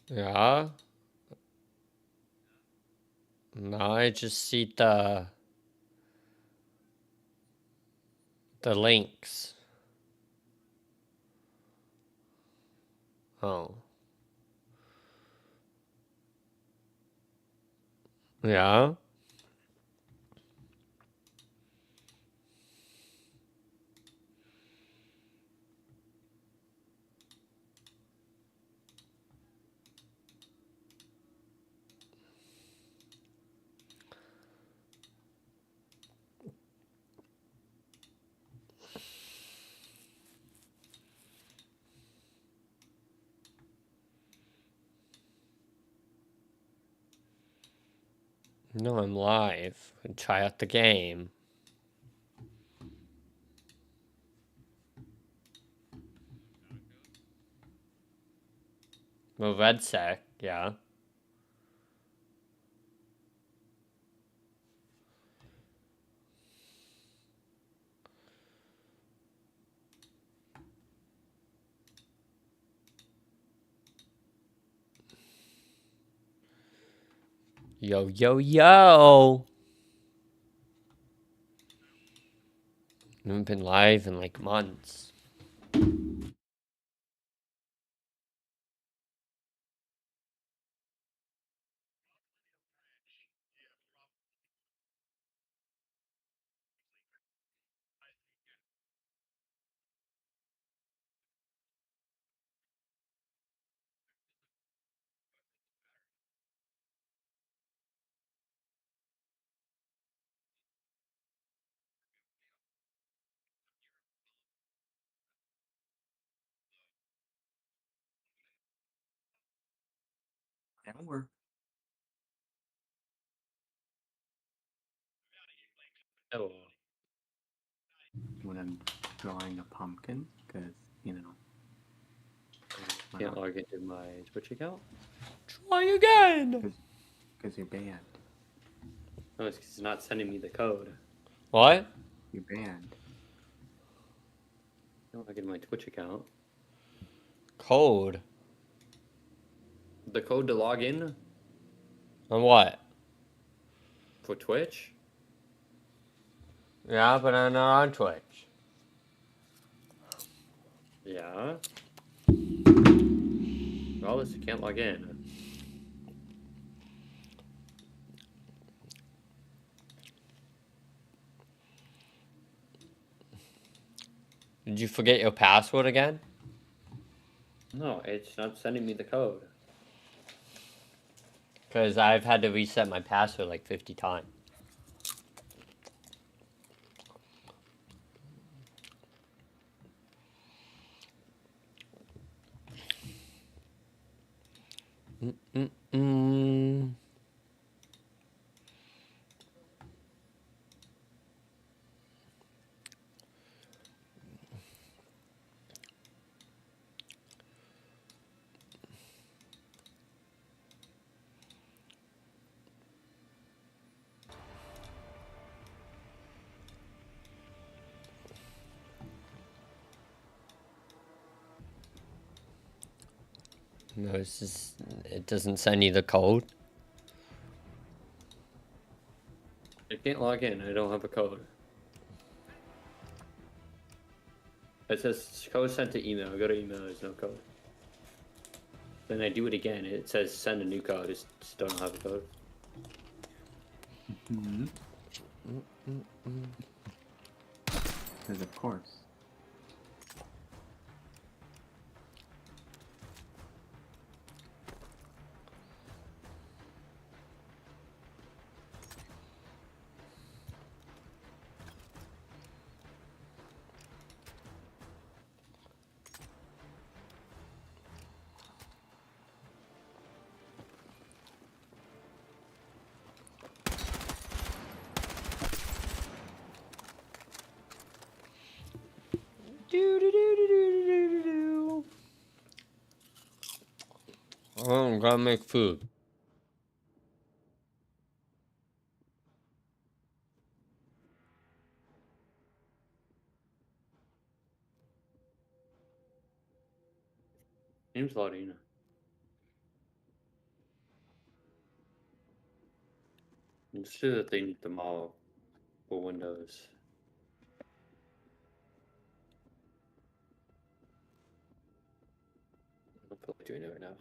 Yeah. Now I just see the links. Oh. Yeah. No, I'm live. Try out the game. Well, RedSec, yeah. Yo, yo, yo! I haven't been live in like months. That'll work. Oh. When I'm drawing a pumpkin, because, you know. Why Can't not? log into my Twitch account? Try again! Because you're banned. No, it's because it's not sending me the code. What? You're banned. Can't log into my Twitch account. Code? The code to log in? On what? For Twitch? Yeah, but I'm not on Twitch. Yeah. Regardless, you can't log in. Did you forget your password again? No, it's not sending me the code. Because I've had to reset my password like 50 times. Mm-mm-mm. No, it's just, it doesn't send you the code. I can't log in. I don't have a code. It says code sent to email. I go to email. There's no code. Then I do it again. It says send a new code. I just don't have a code. Mm-hmm. Because of course. Oh, I'm gonna make food. Name's loading. Let's do the thing tomorrow for Windows. I don't feel like doing it right now.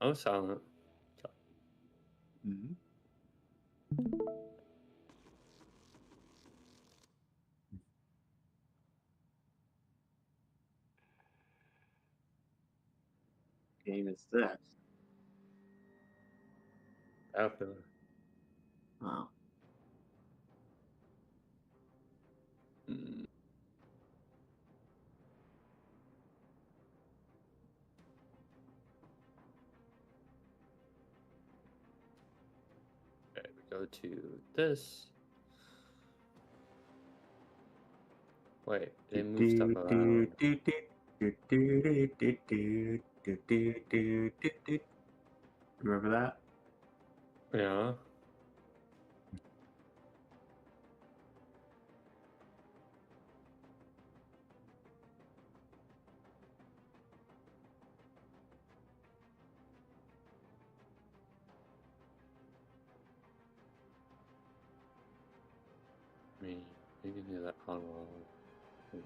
I was silent. Mm-hmm. Game is this. After. Wow. Mm. Okay, we go to this. Wait, they move stuff around. Remember that? Yeah. I mean, you can do that on a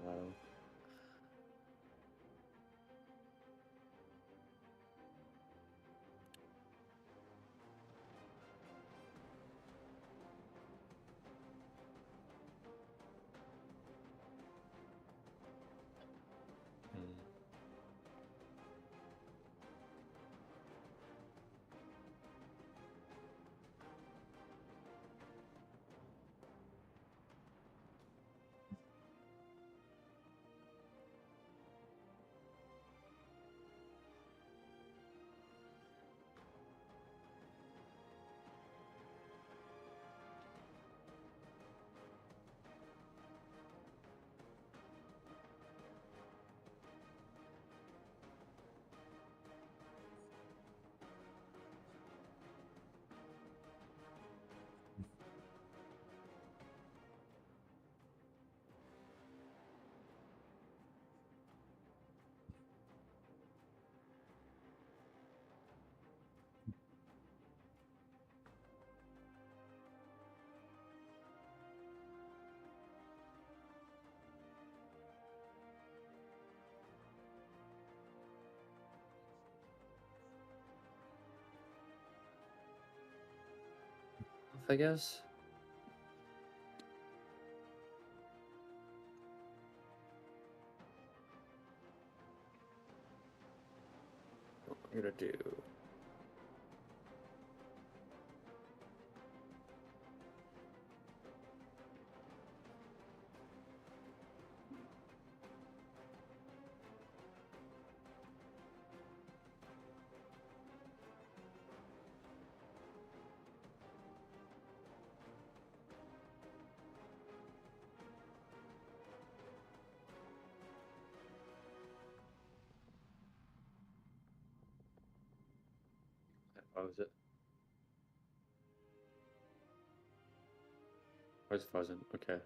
while. Mm. I guess. What I'm gonna do. What was it? Where's Fuzzin? Okay.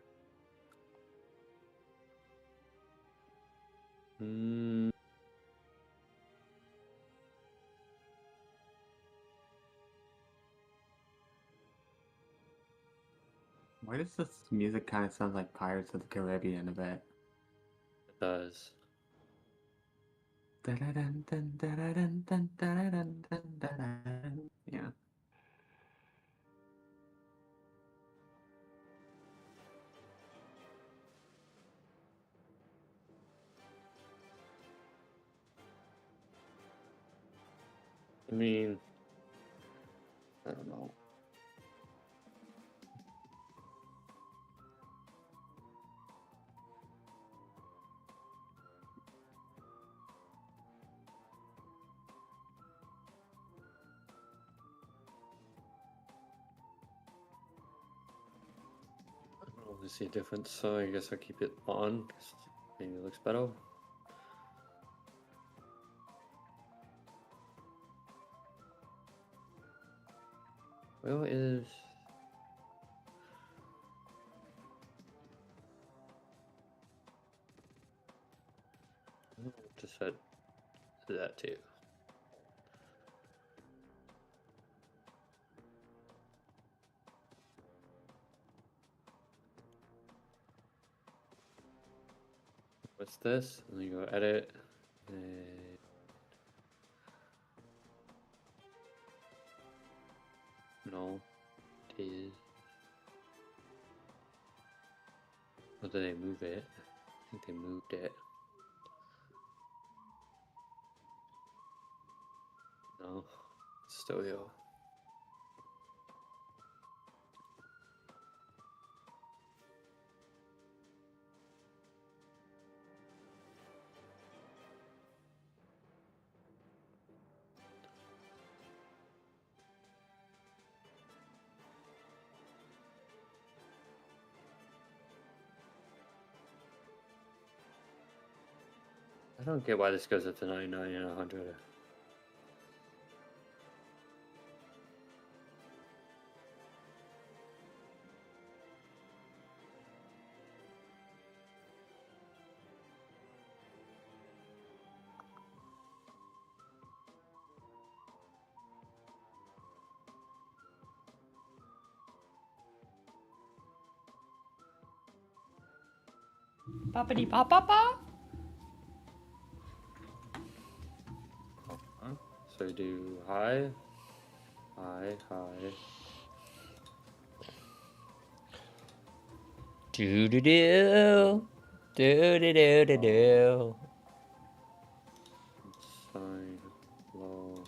Why does this music kind of sound like Pirates of the Caribbean a bit? It does. Yeah. I mean, I don't know. I don't really see a difference, so I guess I'll keep it on, 'cause maybe it looks better. Where is... I don't know what to set that to. What's this? And then you go edit. And... No. It is. Or did they move it? I think they moved it. No. It's still here. I don't get why this goes up to 99 and 100. Boppity bop bop bop. So do high, high, high. Do do do. Do do do do do. Sign, low.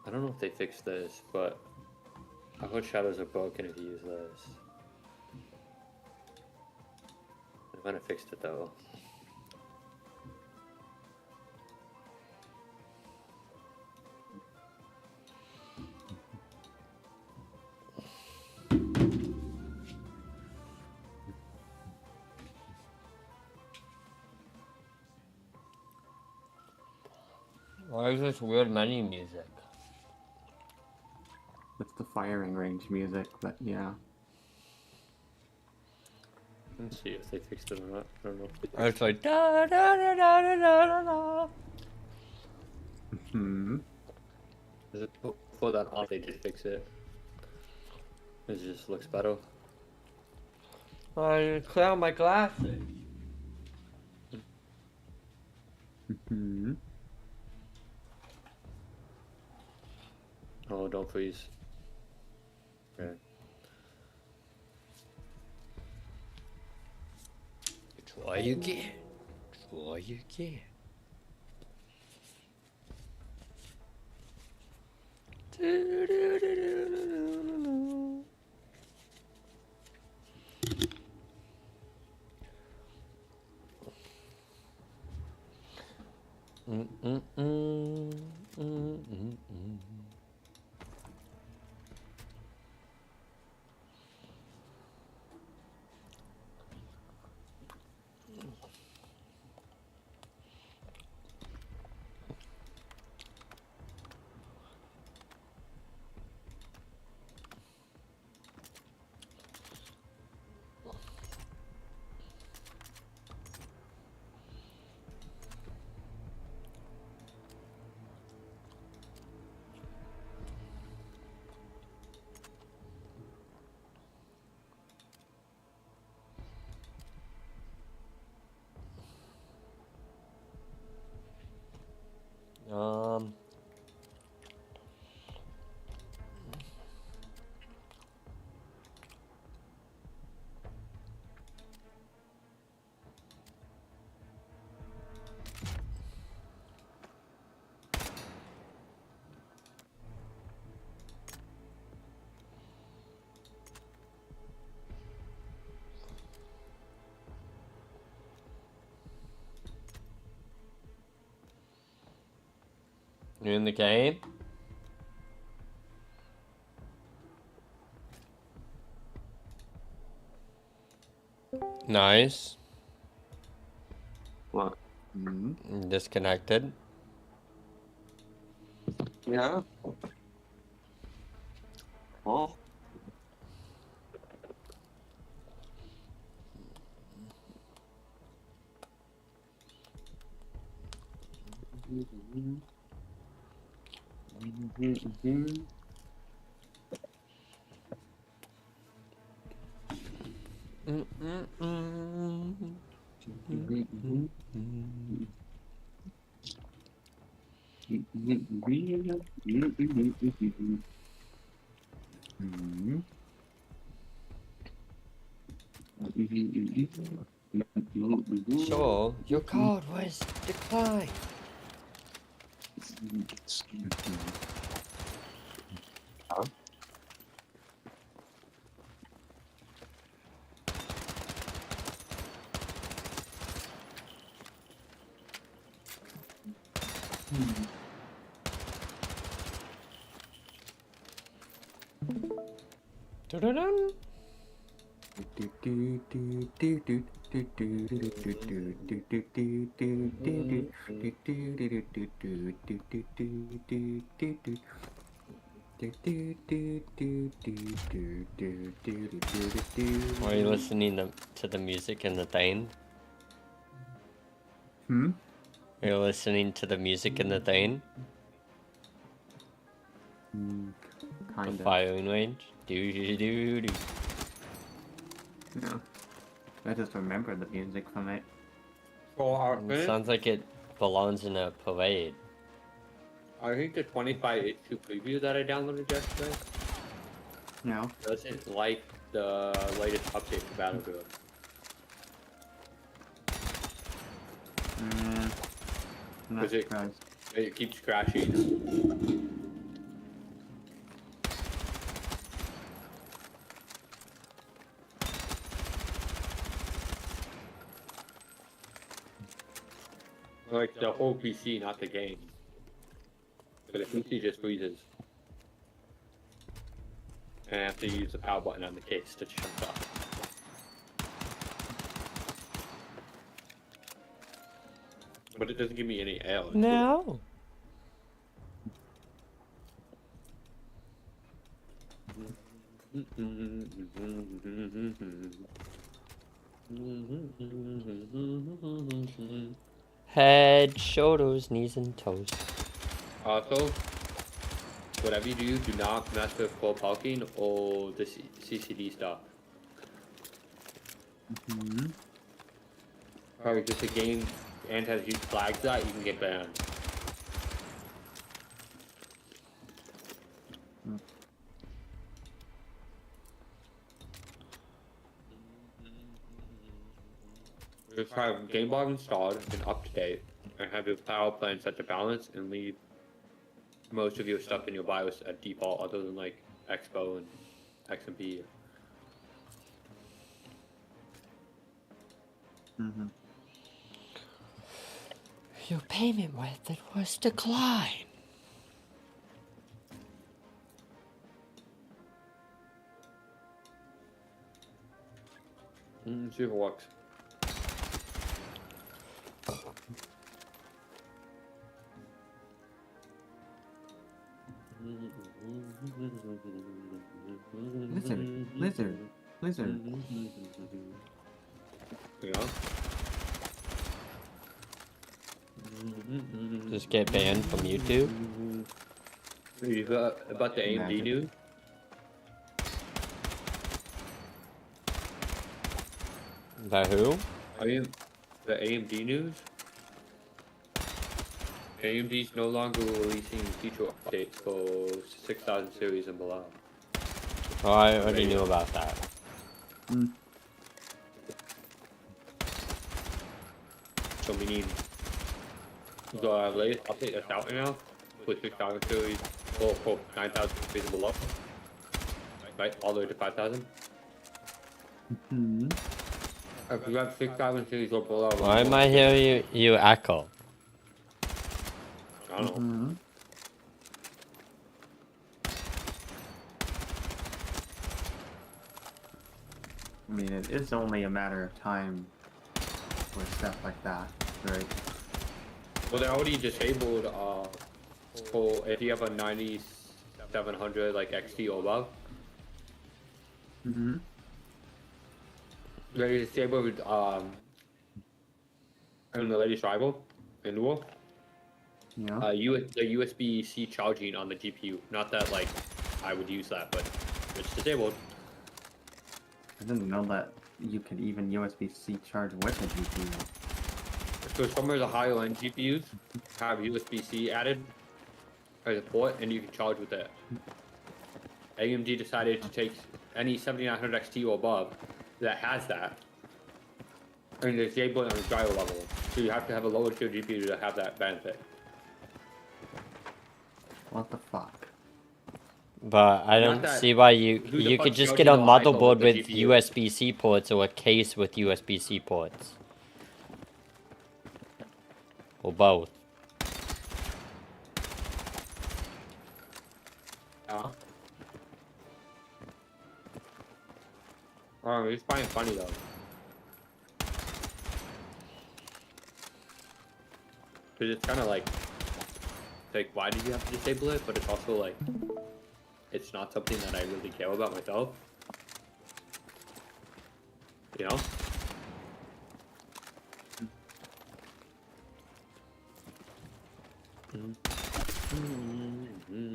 I don't know if they fixed this, but I heard shadows are broken if you use this. They might have fixed it though. Why is this weird menu music? That's the firing range music, but yeah. Let's see if they fixed it or not. I don't know if they fixed It's like da da da da da da da. it. Before that off, they did fix it. It just looks better. I clear out my glasses. Oh, don't freeze. Okay. Try again. Try again. Do, do, do, do, do, do, do. You in the game? Nice. What? Disconnected. Yeah. Well. So, your card was declined. Dun-dun-dun. Are you listening to the music in the thing? Hmm? Are you listening to the music in the thing? The Kind of. firing range? Do. Yeah. I just remember the music from it. So It sounds like it belongs in a parade. I think the 25H2 preview that I downloaded yesterday No. doesn't like the latest update to Battlefield. I'm not Was it- surprised. It keeps crashing. Like the whole PC, not the game. But the PC just freezes. And I have to use the power button on the case to shut it off. But it doesn't give me any L. No. Head, shoulders, knees, and toes. Also, whatever you do not mess with full parking or the CCD stuff. Or just a game and has huge flags that you can get banned. Just have game log installed and up to date, and have your power plan set to balance, and leave most of your stuff in your BIOS at default, other than like Expo and XMP. Your payment method was declined. See if it works. Lizard. Yeah. Just get banned from YouTube. You got about the AMD Imagine. news? By who? I mean, the AMD news? AMD's no longer releasing feature updates for 6000 series and below. Oh, I already knew about that. So meaning the latest update that's out right now for 6000 series or for 9000 series and below, right, all the way to 5000. If you have 6000 series or below, Why am I hearing you echo? I don't know. I mean, it is only a matter of time for stuff like that, right? Well, they already disabled for if you have a 9700 like XT or above, Mm-hmm. they disabled in the latest rival in Duel, Yeah. the USB-C charging on the GPU. Not that like I would use that, but it's disabled. I didn't know that you could even USB-C charge with a GPU. So some of the higher end GPUs have USB-C added as a port, and you can charge with it. AMD decided to take any 7900 XT or above that has that, and disable it on the driver level. So you have to have a lower tier GPU to have that benefit. What the fuck? But I Not don't that- see why who the you could fuck's just get a charging the iPhone motherboard with with the GPU? USB-C ports or a case with USB-C ports. Or both. Yeah. It's finding it funny though. Because it's kind of like, why did you have to disable it? But it's also like, it's not something that I really care about myself. You know?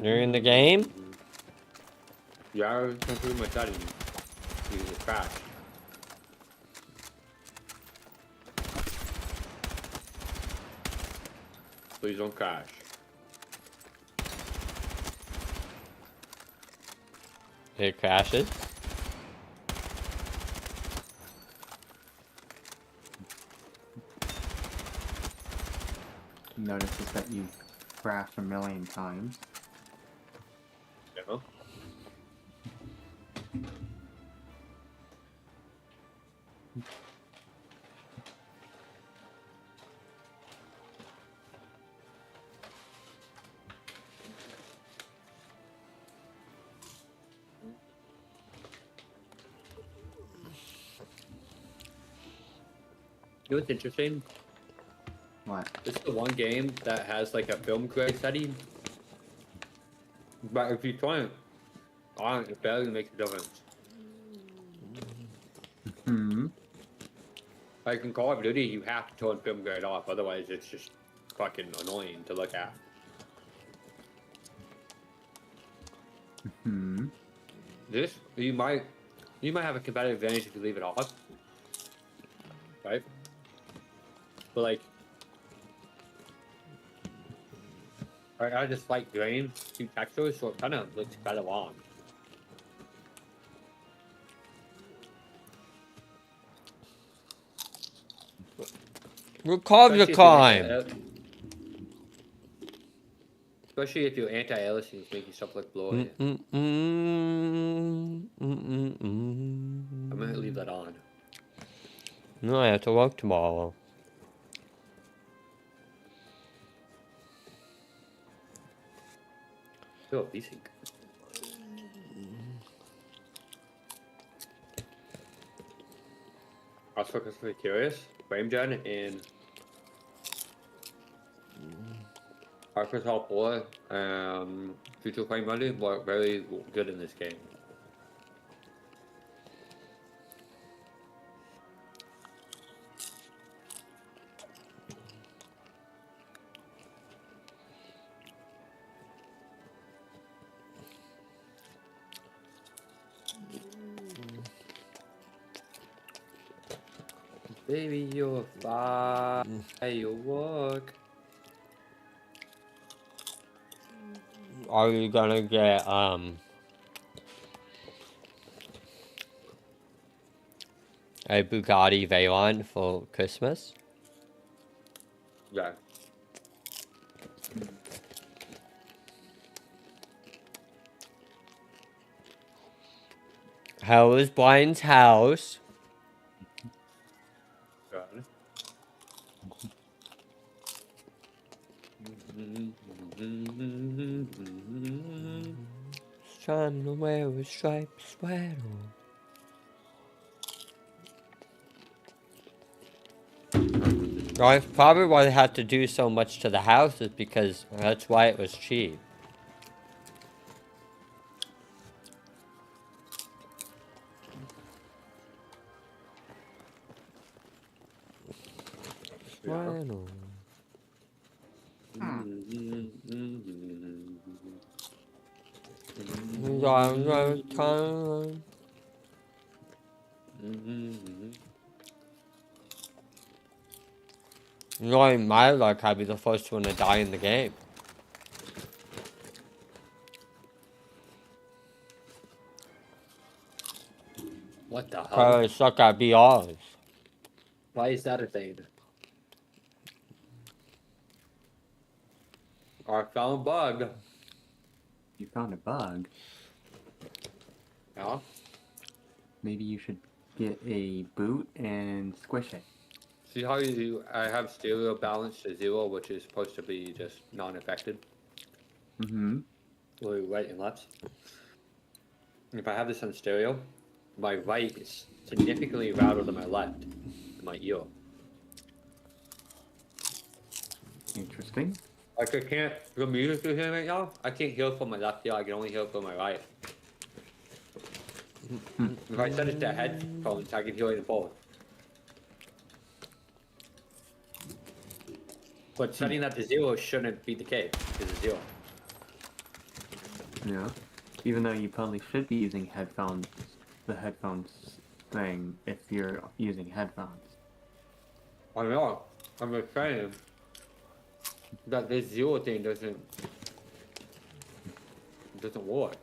You're in the game? Yeah, I was going through my settings. Because it crashed. Please don't crash. It crashes. Notices that you crashed a million times. You know? You know what's interesting? What? This is the one game that has like a film grade setting. But if you turn it on, it barely makes a difference. Hmm. Like in Call of Duty, you have to turn film grade off, otherwise it's just fucking annoying to look at. Hmm. This, you might have a competitive advantage if you leave it off. Right? But like, I just like grain to textures, so it kind of looks better on. Especially if your anti-aliasing is making stuff look blurry. I'm gonna leave that on. No, I have to work tomorrow. Oh, decent. I was fucking really curious. Frame Gen and Arkansas 4 Future Flame Monday were very good in this game. Baby, you're fine. You work. Are you gonna get a Bugatti Veyron for Christmas? Yeah. How is Brian's house? Good. He's trying to wear a striped sweater. That's probably why they had to do so much to the house, is because that's why it was cheap. Bueno. Knowing my luck, I'd be the first one to die in the game. What the hell? Probably suck at BRs. Why is that a thing? I found a bug. You found a bug. Yeah. Maybe you should get a boot and squish it. See how I have stereo balanced to 0, which is supposed to be just non-affected? Mm-hmm. Right and left. If I have this on stereo, my right is significantly louder than my left in my ear. Interesting. Like I can't, the music you're hearing right now, I can't hear from my left ear, I can only hear from my right. If I set it to headphones, I can hear it in both. But setting that to 0 shouldn't be the case, because it's 0. Yeah. Even though you probably should be using headphones, the headphones thing, if you're using headphones. I know, I'm just saying that this 0 thing doesn't work.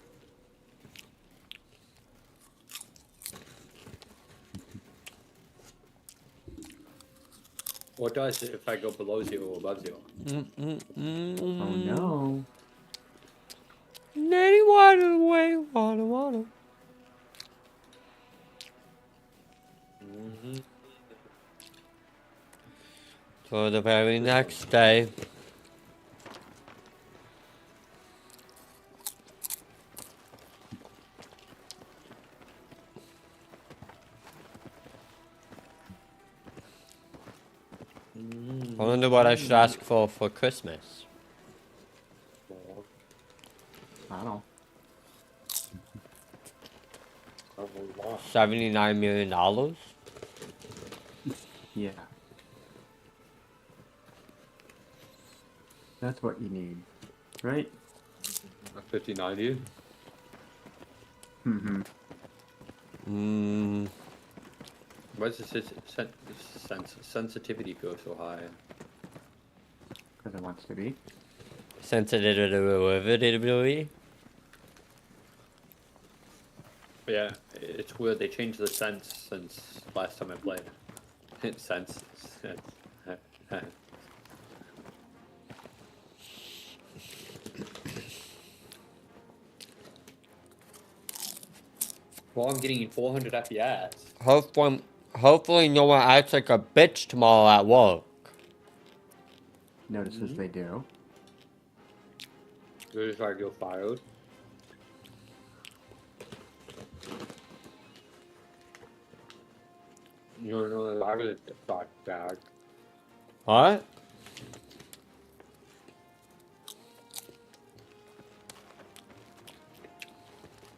What does it if I go below 0 or above 0? Oh no. Nanny water away, water. So the very next day. I wonder what I should ask for Christmas. I don't. $79 million? Yeah. That's what you need. Right? 5090? Mm-hmm. Why does the sensitivity go so high? Because it wants to be. Sensitivity? Yeah, it's weird. They changed the sense since last time I played. Sense. Well, I'm getting 400 FPS. Hopefully no one acts like a bitch tomorrow at work. Notices they do. They're just like, you're fired. You don't know that I would have thought back. What?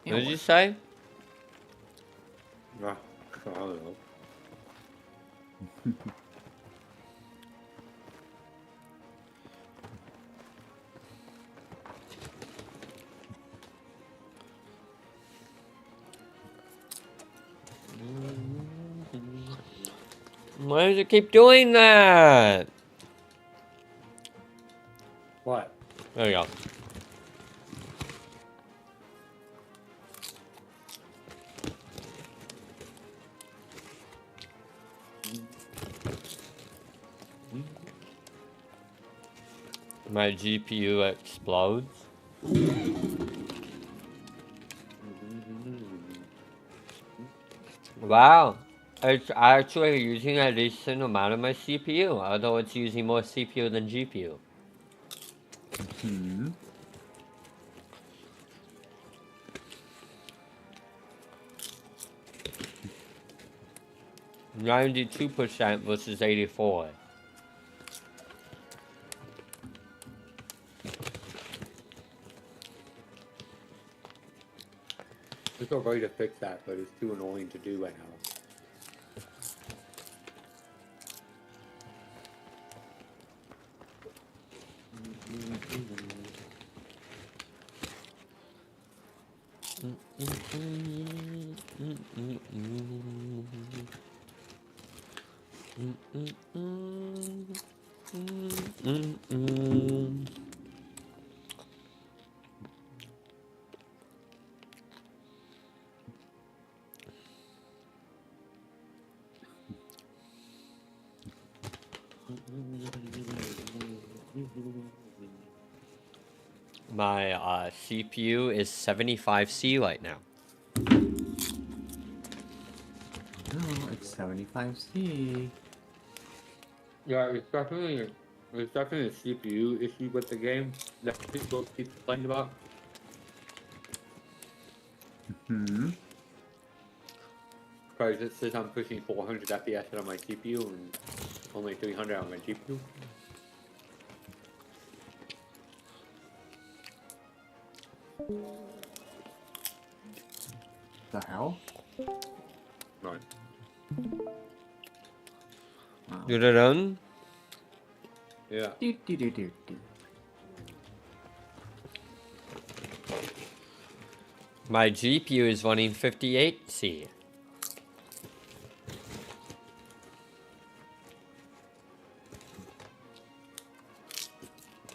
What did you say? I don't know. Why does it keep doing that? What? There we go. My GPU explodes. Wow. It's actually using a decent amount of my CPU, although it's using more CPU than GPU. Hmm. 92% versus 84. There's a way to fix that, but it's too annoying to do right now. My CPU is 75C right now. No, it's 75C. Yeah, it's definitely a CPU issue with the game that people keep complaining about. Hmm. Because it says I'm pushing 400 FPS on my CPU and only 300 on my GPU. The hell? Right. Wow. You done? Yeah. Do, do, do, do, do. My GPU is running 58C.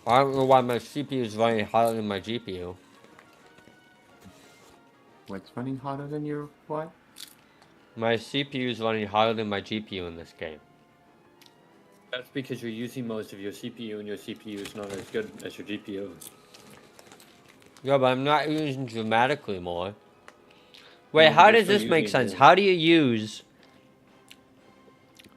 I don't know why my CPU is running hotter than my GPU. What's running hotter than your what? My CPU is running hotter than my GPU in this game. That's because you're using most of your CPU and your CPU is not as good as your GPU. Yeah, but I'm not using dramatically more. Wait, No, how you're does still this make using sense? more. How do you use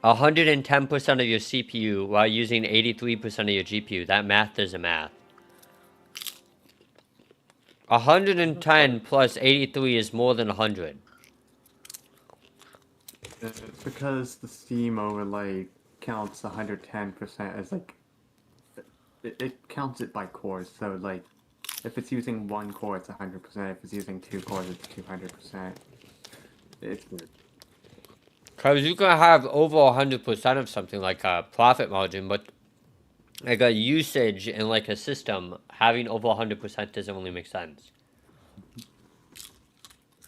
110% of your CPU while using 83% of your GPU? That math doesn't math. 110 plus 83 is more than 100. Because the Steam overlay counts 110% as like it counts it by cores. So like if it's using one core, it's 100%. If it's using two cores, it's 200%. It's weird. Because you can have over 100% of something like a profit margin, but like a usage in like a system, having over 100% doesn't really make sense.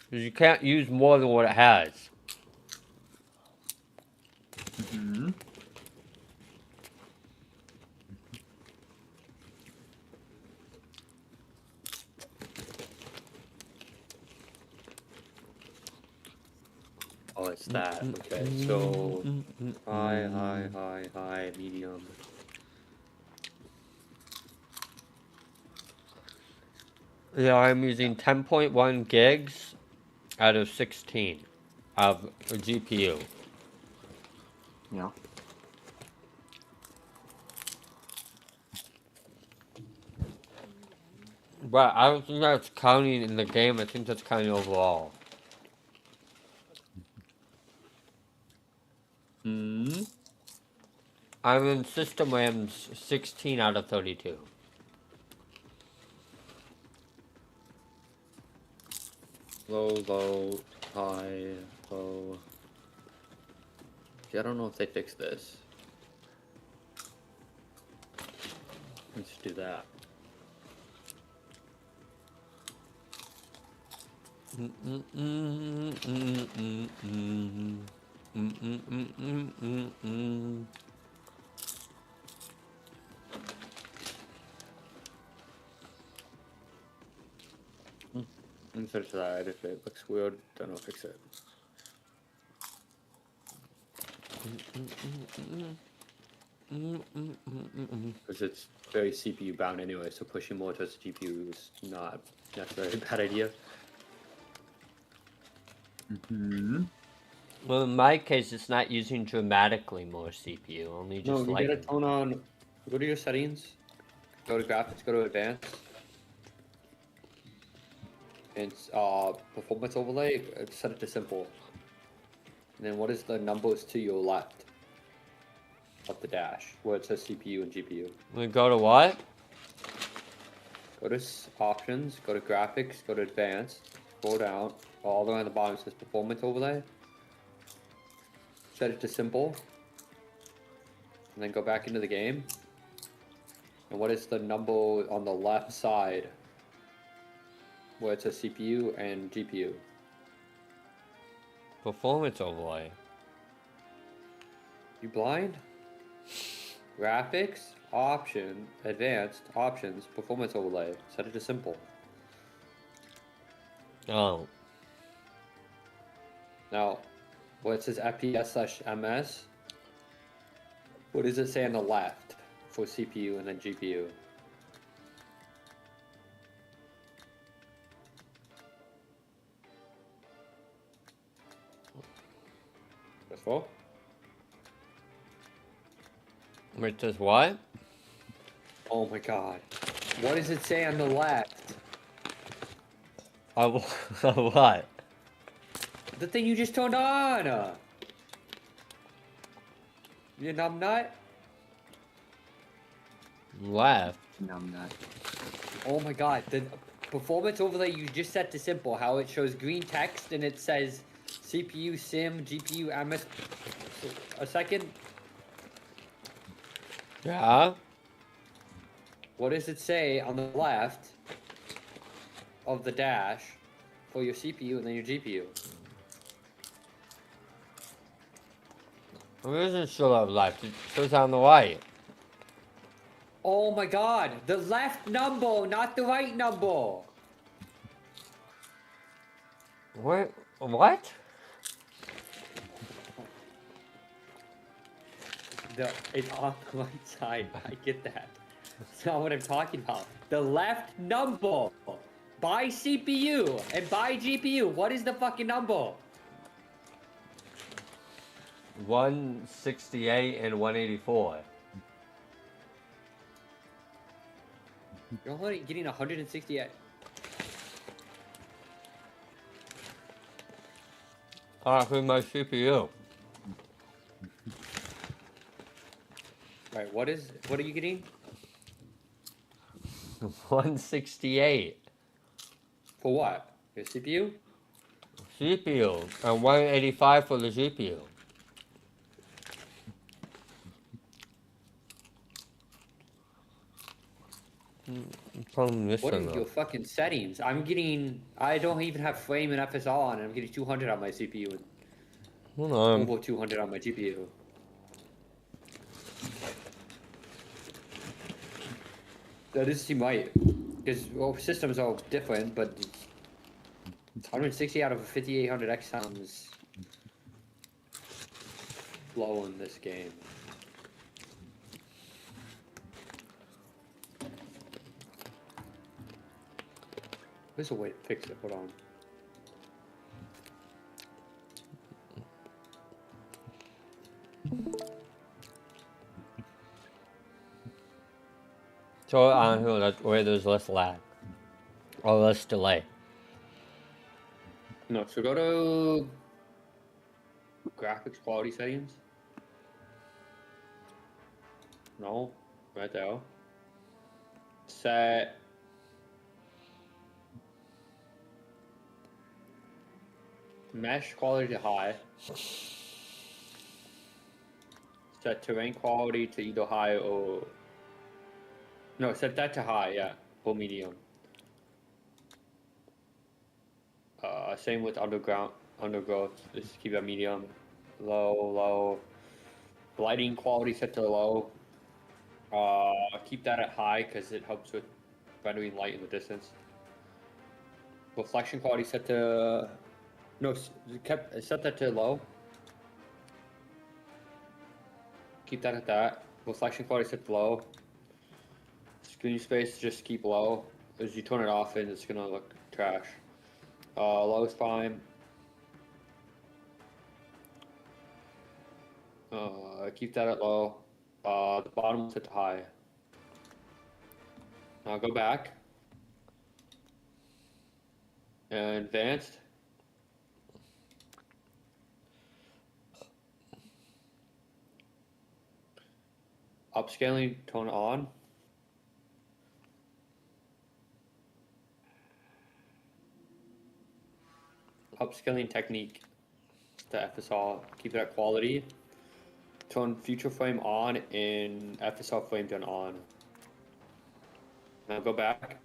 Because you can't use more than what it has. Mm-hmm. Oh, it's that. Okay, so high, medium. Yeah, I'm using 10.1 gigs out of 16 of a GPU. Yeah. But I don't think that's counting in the game. I think that's counting overall. Hmm. I'm in system RAMs 16 out of 32. Low, high, low. See, I don't know if they fixed this. Let's do that. And search that if it looks weird, then I'll fix it. Because it's very CPU bound anyway, so pushing more towards the GPU is not necessarily a bad idea. Mm-hmm. Well, in my case, it's not using dramatically more CPU, only just No, you like. gotta turn on. Go to your settings. Go to graphics. Go to advanced. And performance overlay. Set it to simple. And then what is the numbers to your left of the dash where it says CPU and GPU? We go to what? Go to options. Go to graphics. Go to advanced. Scroll down. All the way on the bottom says performance overlay. Set it to simple. And then go back into the game. And what is the number on the left side? Where it says CPU and GPU. Performance overlay. You blind? Graphics, option, advanced, options, performance overlay. Set it to simple. Oh. Now, where it says FPS/MS, what does it say on the left for CPU and then GPU? That's four? It says what? Oh my god. What does it say on the left? What? The thing you just turned on! You numbnut? Left. Numbnut. Oh my god, the performance overlay you just set to simple, how it shows green text and it says CPU, SIM, GPU, MS. A second. Yeah? What does it say on the left of the dash for your CPU and then your GPU? It doesn't show up left. It shows on the right. Oh my god, the left number, not the right number. What? What? It's on the right side. I get that. That's not what I'm talking about. The left number by CPU and by GPU. What is the fucking number? 168 and 184. You're only getting 168. With my CPU. Right, what are you getting? 168. For what? Your CPU? CPU. And 185 for the GPU. From this What are one, your fucking settings? I don't even have frame and FSR on, and I'm getting 200 on my CPU and Hold on. over 200 on my GPU. That does seem right. Because, well, systems are different, but 160 out of 5800X sounds low in this game. There's a way to fix it, hold on. So on here, that's where there's less lag. Or less delay. No, so go to graphics quality settings. No, right there. Set mesh quality to high. Set terrain quality to either high or no, set that to high, yeah, or medium. Same with undergrowth. Just keep it medium, low. Lighting quality set to low. Keep that at high because it helps with rendering light in the distance. Reflection quality set to set that to low. Keep that at that. Reflection quality set to low. Screen space just keep low. As you turn it off, and it's gonna look trash. Low is fine. Keep that at low. The bottom set to high. Now go back. And advanced. Upscaling tone on. upscaling technique to FSR. Keep it at quality. Turn future frame on and FSR frame turn on. Now go back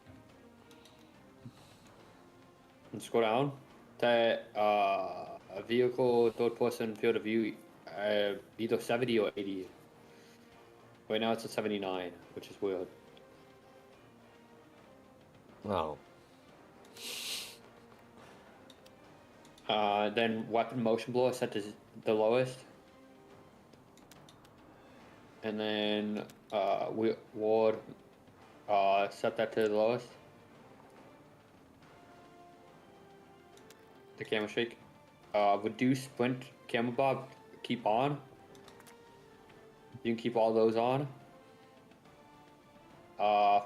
and scroll down to a vehicle third person field of view, either 70 or 80. Right now it's a 79, which is weird. Oh. Then weapon motion blur set to the lowest. And then ward set that to the lowest. The camera shake. Reduce sprint camera bob keep on. You can keep all those on.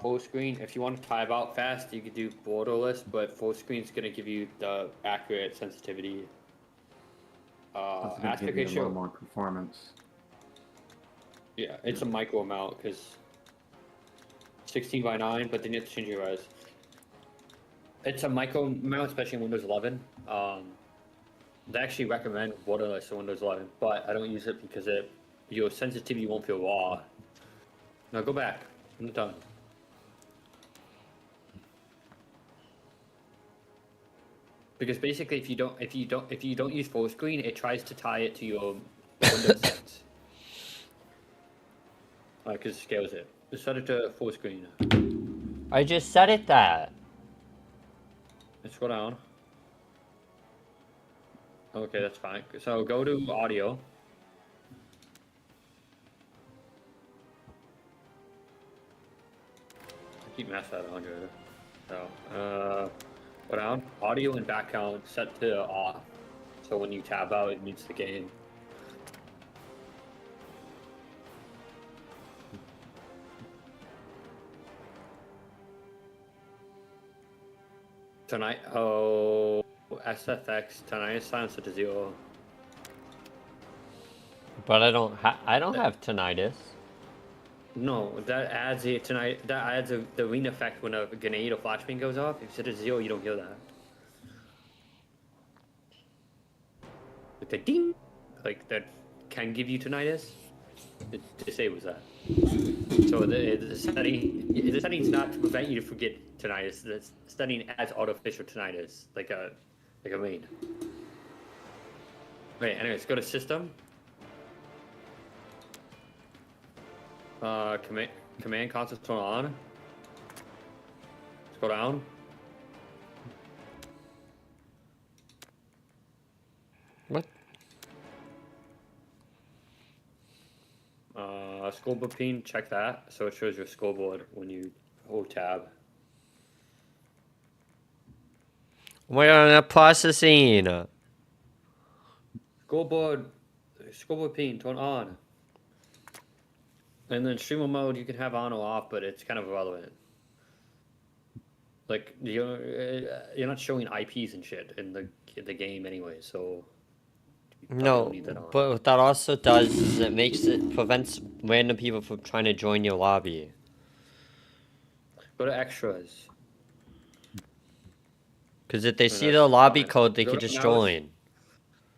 Full screen. If you want to type out fast, you could do borderless, but full screen is gonna give you the accurate sensitivity. That's gonna Aspect give you a ratio. little more performance. Yeah, it's a micro amount because 16 by 9, but then you have to change your res. It's a micro amount, especially in Windows 11. They actually recommend borderless in Windows 11, but I don't use it because your sensitivity won't feel raw. Now go back. I'm done. Because basically, if you don't use full screen, it tries to tie it to your Windows settings. Because it scales it. Just set it to full screen. I just said it that. Let's go down. Okay, that's fine. So go to audio. I keep math at 100. So, go down. Audio and back count set to off. So when you tab out, it meets the game. Tonight, SFX tonight is silenced to 0. But I don't have tinnitus. No, that adds the tonight. That adds the ring effect when a grenade or flashbang goes off. If you set it to 0, you don't hear that. Like the ding, like that can give you tinnitus. It disables that. So the setting's not to prevent you to forget tinnitus. The setting adds artificial tinnitus, like a rain. Okay, anyways, go to system. Command console turn on. Let's go down. What? Scoreboard pin, check that. So it shows your scoreboard when you hold tab. We're on a processing. Scoreboard pin, turn on. And then streamer mode you can have on or off, but it's kind of irrelevant. Like you're not showing IPs and shit in the game anyway, so you No, don't need that on. but what that also does is it prevents random people from trying to join your lobby. Go to extras. Because if they And see that's the lobby fine. code, they Go could to just mouse. join.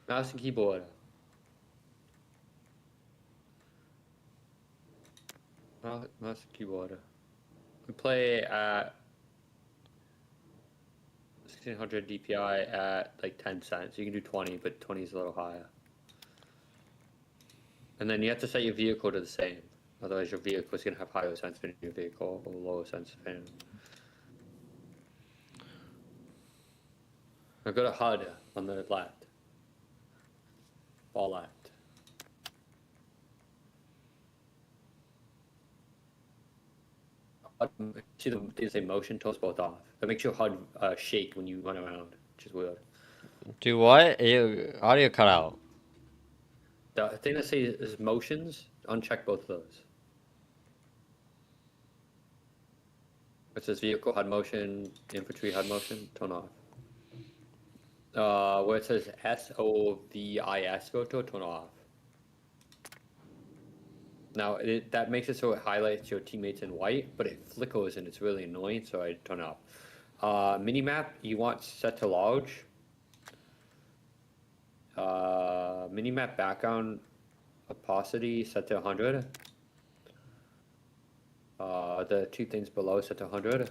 Mouse and keyboard. Mouse and keyboard. We play at 1600 DPI at like 10 cents. You can do 20, but 20 is a little higher. And then you have to set your vehicle to the same. Otherwise, your vehicle is going to have higher sense in your vehicle or lower sense in. Now go to HUD on the left. All left. See they say motion, toss both off. That makes your HUD shake when you run around, which is weird. Do what? Audio cut out. The thing that says motions, uncheck both of those. It says vehicle HUD motion, infantry HUD motion, turn off. Where it says SOVIS photo, turn off. Now, that makes it so it highlights your teammates in white, but it flickers and it's really annoying, so I turn it off. Minimap, you want set to large. minimap background opacity set to 100. The two things below set to 100.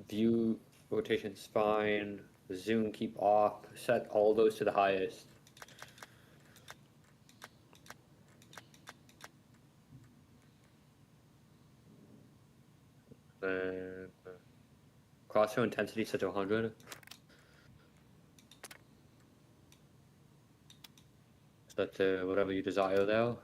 View rotation's fine. Zoom keep off. Set all those to the highest. Then crosshair intensity set to 100. Set to whatever you desire there.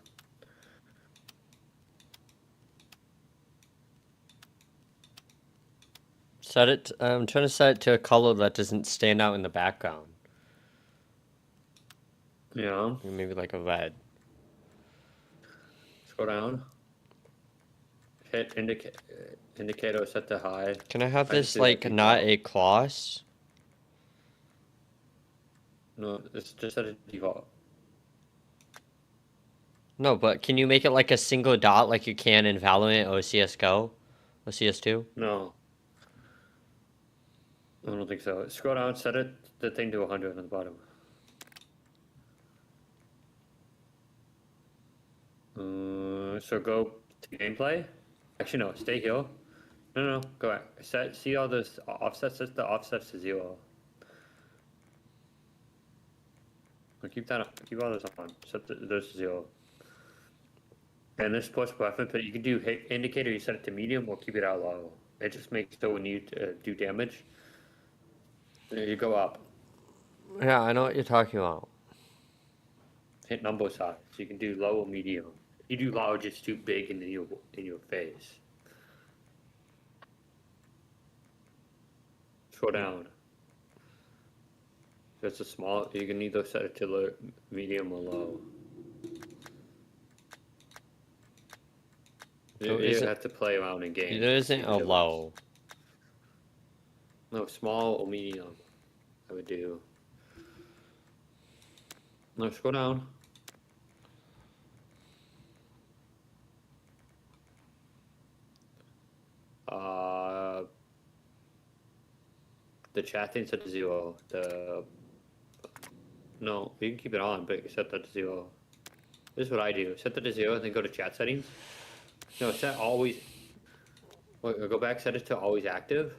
Set it. I'm trying to set it to a color that doesn't stand out in the background. Yeah. Maybe like a red. Scroll down. Hit indicator set to high. Can I have Try to this do like that not default. a cross? No, it's just set to default. No, but can you make it like a single dot like you can in Valorant or CS:GO or CS2? No. I don't think so. Scroll down, set it the thing to 100 on the bottom. So go to gameplay. Actually, no. Stay here. No. Go back. See all this offsets. Set the offsets to 0. Keep that. Keep all this on. Set those to 0. And this push weapon, but you can do hit indicator. You set it to medium or keep it out low. It just makes so when you do damage, you go up. Yeah, I know what you're talking about. Hit number size. So you can do low or medium. You do large, it's too big in your face. Scroll down. If it's a small, you can either set it to low, medium or low. So you have to play around in games. There isn't a low. No, small or medium. I would do. No, scroll down. The chat thing set to 0. No, you can keep it on, but set that to 0. This is what I do. Set that to 0, and then go to chat settings. No, set always. Wait, go back. Set it to always active.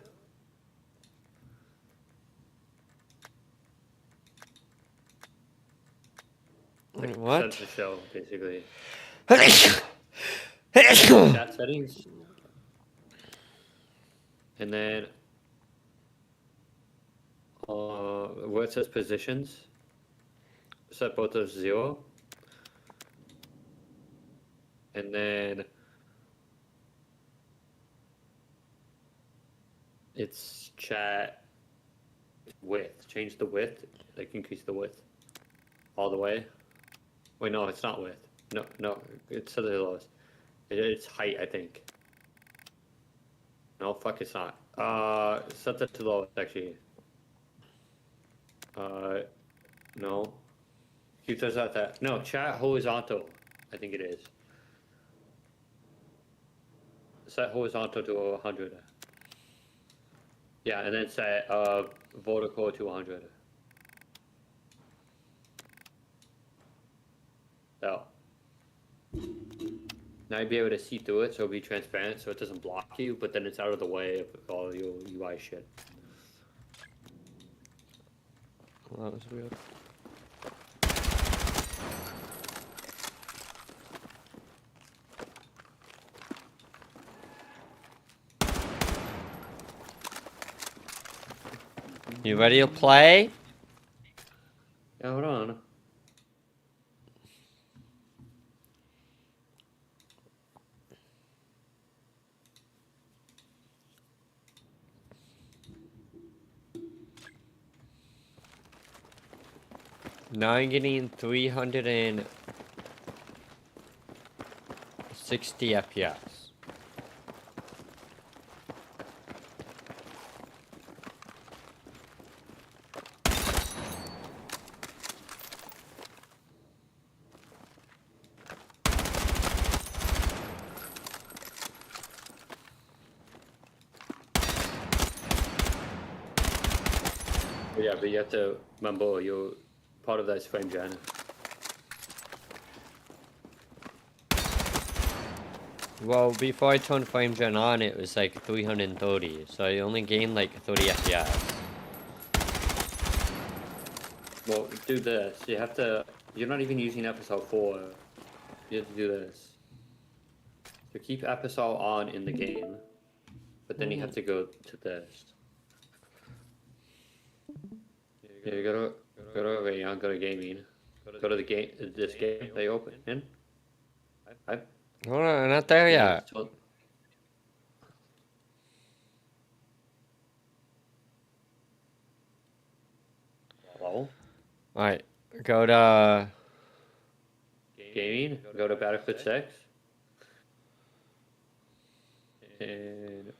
Like, What? Set it to show, basically. Chat settings. And then where it says positions, set both those to 0. And then it's chat width. Change the width, like increase the width all the way. Wait, no, it's not width. No, it's to the lowest. It's height, I think. No, fuck, it's not. Set that to the lowest, actually. No. Keep those at that. No, chat horizontal, I think it is. Set horizontal to 100. Yeah, and then set vertical to 100. So. Now you'll be able to see through it, so it'll be transparent, so it doesn't block you, but then it's out of the way of all your UI shit. Well, that was weird. You ready to play? Yeah, hold on. Now I'm getting 360 FPS. Yeah, but you have to remember you're part of that frame gen. Well, before I turned frame gen on, it was like 330, so I only gained like 30 FPS. Well, do this. You have to. You're not even using FSL 4. You have to do this. So keep FSL on in the game, but then you have to go to this. Yeah, you go to Rayon, go to gaming, go to the game. This game they open in. Hold on, I'm not there yet. Hello? Alright, go to... Gaming, go to Battlefield 6. And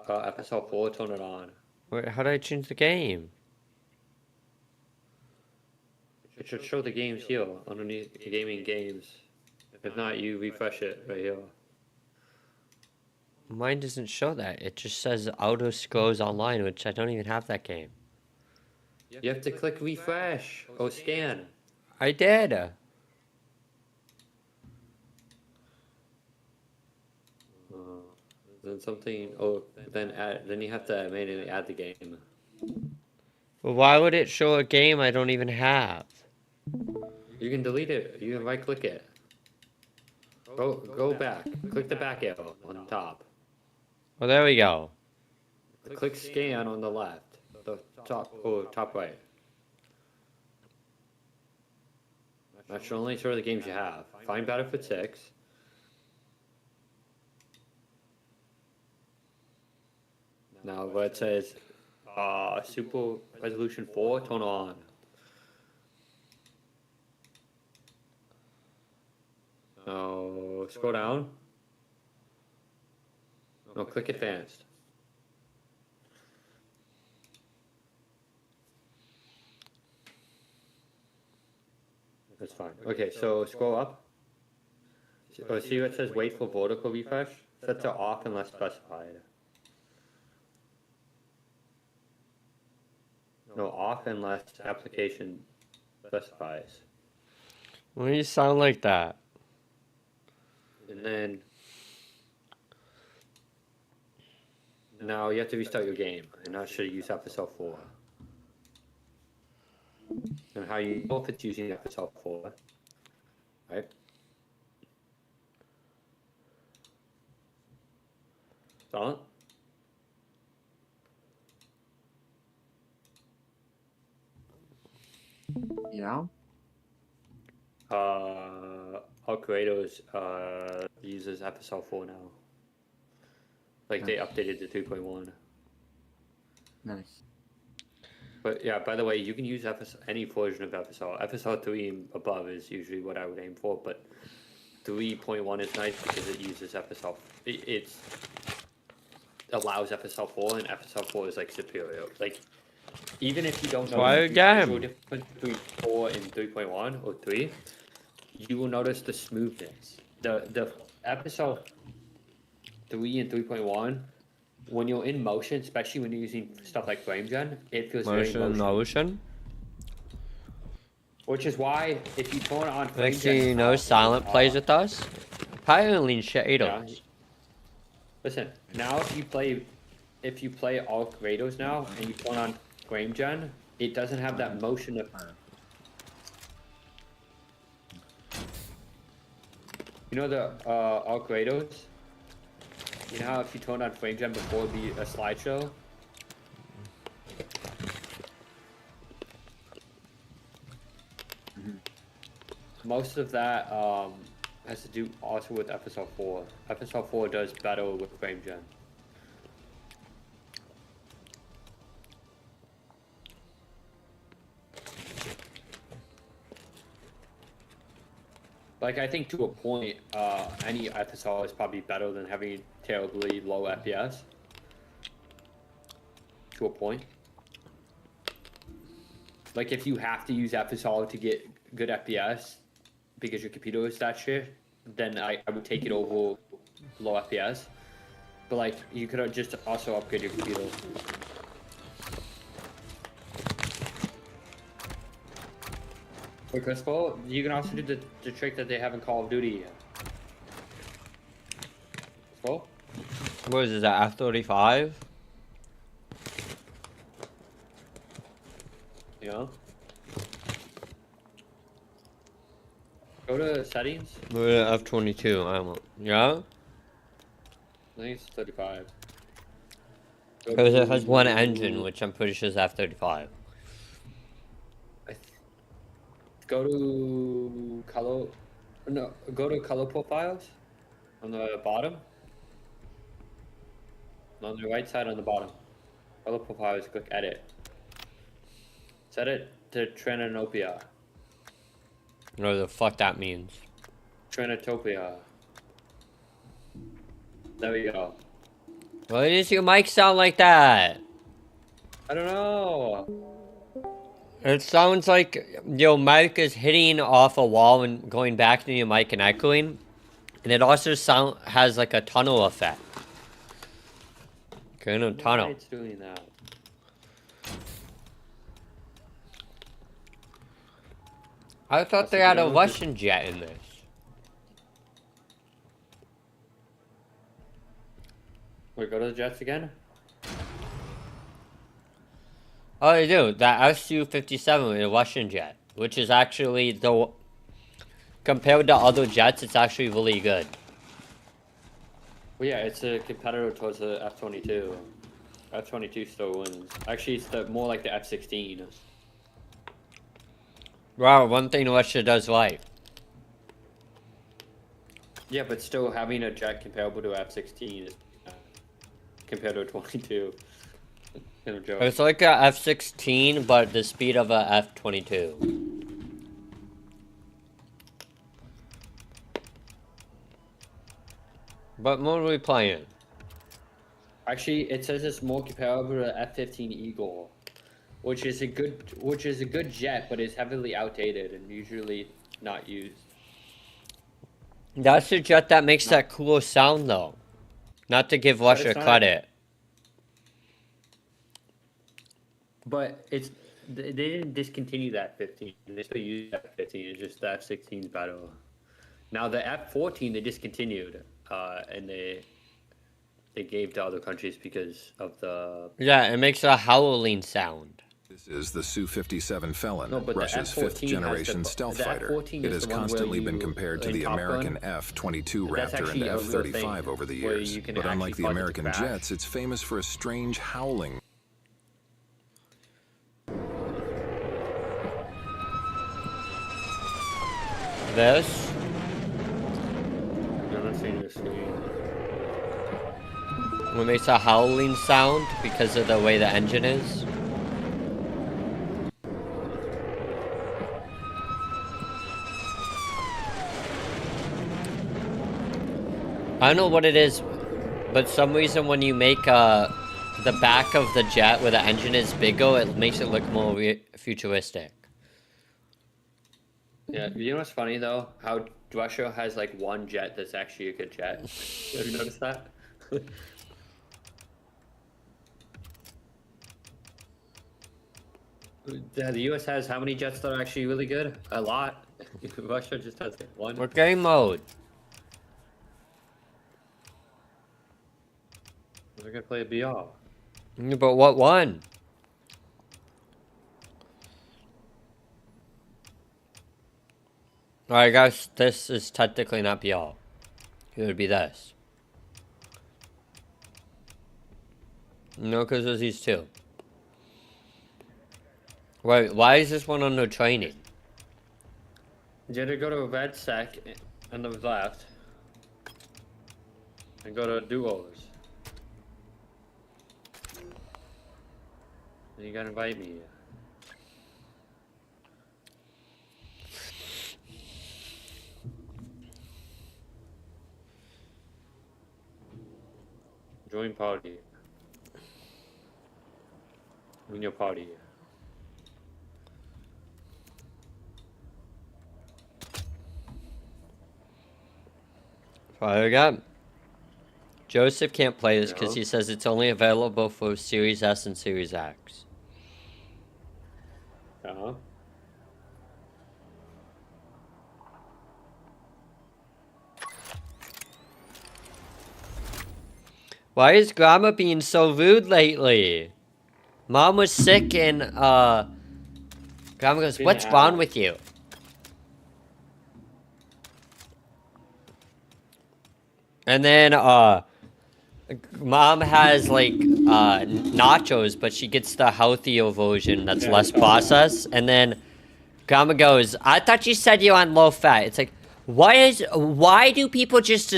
FSL 4, turn it on. Wait, how do I change the game? It should show the games here, underneath the gaming games. If not, you refresh it right here. Mine doesn't show that. It just says Auto Scrolls Online, which I don't even have that game. You have to click refresh or scan. I did. Then something. Oh, then you have to manually add the game. Well, why would it show a game I don't even have? You can delete it. You can right click it. Go back. Click the back arrow on the top. Oh, there we go. Click scan on the left. The top right. That should only show the games you have. Find Battlefield 6. Now where it says Super Resolution 4, turn on. Now scroll down. No, click Advanced. That's fine. Okay, so scroll up. See what says wait for vertical refresh? Set to off unless specified. No, off unless application specifies. Why do you sound like that? And then now you have to restart your game, and now should use FSL 4. And how you know if it's using FSL 4, right? Silent? Yeah. Alcredos uses FSL 4 now. Like they updated to 3.1. Nice. But yeah, by the way, you can use any version of FSL. FSL 3 and above is usually what I would aim for, but 3.1 is nice because it uses FSL. It allows FSL 4, and FSL 4 is like superior. Like, even if you don't know Try the again. difference between 4 and 3.1 or 3, you will notice the smoothness. The FSL 3 and 3.1, when you're in motion, especially when you're using stuff like frame gen, it feels very Motion. Which is why if you turn on frame Next thing you gen, know, Silent plays with us. Apparently shadows. Yeah. Listen, now if you play all Kratos now and you turn on frame gen, it doesn't have that motion of. You know the all Kratos? You know how if you turn on frame gen before it'd be a slideshow? Most of that has to do also with FSL 4. FSL 4 does better with frame gen. Like, I think to a point, any FSL is probably better than having terribly low FPS. To a point. Like, if you have to use FSL to get good FPS, because your computer is that shit, then I would take it over low FPS. But, like, you could just also upgrade your computer. Wait, Crystal, you can also do the trick that they have in Call of Duty. Crystal? What is that, F-35? Yeah. Go to settings. F-22, I don't know. Yeah? I think it's 35. Because it has one engine, which I'm pretty sure is F-35. Go to color. No, go to color profiles on the bottom. On the right side on the bottom. Color profiles, click edit. Set it to Trinitopia. What the fuck that means. Trinitopia. There we go. Why does your mic sound like that? I don't know. It sounds like your mic is hitting off a wall and going back to your mic and echoing. And it also has like a tunnel effect. Kind of tunnel. Why it's doing that? I thought they had a Russian jet in this. Wait, go to the jets again? Oh, they do. That Su-57 is a Russian jet, which is actually the compared to other jets, it's actually really good. Well, yeah, it's a competitor towards the F-22. F-22 still wins. Actually, it's more like the F-16. Wow, one thing Russia does right. Yeah, but still having a jet comparable to F-16 is compared to a 22. Kind of joke. It's like a F-16, but the speed of a F-22. But what are we playing? Actually, it says it's more comparable to F-15 Eagle, which is a good jet, but is heavily outdated and usually not used. That's the jet that makes that cool sound, though. Not to give Russia credit. But they didn't discontinue that 15. They still use that 15. It's just the F-16 is better. Now the F-14 they discontinued, and they gave to other countries because of the. Yeah, it makes a howling sound. This is the Su-57 Felon, No, but Russia's fifth-generation stealth fighter. It has constantly been compared to the American F-22 Raptor and F-35 over the years. But unlike the American jets, it's famous for a strange howling. This? I'm not seeing the screen. It makes a howling sound because of the way the engine is. I don't know what it is, but some reason when you make the back of the jet where the engine is bigger, it makes it look more futuristic. Yeah, you know what's funny though? How Russia has like one jet that's actually a good jet. Have you noticed that? Yeah, the US has how many jets that are actually really good? A lot. Russia just has like one. What game mode? We're gonna play a BR. Yeah, but what one? Alright guys, this is technically not BR. It would be this. No, because there's these two. Wait, why is this one under training? You have to go to RedSec on the left. And go to duos. And you gotta invite me. Join party. In your party. Fire again. Joseph can't play this because No. he says it's only available for Series S and Series X. Uh-huh. Why is Grandma being so rude lately? Mom was sick and, Grandma goes, what's wrong with you? And then, Mom has, like, nachos, but she gets the healthier version that's less processed. And then Grandma goes, I thought you said you're on low fat. It's like, why do people just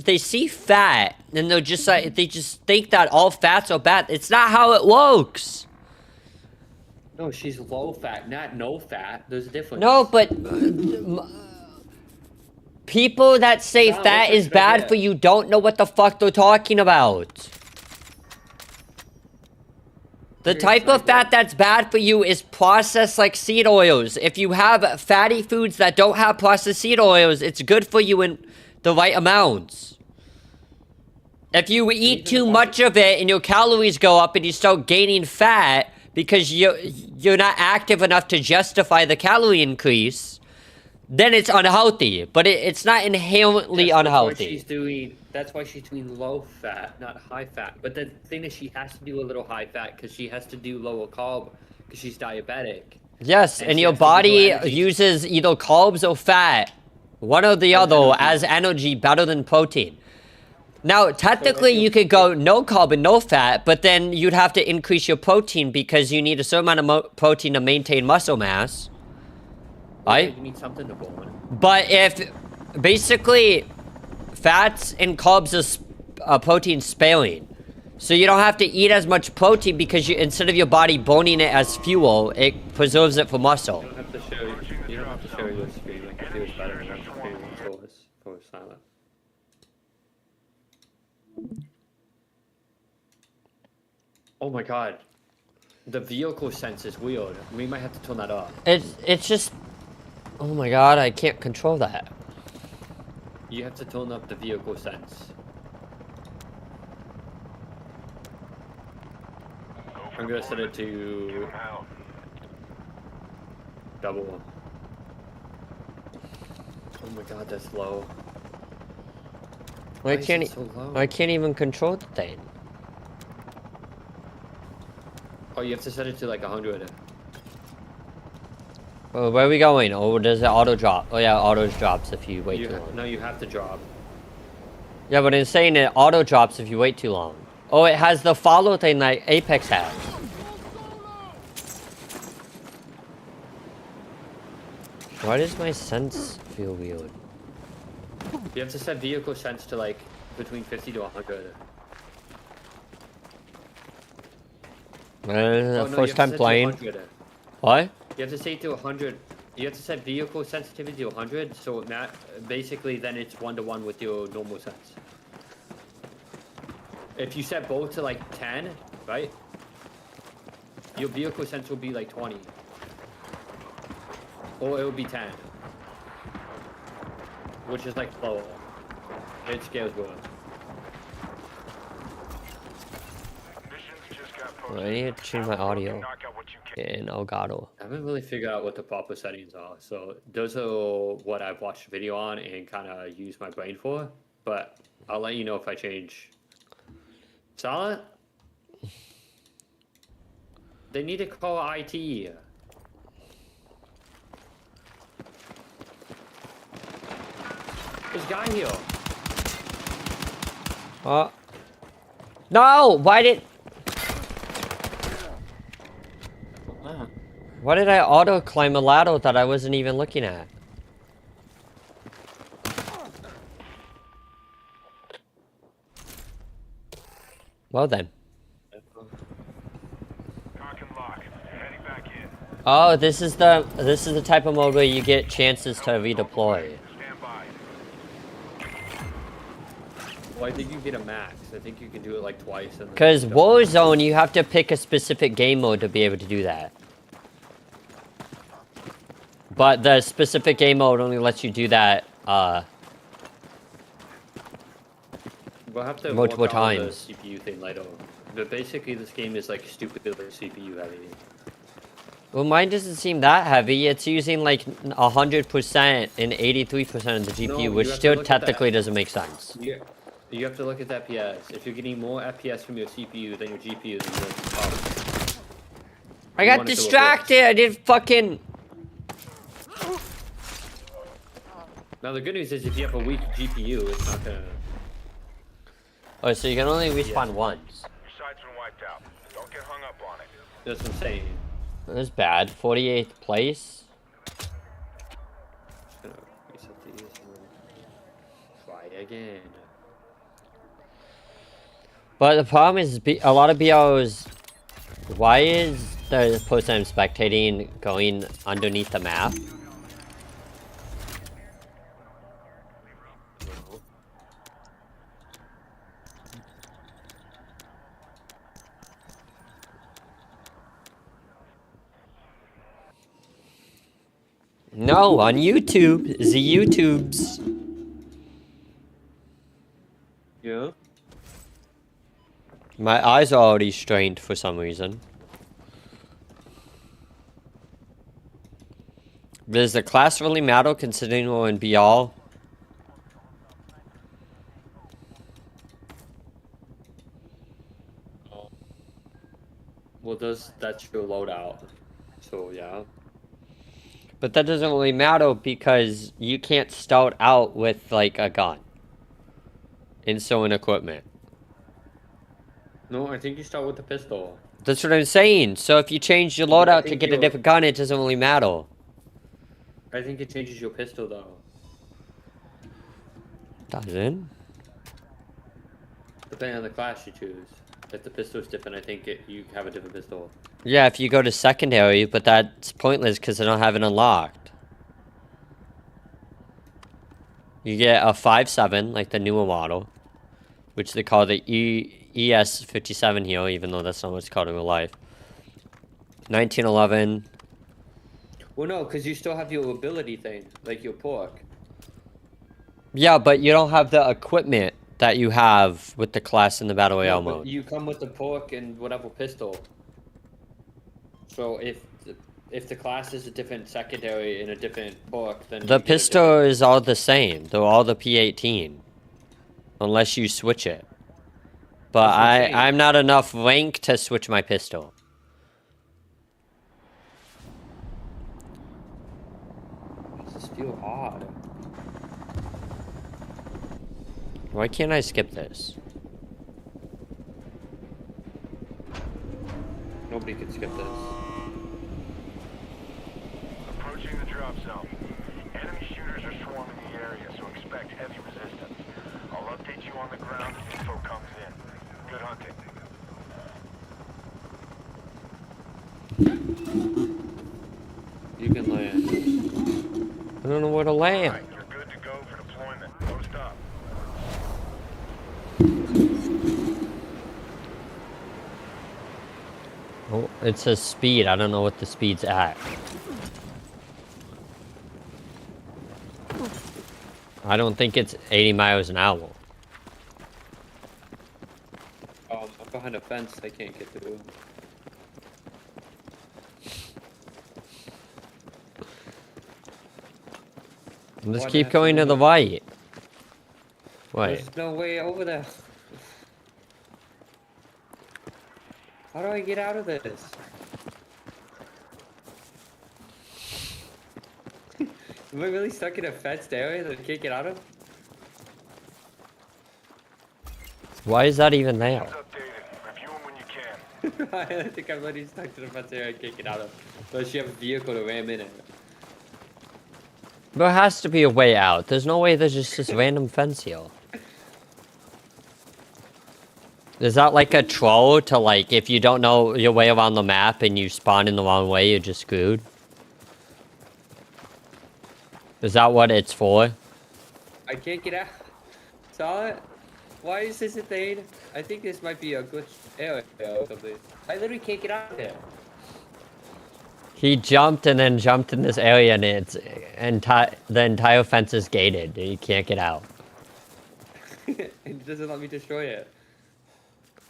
they see fat and they're just like, they just think that all fats are bad? It's not how it works. No, she's low fat, not no fat. There's a difference. No, but people that say fat is bad for you don't know what the fuck they're talking about. The type of fat that's bad for you is processed like seed oils. If you have fatty foods that don't have processed seed oils, it's good for you in the right amounts. If you eat too much of it and your calories go up and you start gaining fat because you're not active enough to justify the calorie increase, then it's unhealthy. But it's not inherently unhealthy. That's why she's doing low fat, not high fat. But the thing is, she has to do a little high fat because she has to do lower carb because she's diabetic. Yes, and your body uses either carbs or fat, one or the other, as energy better than protein. Now, technically, you could go no carb and no fat, but then you'd have to increase your protein because you need a certain amount of protein to maintain muscle mass. Right? You need something to burn. But if, basically, fats and carbs are protein sparing. So you don't have to eat as much protein because instead of your body burning it as fuel, it preserves it for muscle. You don't have to show your screen. Like, it was better than for silent. Oh my god. The vehicle sense is weird. We might have to turn that off. It's just... Oh my god, I can't control that. You have to turn up the vehicle sense. I'm gonna set it to double. Oh my god, that's low. I can't even control the thing. Oh, you have to set it to like 100. Oh, where are we going? Oh, does it auto drop? Oh yeah, auto drops if you wait too long. No, you have to drop. Yeah, but it's saying it auto drops if you wait too long. Oh, it has the follow thing like Apex has. Why does my sense feel weird? You have to set vehicle sense to like between 50 to 100. First time playing. What? You have to set to 100. You have to set vehicle sensitivity to 100, so basically then it's 1-to-1 with your normal sense. If you set both to like 10, right? Your vehicle sense will be like 20. Or it will be 10. Which is like slower. It scales good. I need to change my audio in Elgato. I haven't really figured out what the proper settings are, so those are what I've watched a video on and kind of use my brain for, but I'll let you know if I change. Silent? They need to call IT. There's a guy here. No! Why did I auto climb a ladder that I wasn't even looking at? Well then. Oh, this is the type of mode where you get chances to redeploy. Well, I think you get a max. I think you can do it like twice. Because Warzone, you have to pick a specific game mode to be able to do that. But the specific game mode only lets you do that, we'll have to multiple times. The CPU thing later. But basically, this game is like stupidly CPU heavy. Well, mine doesn't seem that heavy. It's using like 100% and 83% of the GPU, which still technically doesn't make sense. You have to look at the FPS. If you're getting more FPS from your CPU than your GPU, then you're up. I got distracted. I didn't fucking. Now the good news is if you have a weak GPU, it's not gonna. Oh, so you can only respawn once. Your site's been wiped out. Don't get hung up on it. That's what I'm saying. That's bad. 48th place. Just gonna reset these and try again. But the problem is, a lot of BOs. Why is the post I'm spectating going underneath the map? No, on YouTube. The YouTubes. Yeah. My eyes are already strained for some reason. Does the class really matter considering we're in BL? Well, that's your loadout. So yeah. But that doesn't really matter because you can't start out with like a gun and sewing equipment. No, I think you start with the pistol. That's what I'm saying. So if you change your loadout to get a different gun, it doesn't really matter. I think it changes your pistol though. Doesn't? Depending on the class you choose. If the pistol is different, I think you have a different pistol. Yeah, if you go to secondary, but that's pointless because I don't have it unlocked. You get a 5.7, like the newer model, which they call the ES57 here, even though that's not what it's called in real life. 1911. Well, no, because you still have your ability thing, like your pork. Yeah, but you don't have the equipment that you have with the class in the Battle Royale mode. You come with the pork and whatever pistol. So if the class is a different secondary and a different pork, then the pistol is all the same. They're all the P18, unless you switch it. But I'm not enough rank to switch my pistol. Does this feel odd? Why can't I skip this? Nobody can skip this. Approaching the drop zone. Enemy shooters are swarming the area, so expect heavy resistance. I'll update you on the ground as info comes in. Good hunting. You can land. I don't know where to land. Alright, you're good to go for deployment. Post up. Oh, it says speed. I don't know what the speed's at. I don't think it's 80 miles an hour. I'm behind a fence. They can't get through. Let's keep going to the right. Wait. There's no way over there. How do I get out of this? Am I really stuck in a fenced area that I can't get out of? Why is that even there? It's updated. Review them when you can. I think I'm literally stuck to the fenced area I can't get out of. Unless you have a vehicle to ram in it. There has to be a way out. There's no way there's just this random fence here. Is that like a troll to like, if you don't know your way around the map and you spawn in the wrong way, you're just screwed? Is that what it's for? I can't get out. Saw it? Why is this a thing? I think this might be a glitch area or something. I literally can't get out of there. He jumped and then jumped in this area and the entire fence is gated. You can't get out. It doesn't let me destroy it.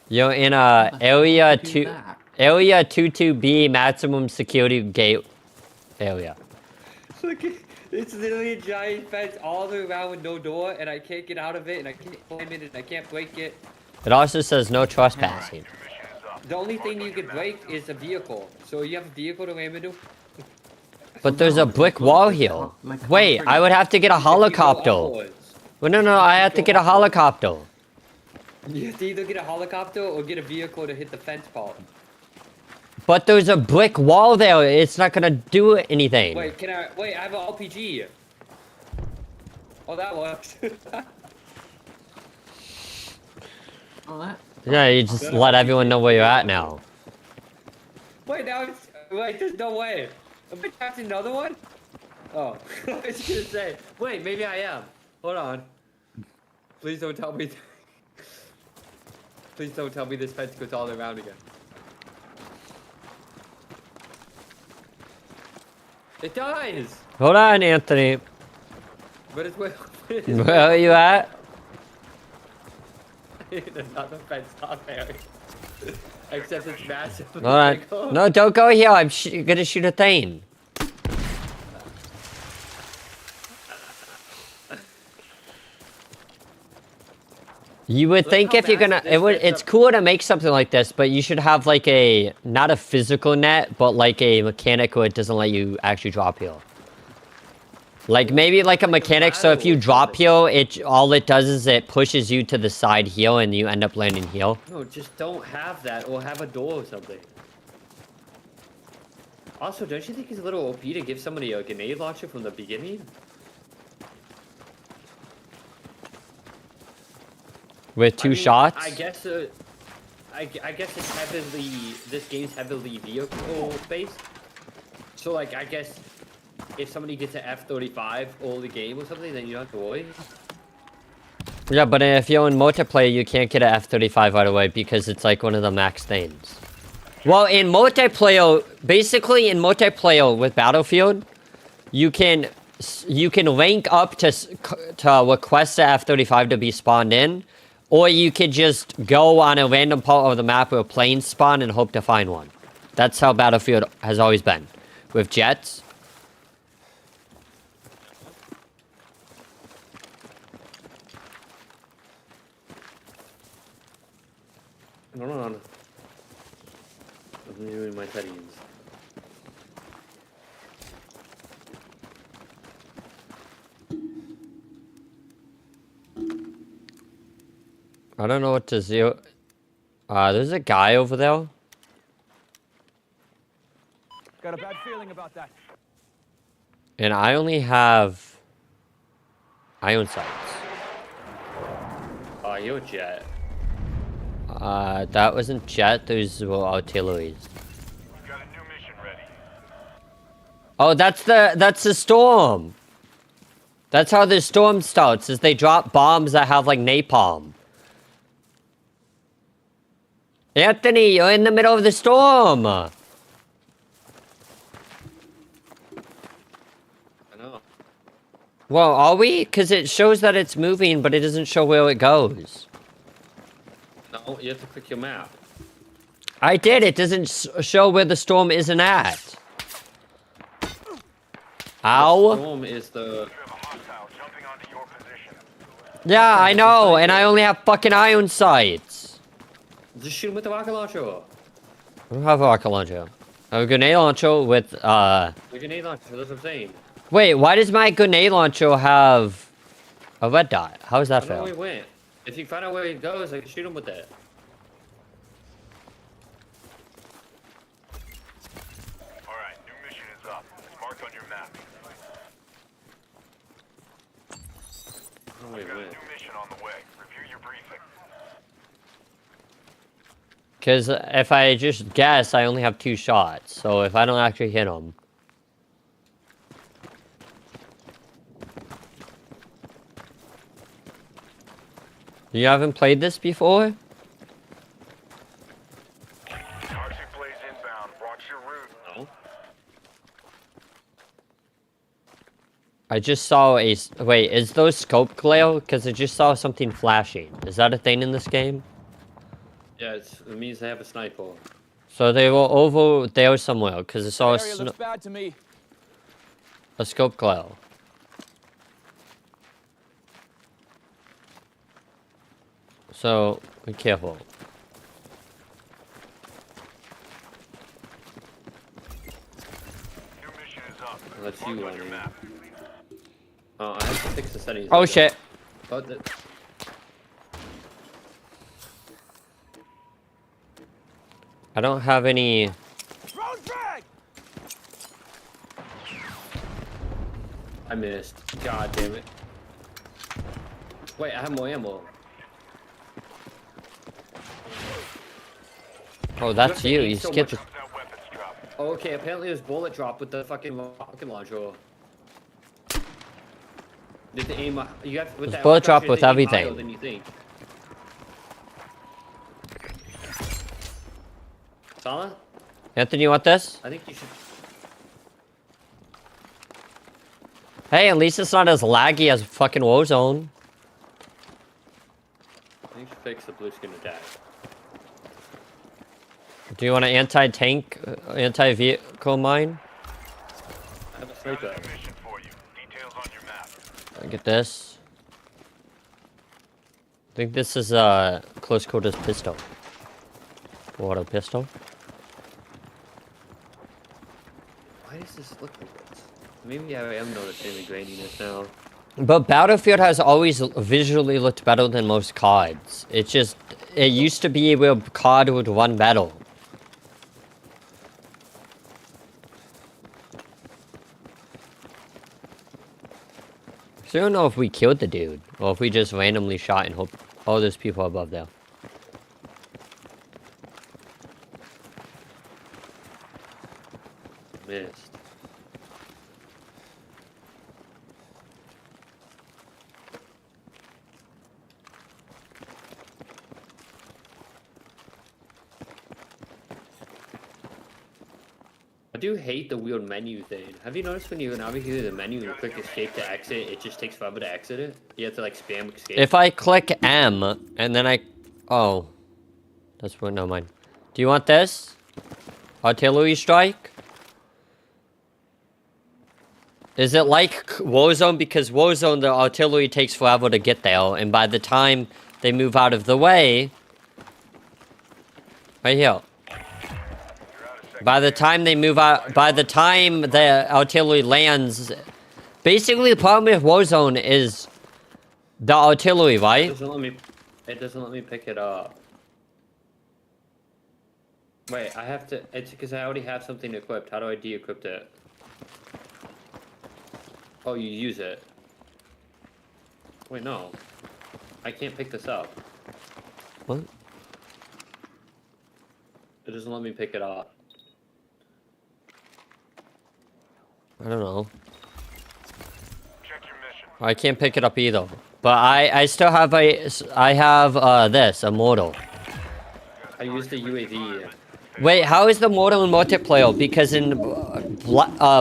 You're in a area 22B maximum security gate area. Look, it's literally a giant fence all the way around with no door, and I can't get out of it, and I can't climb it, and I can't break it. It also says no trespassing. The only thing you can break is a vehicle. So you have a vehicle to ram into? But there's a brick wall here. Wait, I would have to get a helicopter. Well, no, I have to get a helicopter. You have to either get a helicopter or get a vehicle to hit the fence part. But there's a brick wall there. It's not gonna do anything. Wait, I have an RPG. Oh, that works. Oh, that. Yeah, you just let everyone know where you're at now. Wait, there's no way. Am I trapped in another one? Oh, I was gonna say. Wait, maybe I am. Hold on. Please don't tell me. Please don't tell me this fence goes all around again. It does! Hold on, Anthony. But it's where Where are you at? There's another fence not there. Except it's massive. Hold on. No, don't go here. I'm gonna shoot a thing. You would think if you're gonna, it's cool to make something like this, but you should have like not a physical net, but like a mechanic where it doesn't let you actually drop here. Like maybe like a mechanic, so if you drop here, all it does is it pushes you to the side here and you end up landing here. No, just don't have that, or have a door or something. Also, don't you think it's a little OP to give somebody a grenade launcher from the beginning? With two shots? I guess I guess it's heavily, this game's heavily vehicle based. So like, I guess if somebody gets an F-35 all the game or something, then you don't have to worry. Yeah, but if you're in multiplayer, you can't get an F-35 right away because it's like one of the max things. Well, in multiplayer, basically in multiplayer with Battlefield, you can link up to request the F-35 to be spawned in, or you could just go on a random part of the map where planes spawn and hope to find one. That's how Battlefield has always been. With jets. Hold on. I'm doing my settings. I don't know what to do. There's a guy over there. Got a bad feeling about that. And I only have ion sights. Oh, you're a jet. That wasn't jet, those were artilleries. We've got a new mission ready. Oh, that's the storm. That's how the storm starts, is they drop bombs that have like napalm. Anthony, you're in the middle of the storm. I know. Well, are we? Because it shows that it's moving, but it doesn't show where it goes. No, you have to click your map. I did. It doesn't show where the storm isn't at. Ow. The storm is the... You have a hostile jumping onto your position. Yeah, I know. And I only have fucking ion sights. Just shoot him with the rocket launcher. I don't have a rocket launcher. I have a grenade launcher with, The grenade launcher, that's what I'm saying. Wait, why does my grenade launcher have a red dot? How is that I don't know fair? where he went. If you find out where he goes, I can shoot him with that. Alright, new mission is up. It's marked on your map. I don't know where he Got a went. new mission on the way. Review your briefing. Because if I just guess, I only have 2 shots. So if I don't actually hit him... You haven't played this before? Toxic blaze inbound. Watch your route. No? I just saw a... Wait, is those scope glare? Because I just saw something flashing. Is that a thing in this game? Yeah, it means they have a sniper. So they were over there somewhere, because I saw a... Area looks bad to me. A scope glow. So, be careful. New mission is up. Let's Marked you on your on map. Oh, I have to fix the settings. Oh later. shit. Oh, I don't have any... Drone frag! I missed. God damn it. Wait, I have more ammo. Oh, that's you. You So skipped much- it. That weapons drop. Oh, okay, apparently there's bullet drop with the fucking rocket launcher. Did the aim? You have with There's that bullet rocket drop launcher, with they aim everything. higher than you think. Sala? Anthony, you want this? I think you should. Hey, at least it's not as laggy as fucking Warzone. I think you should fix the blue skin attack. Do you want an anti-tank, anti-vehicle mine? I have a sniper. Another mission for you. Details on your map. I get this. I think this is a close quarters pistol. Water pistol. Why does this look like this? Maybe I am noticing the graininess now. But Battlefield has always visually looked better than most CODs. It's just, it used to be where COD would run better. So I don't know if we killed the dude, or if we just randomly shot and hope... Oh, there's people above there. Missed. I do hate the weird menu thing. Have you noticed when you navigate the menu and you click escape to exit, it just takes forever to exit it? You have to like spam escape. If I click M, and then I... Oh. That's what... No, mind. Do you want this? Artillery strike? Is it like Warzone? Because Warzone, the artillery takes forever to get there, and by the time they move out of the way... Right here. By the time they move out... By the time the artillery lands... Basically, the problem with Warzone is... The artillery, It right? doesn't let me. It doesn't let me pick it up. Wait, I have to. It's because I already have something equipped. How do I de-equip it? Oh, you use it. Wait, no. I can't pick this up. What? It doesn't let me pick it up. I don't know. Check your mission. I can't pick it up either. But I still have I have this, a mortal. I used the UAV. Wait, how is the mortal in multiplayer? Because in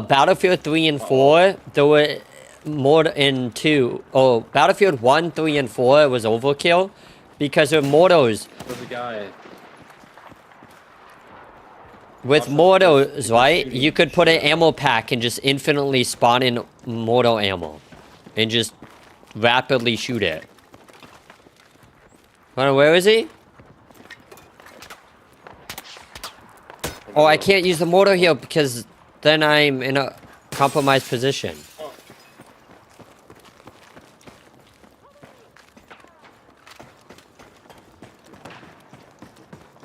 Battlefield 3 and 4, there were more in 2. Oh, Battlefield 1, 3, and 4 was overkill. Because with mortals, There's a guy. with mortals, right? You could put an ammo pack and just infinitely spawn in mortal ammo. And just rapidly shoot it. Hold on, where is he? Oh, I can't use the mortar here because then I'm in a compromised position.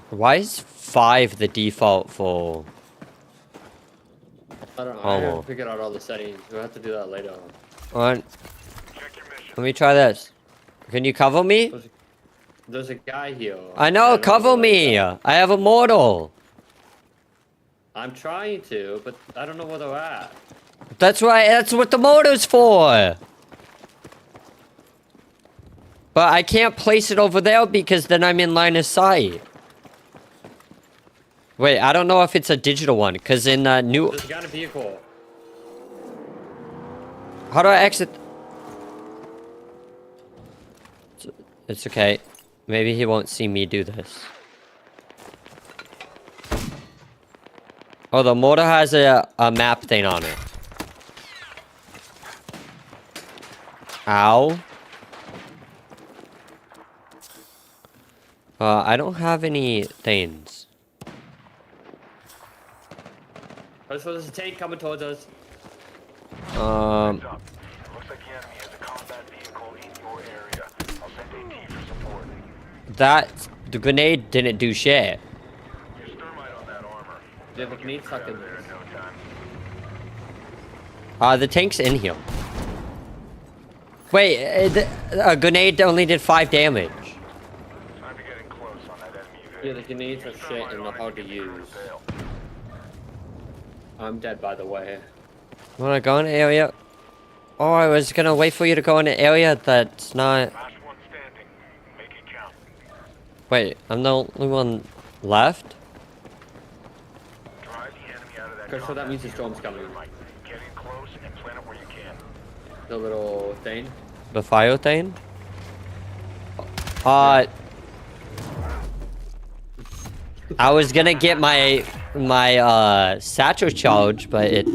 Why is 5 the default for... I don't know. Oh, I well. haven't figured out all the settings. We'll have to do that later on. On. Check your mission. Let me try this. Can you cover me? There's a guy here. I know, cover me! I have a mortal! I'm trying to, but I don't know where they're at. That's right, that's what the motor's for! But I can't place it over there because then I'm in line of sight. Wait, I don't know if it's a digital one, because in new... There's a guy in a vehicle. How do I exit? It's okay. Maybe he won't see me do this. Oh, the mortar has a map thing on it. Ow. I don't have any things. There's a tank coming towards us. Heads up. Looks like the enemy has a combat vehicle in your area. I'll send AT for support. The grenade didn't do shit. Use thermite on that armor. They have a grenade stuck in There there. in no time. The tank's in here. Wait, a grenade only did 5 damage. Time to get in close on that enemy vehicle. Yeah, the grenades are shit and they're hard to use. I'm dead, by the way. Wanna go in an area? Oh, I was gonna wait for you to go in an area that's not... Last one standing. Make it count. Wait, I'm the only one left? Drive the enemy out of that Okay, so that combat means the vehicle storm's coming. with thermite. Get in close and plant it where you can. The little thing. The fire thing? I was gonna get my satchel charge, but it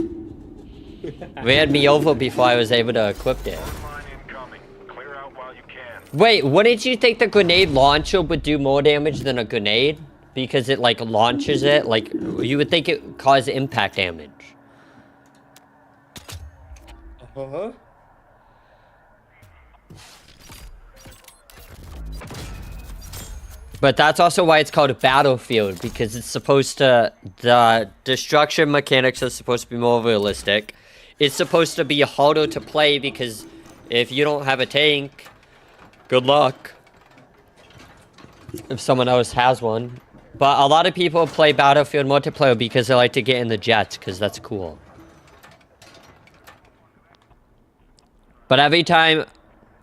ran me over before I was able to equip it. Mine incoming. Clear out while you can. Wait, wouldn't you think the grenade launcher would do more damage than a grenade? Because it, like, launches it? Like, you would think it would cause impact damage. Uh-huh. But that's also why it's called a battlefield, because it's supposed to... The destruction mechanics are supposed to be more realistic. It's supposed to be harder to play, because if you don't have a tank, good luck. If someone else has one. But a lot of people play Battlefield multiplayer because they like to get in the jets, because that's cool. But every time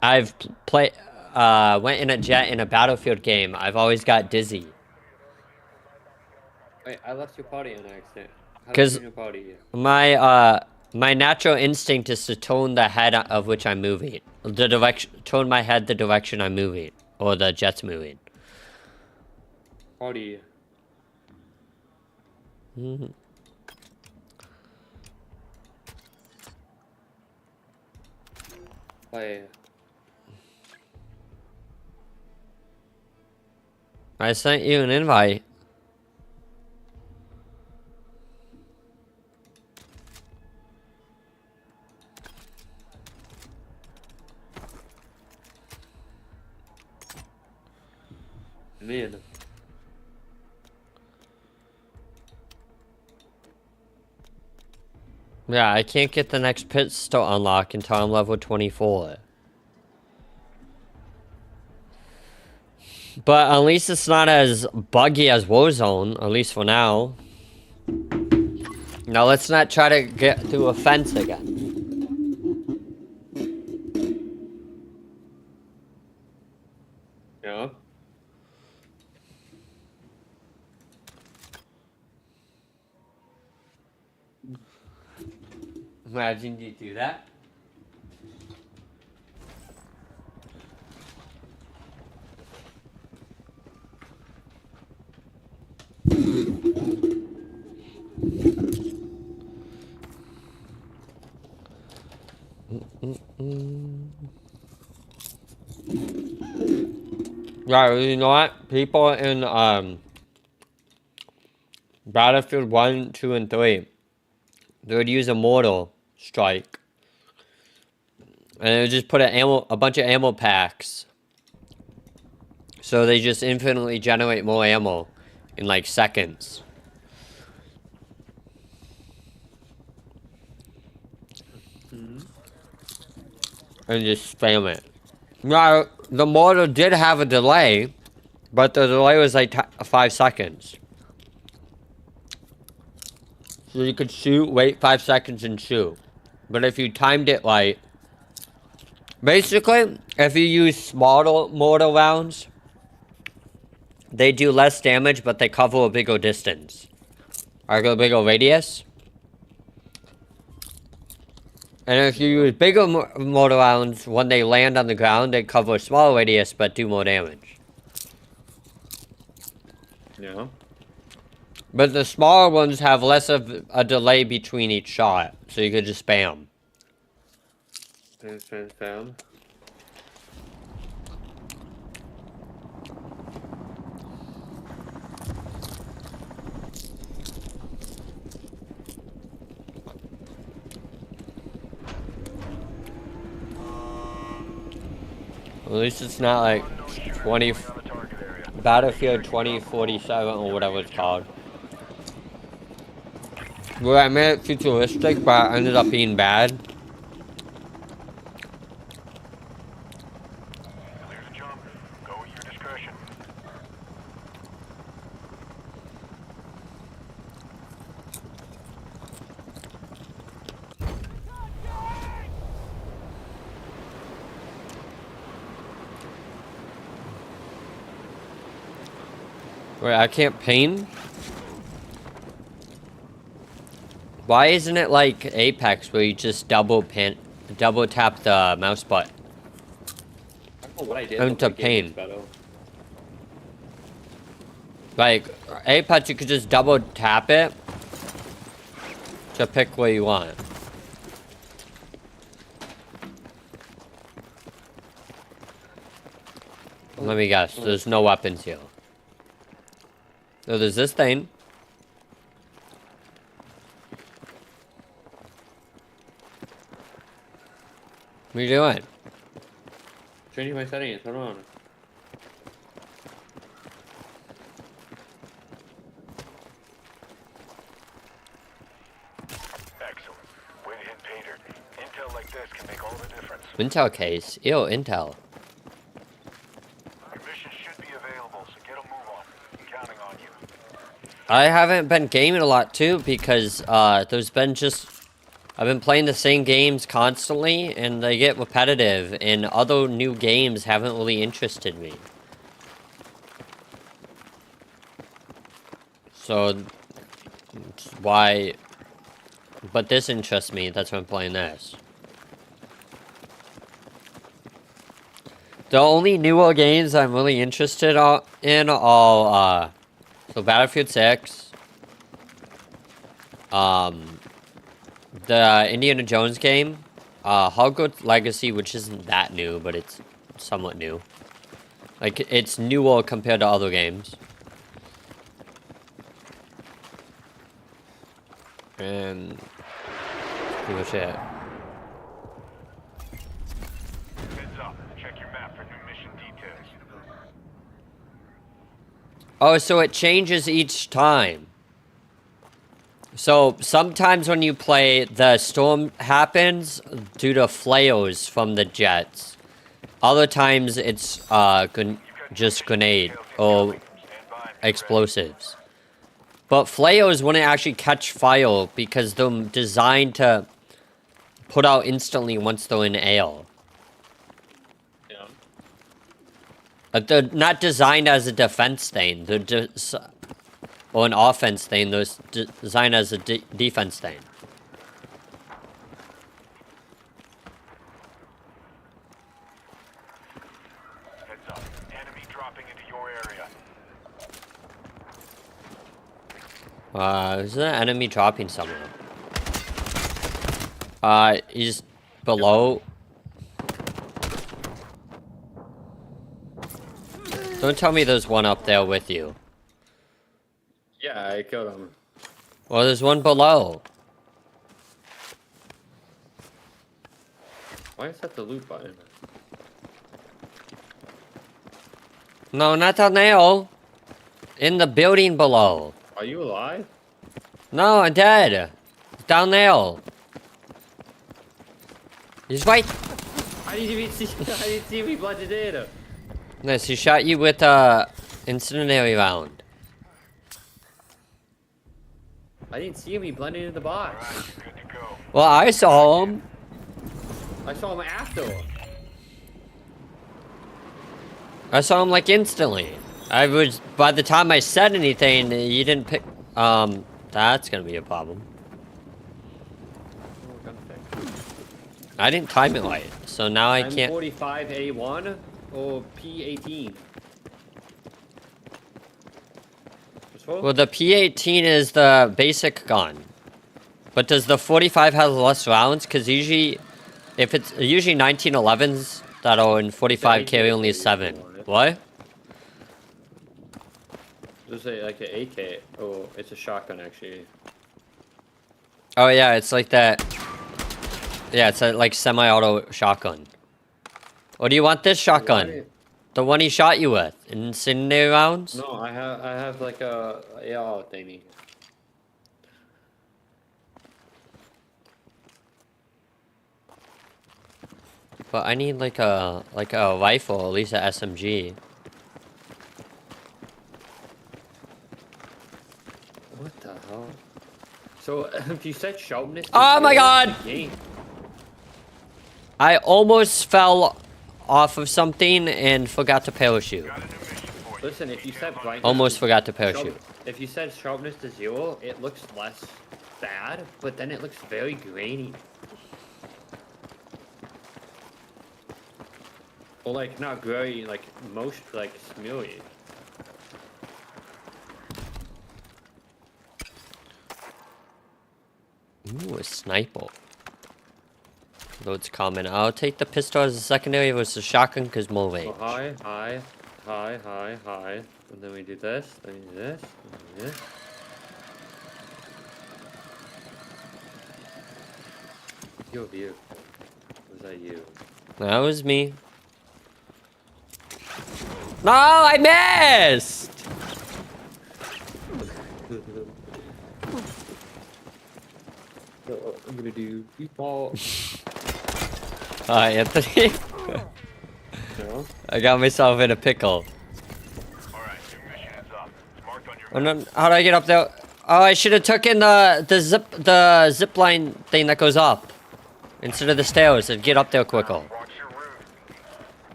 I've went in a jet in a Battlefield game, I've always got dizzy. Wait, I left your party on accident. How did 'Cause- you leave your party? My natural instinct is to tone the head of which I'm moving. Tone my head the direction I'm moving. Or the jet's moving. Party. Play. I sent you an invite. Man. Yeah, I can't get the next pistol unlock until I'm level 24. But at least it's not as buggy as Warzone, at least for now. Now let's not try to get through a fence again. Yeah. Imagine you do that. Yeah, you know what? People in Battlefield 1, 2, and 3, they would use a mortal strike. And they would just put a bunch of ammo packs. So they just infinitely generate more ammo in like seconds. And just spam it. Now, the mortar did have a delay, but the delay was like 5 seconds. So you could shoot, wait 5 seconds, and shoot. But if you timed it right... Basically, if you use smaller mortar rounds, they do less damage, but they cover a bigger distance. Like a bigger radius. And if you use bigger mortar rounds, when they land on the ground, they cover a smaller radius, but do more damage. Yeah. But the smaller ones have less of a delay between each shot, so you could just spam. Spam. At least it's not like 20... Battlefield 2047 or whatever it's called. Where I made it futuristic, but it ended up being bad. Clear to jump. Go at your discretion. Wait, I can't paint? Why isn't it like Apex where you just double tap the mouse button? I don't know what I did. Into pain. Like Apex, you could just double tap it to pick what you want. Let me guess. There's no weapons here. So there's this thing. What are you doing? Changing my settings. Hold on. Excellent. Way to hit pay dirt. Intel like this can make all the difference. Intel case. Ew, Intel. Your mission should be available, so get a move on. I'm counting on you. I haven't been gaming a lot too because there's been just I've been playing the same games constantly and they get repetitive and other new games haven't really interested me. So that's why, but this interests me, that's why I'm playing this. The only newer games I'm really interested in are so Battlefield 6, the Indiana Jones game, Hogwarts Legacy, which isn't that new, but it's somewhat new. Like, it's newer compared to other games. And pretty much it. Heads up. Check your map for new mission details. Oh, so it changes each time. So sometimes when you play, the storm happens due to flares from the jets. Other times it's just grenade or explosives. But flares wouldn't actually catch fire because they're designed to put out instantly once they're in air. Yeah. But they're not designed as a defense thing. They're just... or an offense thing, they're designed as a defense thing. Heads up. Enemy dropping into your area. There's an enemy dropping somewhere. He's below. Don't tell me there's one up there with you. Yeah, I killed him. Well, there's one below. Why is that the loot button? No, not down there. In the building below. Are you alive? No, I'm dead. It's down there. He's right. I didn't even see. I didn't see me blended in. Nice, he shot you with incendiary round. I didn't see him. He blended into the box. Alright, you're good to go. Well, I saw him. I saw him after. I saw him like instantly. I was, by the time I said anything, you didn't pick, that's gonna be a problem. I didn't time it right, so now I can't. M45A1 or P18? Well, the P18 is the basic gun. But does the 45 have less rounds? Because usually, if it's usually 1911s that are in 45 carry only 7. What? There's a, like an AK. Oh, it's a shotgun actually. Oh yeah, it's like that. Yeah, it's a like semi-auto shotgun. Or do you want this shotgun? Why? The one he shot you with? Incendiary rounds? No, I have like a AR thingy. But I need like a rifle, at least an SMG. What the hell? So if you said sharpness. Oh my god! I almost fell off of something and forgot to parachute. Listen, if you said brightness. Almost forgot to parachute. If you said sharpness to 0, it looks less bad, but then it looks very grainy. Or like not gray, like most like smeary. Ooh, a sniper. Loads common. I'll take the pistol as a secondary versus a shotgun because more range. So high, high, high, high, high. And then we do this, then we do this, then we do this. Your view. Was that you? That was me. No, I missed! So I'm gonna do default. Hi, Anthony. No. I got myself in a pickle. Alright, your mission is up. It's marked on your Oh, map. no, how do I get up there? Oh, I should have taken the zip line thing that goes up instead of the stairs and get up there quicker. Watch your route.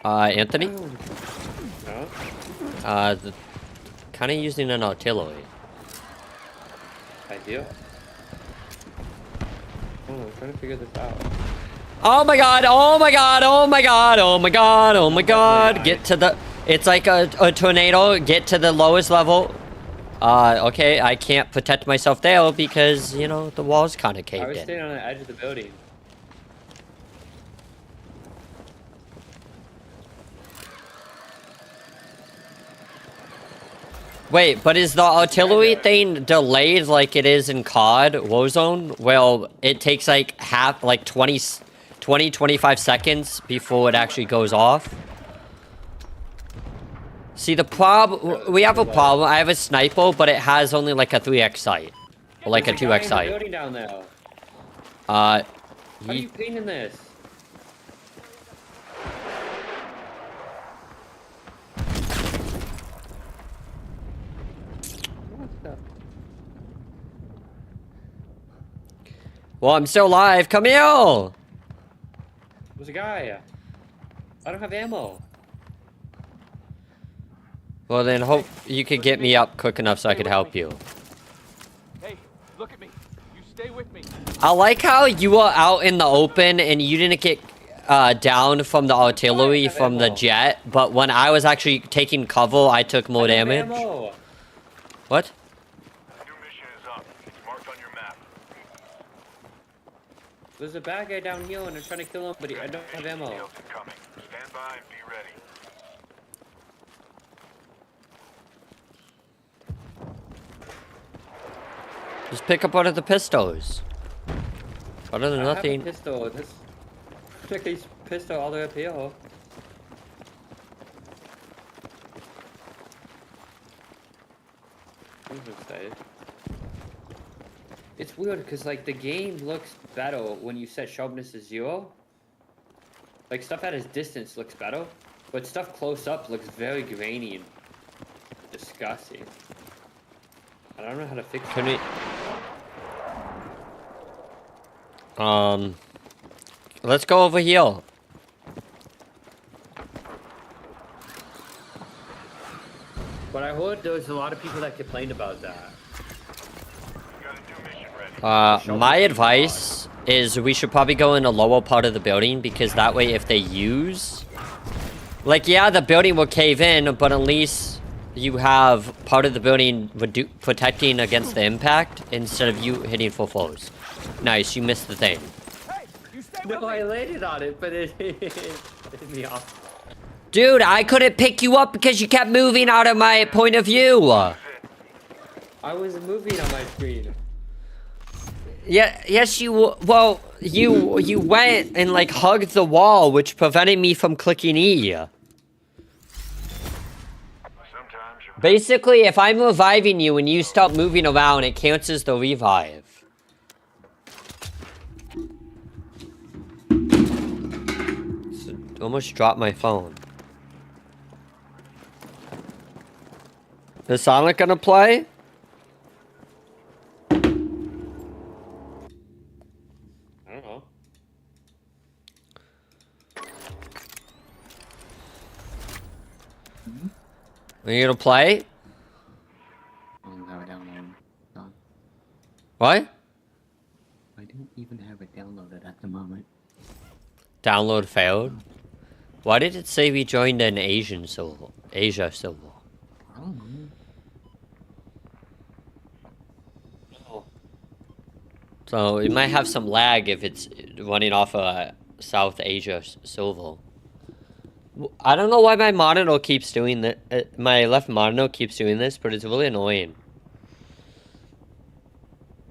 Anthony? No. Kind of using an artillery. Idea. Oh, I'm trying to figure this out. Oh my god, oh my god, oh my god, oh my god, oh my god. Get to the... It's like a tornado. Get to the lowest level. Okay, I can't protect myself there because, you know, the wall's kind of I caved was in. staying on the edge of the building. Wait, but is the artillery thing delayed like it is in COD Warzone? Well, it takes like 25 seconds before it actually goes off. See, we have a problem. I have a sniper, but it has only like a 3x sight. Or like a There's guy 2x in the sight. building down there. Uh, How are you painting this? What the? well, I'm still alive. Come here! There's a guy. I don't have ammo. Well, then hope you could get me up quick enough so I could help you. Hey, look at me. You stay with me. I like how you were out in the open and you didn't get down from the artillery from the jet, but when I was actually taking cover, I took more damage. Ammo. What? New mission is up. It's marked on your map. There's a bad guy down here and I'm trying to kill him, but I don't have ammo. Details incoming. Stand by and be ready. Just pick up one of the pistols. Other than I have a nothing. pistol. This took his pistol all the way up here. I'm excited. It's weird because like the game looks better when you set sharpness to 0. Like stuff at its distance looks better, but stuff close up looks very grainy and disgusting. I don't know how to fix Can it. we... Let's go over here. But I heard there was a lot of people that complained about that. You got a new mission ready. My advice is we should probably go in the lower part of the building because that way if they use... Like, yeah, the building will cave in, but at least you have part of the building protecting against the impact instead of you hitting full flows. Nice, you missed the thing. Hey, you stay with No, me. I landed on it, but it hit me off. Dude, I couldn't pick you up because you kept moving out of my point of view. I was moving on my screen. Yeah, yes, well, you went and, like, hugged the wall, which prevented me from clicking E. Basically, if I'm reviving you and you stop moving around, it cancels the revive. Almost dropped my phone. Is Sonic gonna play? I don't know. Are you gonna play? I don't have it downloaded. No. What? I don't even have it downloaded at the moment. Download failed? Why did it say we joined an Asian server? Asia server. I don't know. So it might have some lag if it's running off a South Asia server. I don't know why my monitor keeps doing that. My left monitor keeps doing this, but it's really annoying.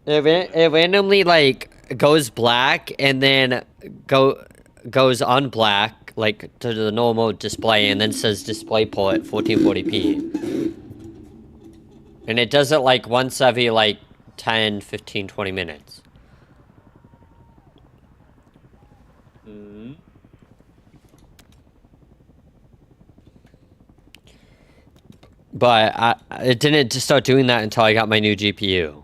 It randomly like goes black and then goes unblack like to the normal display and then says display port 1440p. And it does it like once every like 10, 15, 20 minutes. But it didn't just start doing that until I got my new GPU.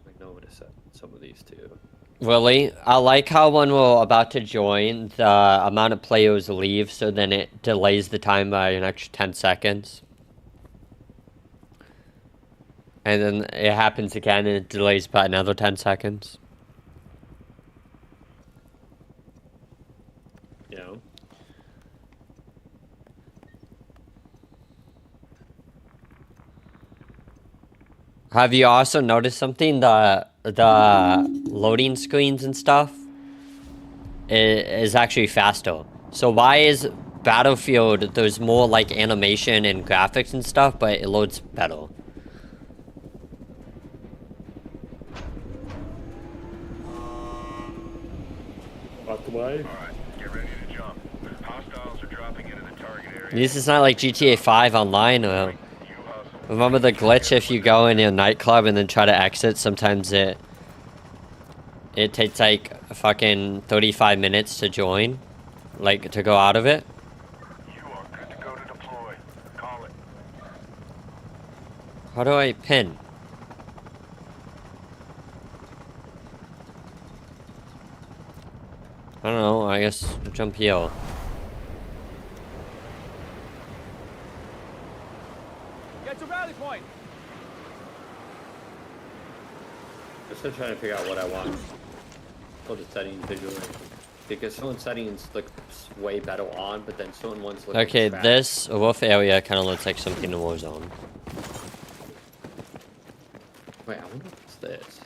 I know what to set some of these too. Really? I like how when we're about to join, the amount of players leave, so then it delays the time by an extra 10 seconds. And then it happens again and it delays by another 10 seconds. Yeah. Have you also noticed something? The loading screens and stuff is actually faster. So why is Battlefield, there's more like animation and graphics and stuff, but it loads better? Walk away. Alright, get ready to jump. Hostiles are dropping into the target area. This is not like GTA 5 online. Remember the glitch if you go in a nightclub and then try to exit? Sometimes it takes like fucking 35 minutes to join, like to go out of it. You are good to go to deploy. Call it. How do I pin? I don't know, I guess jump here. Get to rally point. I'm still trying to figure out what I want for the settings visually. Because certain settings look way better on, but then certain ones look Okay, like this roof area kind of looks like something in Warzone. Wait, I wonder what's this.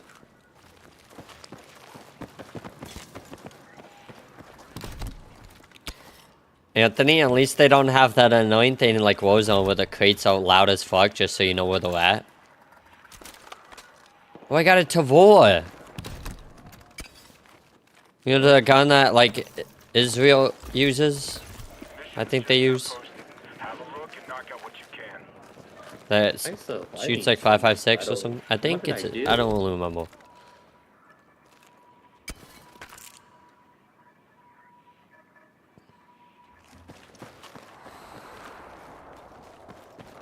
Anthony, at least they don't have that annoying thing like Warzone where the crates are loud as fuck just so you know where they're at. Oh, I got a Tavor. You know the gun that like Israel uses? I think they use. Have a look and knock out what you can. That Thanks, though. I shoots think like 5.56 or I something. I think what did it's. I do? I don't really remember.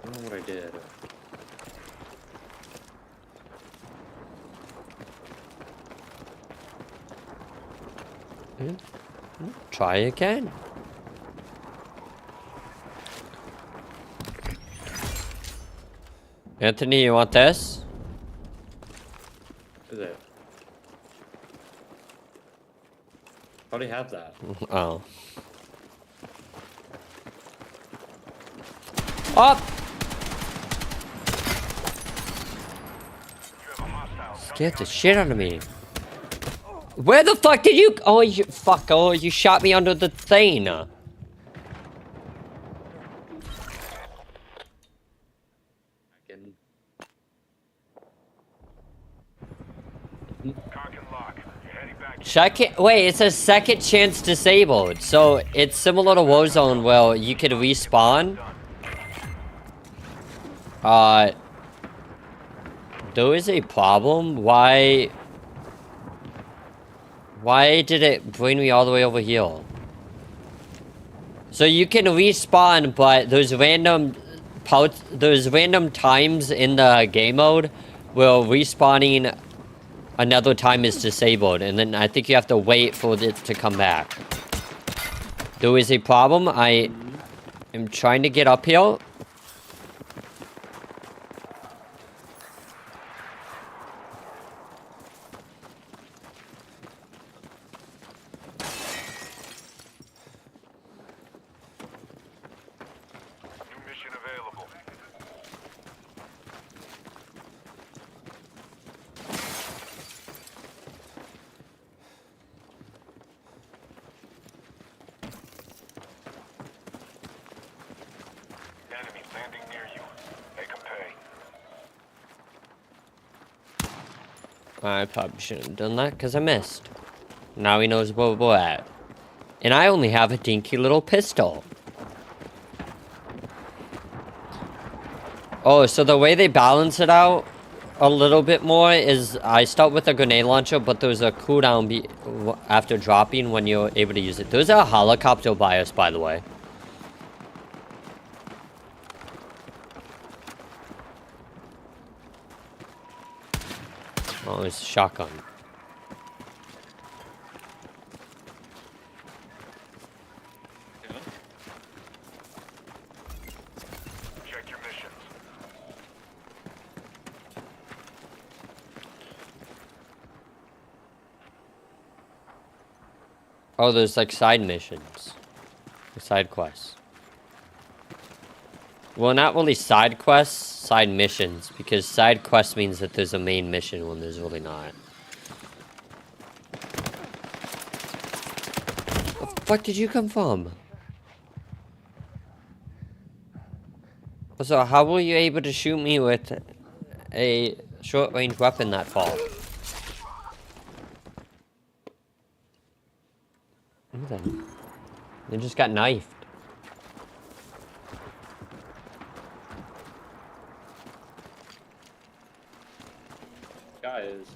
I don't know what I did. Try again. Anthony, you want this? Is it? I already have that. Oh. Up! Scared the shit out of me. Where the fuck did you... Oh, you... Fuck. Oh, you shot me under the thing. Second, wait, it says second chance disabled. So it's similar to Warzone where you could respawn. There is a problem. Why did it bring me all the way over here? So you can respawn, but there's random times in the game mode where respawning another time is disabled, and then I think you have to wait for it to come back. There is a problem. I am trying to get up here. I probably shouldn't have done that because I missed. Now he knows where we're at. And I only have a dinky little pistol. Oh, so the way they balance it out a little bit more is I start with a grenade launcher, but there's a cooldown after dropping when you're able to use it. There's a helicopter by us, by the way. Oh, it's a shotgun. Check your missions. Oh, there's like side missions. Side quests. Well, not really side quests, side missions. Because side quest means that there's a main mission when there's really not. Where the fuck did you come from? So, how were you able to shoot me with a short-range weapon that far? They just got knifed. Guys.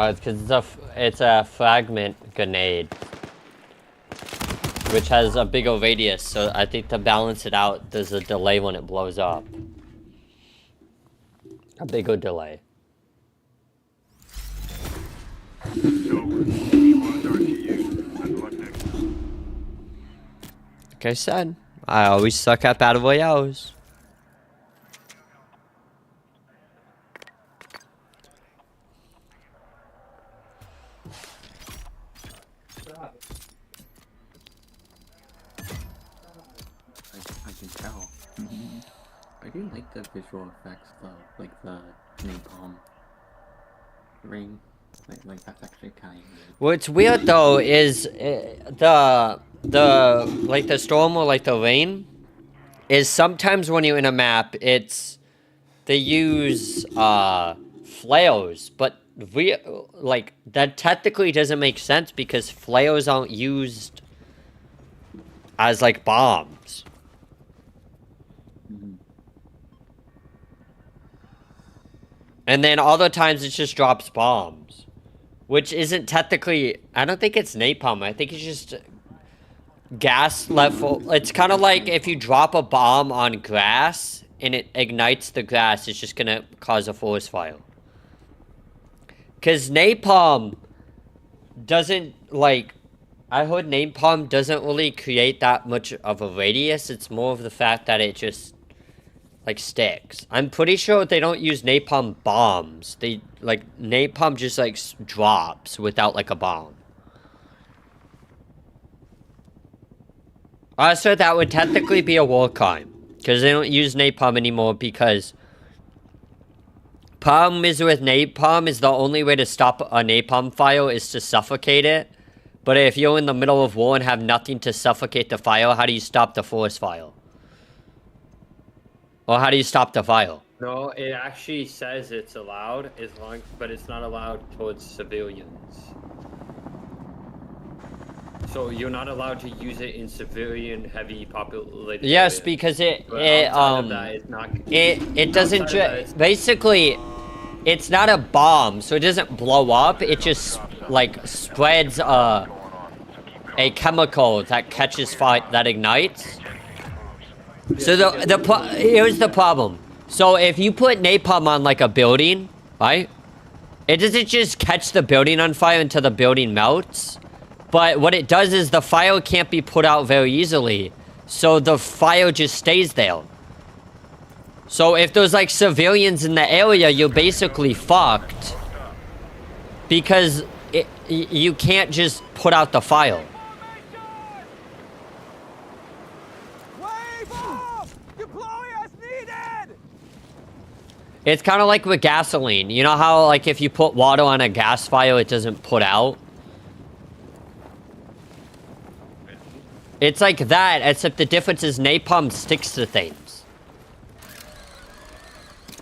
It's because it's a fragment grenade, which has a bigger radius, so I think to balance it out, there's a delay when it blows up. A bigger delay. Like I said, I always suck at battle royales. I can tell. I do like the visual effects though, like the napalm ring. Like that's actually kind of good. What's weird though is the like the storm or like the rain is sometimes when you're in a map, they use flares, but like that technically doesn't make sense because flares aren't used as like bombs. And then other times it just drops bombs. Which isn't technically... I don't think it's napalm. I think it's just gas level. It's kind of like if you drop a bomb on grass and it ignites the grass, it's just going to cause a forest fire. Because napalm doesn't, like... I heard napalm doesn't really create that much of a radius. It's more of the fact that it just, like, sticks. I'm pretty sure they don't use napalm bombs. They, like, napalm just, like, drops without, like, a bomb. Also, that would technically be a war crime. Because they don't use napalm anymore because... Problem is with napalm is the only way to stop a napalm fire is to suffocate it. But if you're in the middle of war and have nothing to suffocate the fire, how do you stop the forest fire? Or how do you stop the fire? No, it actually says it's allowed, but it's not allowed towards civilians. So you're not allowed to use it in civilian heavy populated Yes, areas. because it doesn't basically it's not a bomb, so it doesn't blow up. It just like spreads a chemical that catches fire, that ignites. So here's the problem. So if you put napalm on like a building, right? It doesn't just catch the building on fire until the building melts. But what it does is the fire can't be put out very easily. So the fire just stays there. So if there's like civilians in the area, you're basically fucked. Because you can't just put out the fire. It's kind of like with gasoline. You know how, like, if you put water on a gas fire, it doesn't put out? It's like that, except the difference is napalm sticks to things.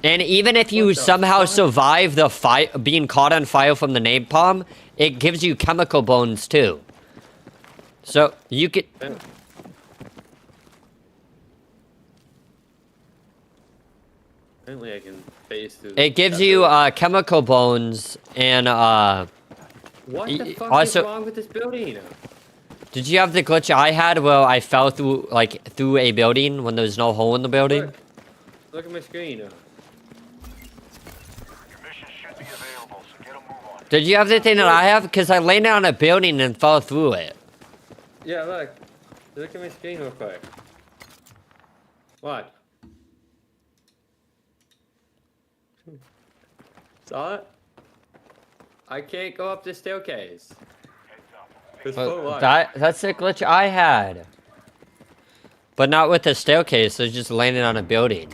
And even if you somehow survive the fire, being caught on fire from the napalm, it gives you chemical bones, too. So, you could... Apparently I can phase through. It gives you chemical bones and What the fuck is wrong with this building? Did you have the glitch I had where I fell through through a building when there's no hole in the building? Look at my screen. Did you have the thing that I have? Because I landed on a building and fell through it. Yeah, look. Look at my screen real quick. What? Saw it? I can't go up the staircase. That's the glitch I had. But not with the staircase, it's just landing on a building.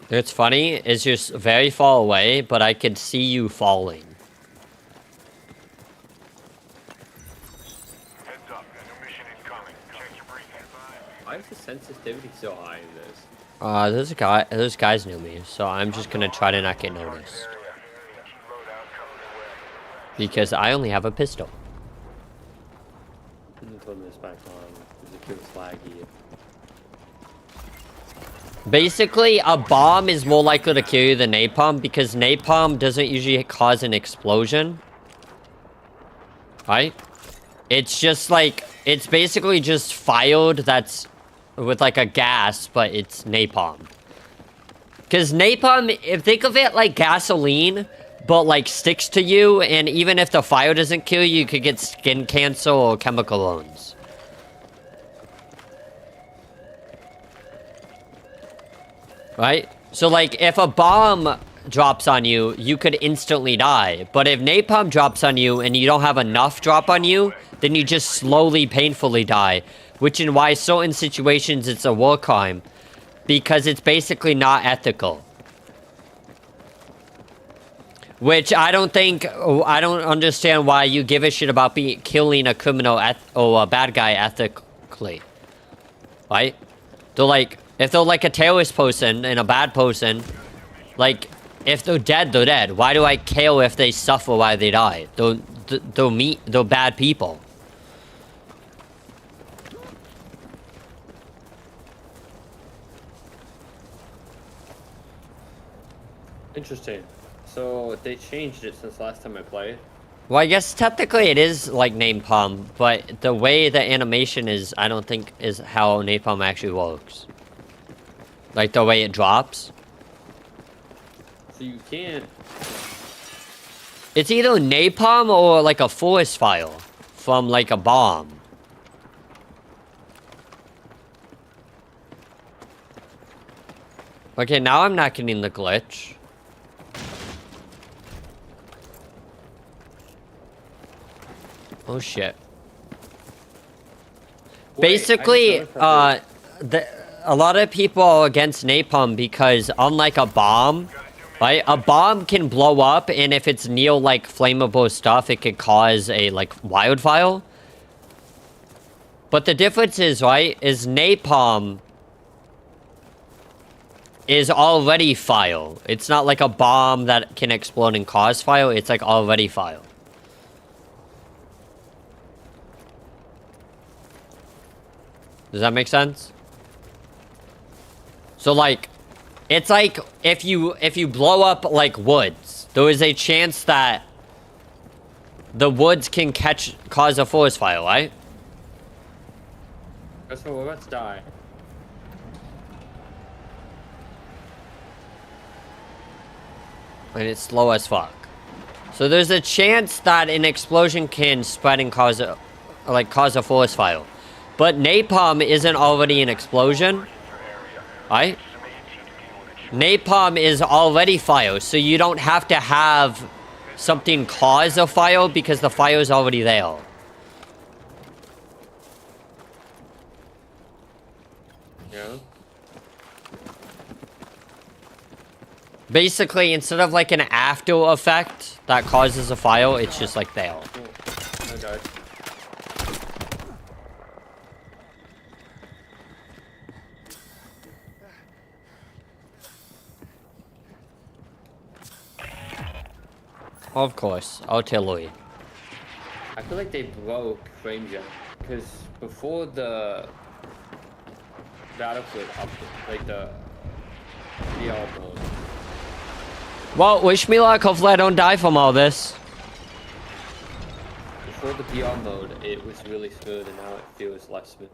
It's funny, it's just very far away, but I could see you falling. Why is the sensitivity so high in this? Those guys knew me, so I'm just gonna try to not get noticed. Because I only have a pistol. Turn this back on, because it feels laggy. Basically, a bomb is more likely to kill you than napalm, because napalm doesn't usually cause an explosion. Right? It's just like, it's basically just fired that's with like a gas, but it's napalm. Because napalm, think of it like gasoline, but like sticks to you, and even if the fire doesn't kill you, you could get skin cancer or chemical wounds. Right? So like, if a bomb drops on you, you could instantly die. But if napalm drops on you and you don't have enough drop on you, then you just slowly, painfully die. Which is why certain situations it's a war crime. Because it's basically not ethical. Which I don't understand why you give a shit about killing a criminal or a bad guy ethically. Right? They're like, if they're like a terrorist person and a bad person, like, if they're dead, they're dead. Why do I care if they suffer while they die? They're bad people. Interesting. So they changed it since last time I played. Well, I guess technically it is like napalm, but the way the animation is, I don't think is how napalm actually works. Like the way it drops. So you can't. It's either napalm or like a forest fire from like a bomb. Okay, now I'm not getting the glitch. Oh shit. Wait, Basically, a lot of people are against napalm because unlike a bomb, right? A bomb can blow up, and if it's near like flammable stuff, it could cause a like wildfire. But the difference is, right, is napalm is already fire. It's not like a bomb that can explode and cause fire. It's like already fire. Does that make sense? So like, it's like if you blow up like woods, there is a chance that the woods can cause a forest fire, right? So let's die. And it's slow as fuck. So there's a chance that an explosion can spread and cause a forest fire. But napalm isn't already an explosion, right? Napalm is already fire, so you don't have to have something cause a fire because the fire is already there. Yeah. Basically, instead of like an after effect that causes a fire, it's just like there. Oh, okay. Of course, artillery. I feel like they broke Ranger because before the Battlefield update, like the VR mode. Well, wish me luck. Hopefully I don't die from all this. Before the VR mode, it was really smooth, and now it feels less smooth.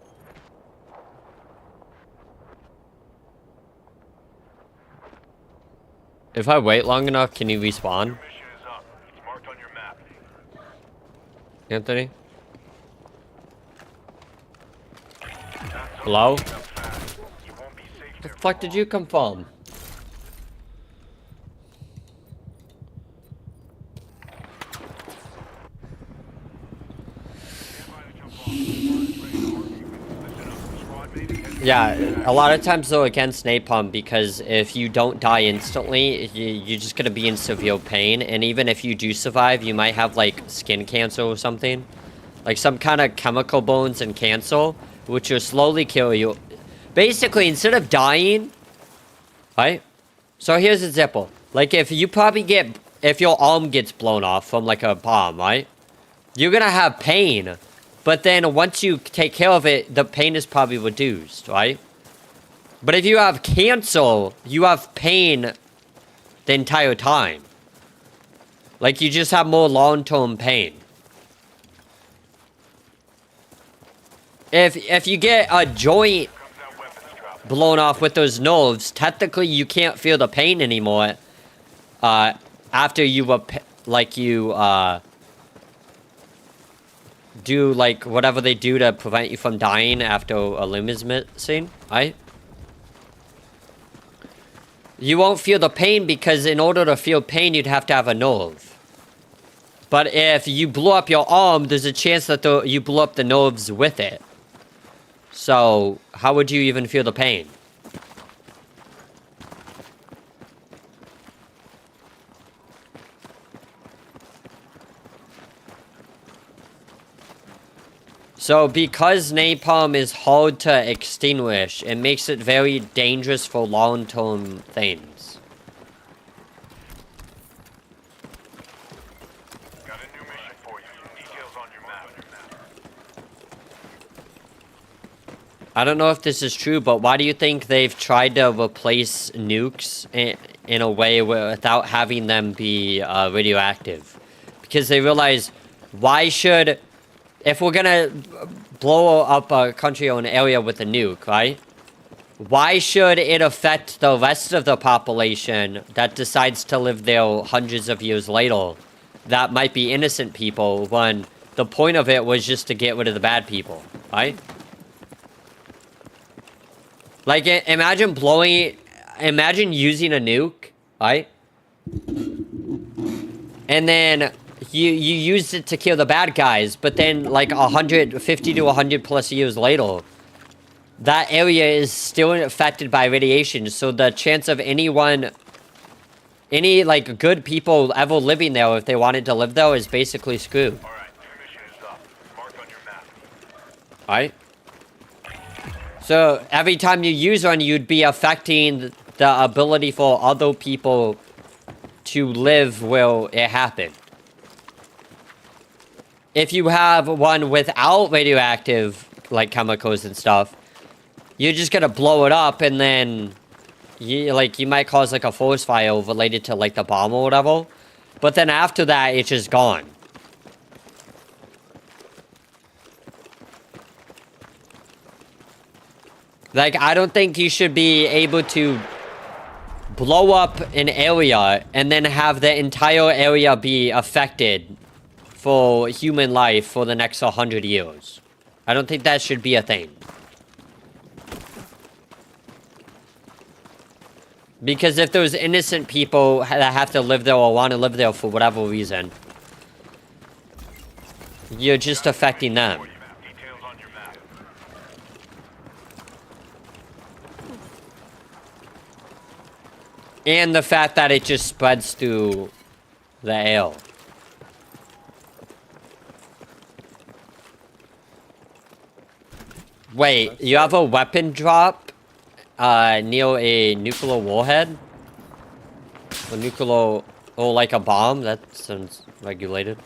If I wait long enough, can you respawn? Mission is up. It's marked on your map. Anthony? Hello? You won't be safe The fuck did you come from? Yeah, a lot of times though against napalm, because if you don't die instantly, you're just gonna be in severe pain, and even if you do survive, you might have like skin cancer or something. Like some kind of chemical burns and cancer, which will slowly kill you. Basically, instead of dying, right? So here's an example. Like if your arm gets blown off from like a bomb, right? You're gonna have pain. But then once you take care of it, the pain is probably reduced, right? But if you have cancer, you have pain the entire time. Like you just have more long-term pain. If you get a joint blown off with those nerves, technically you can't feel the pain anymore. After you do like whatever they do to prevent you from dying after a limb is missing, right? You won't feel the pain because in order to feel pain, you'd have to have a nerve. But if you blow up your arm, there's a chance that you blow up the nerves with it. So, how would you even feel the pain? So, because napalm is hard to extinguish, it makes it very dangerous for long-term things. Got a new mission for you. Details on your map. I don't know if this is true, but why do you think they've tried to replace nukes in a way without having them be radioactive? Because they realize, if we're gonna blow up a country or an area with a nuke, right? why should it affect the rest of the population that decides to live there hundreds of years later? That might be innocent people, when the point of it was just to get rid of the bad people, right? Like, imagine using a nuke, right? And then you used it to kill the bad guys, but then like 150 to 100 plus years later, that area is still affected by radiation, so the chance of any like good people ever living there, if they wanted to live there, is basically screwed. Alright, your mission is up. Marked on your map. Right? So every time you use one, you'd be affecting the ability for other people to live where it happened. If you have one without radioactive, like, chemicals and stuff, you're just gonna blow it up, and then you might cause like a forest fire related to like the bomb or whatever. But then after that, it's just gone. Like, I don't think you should be able to blow up an area and then have the entire area be affected for human life for the next 100 years. I don't think that should be a thing. Because if there's innocent people that have to live there or want to live there for whatever reason, you're just affecting them. Details on your map. And the fact that it just spreads through the air. Wait, you have a weapon drop near a nuclear warhead? A nuclear, or like a bomb? That sounds regulated.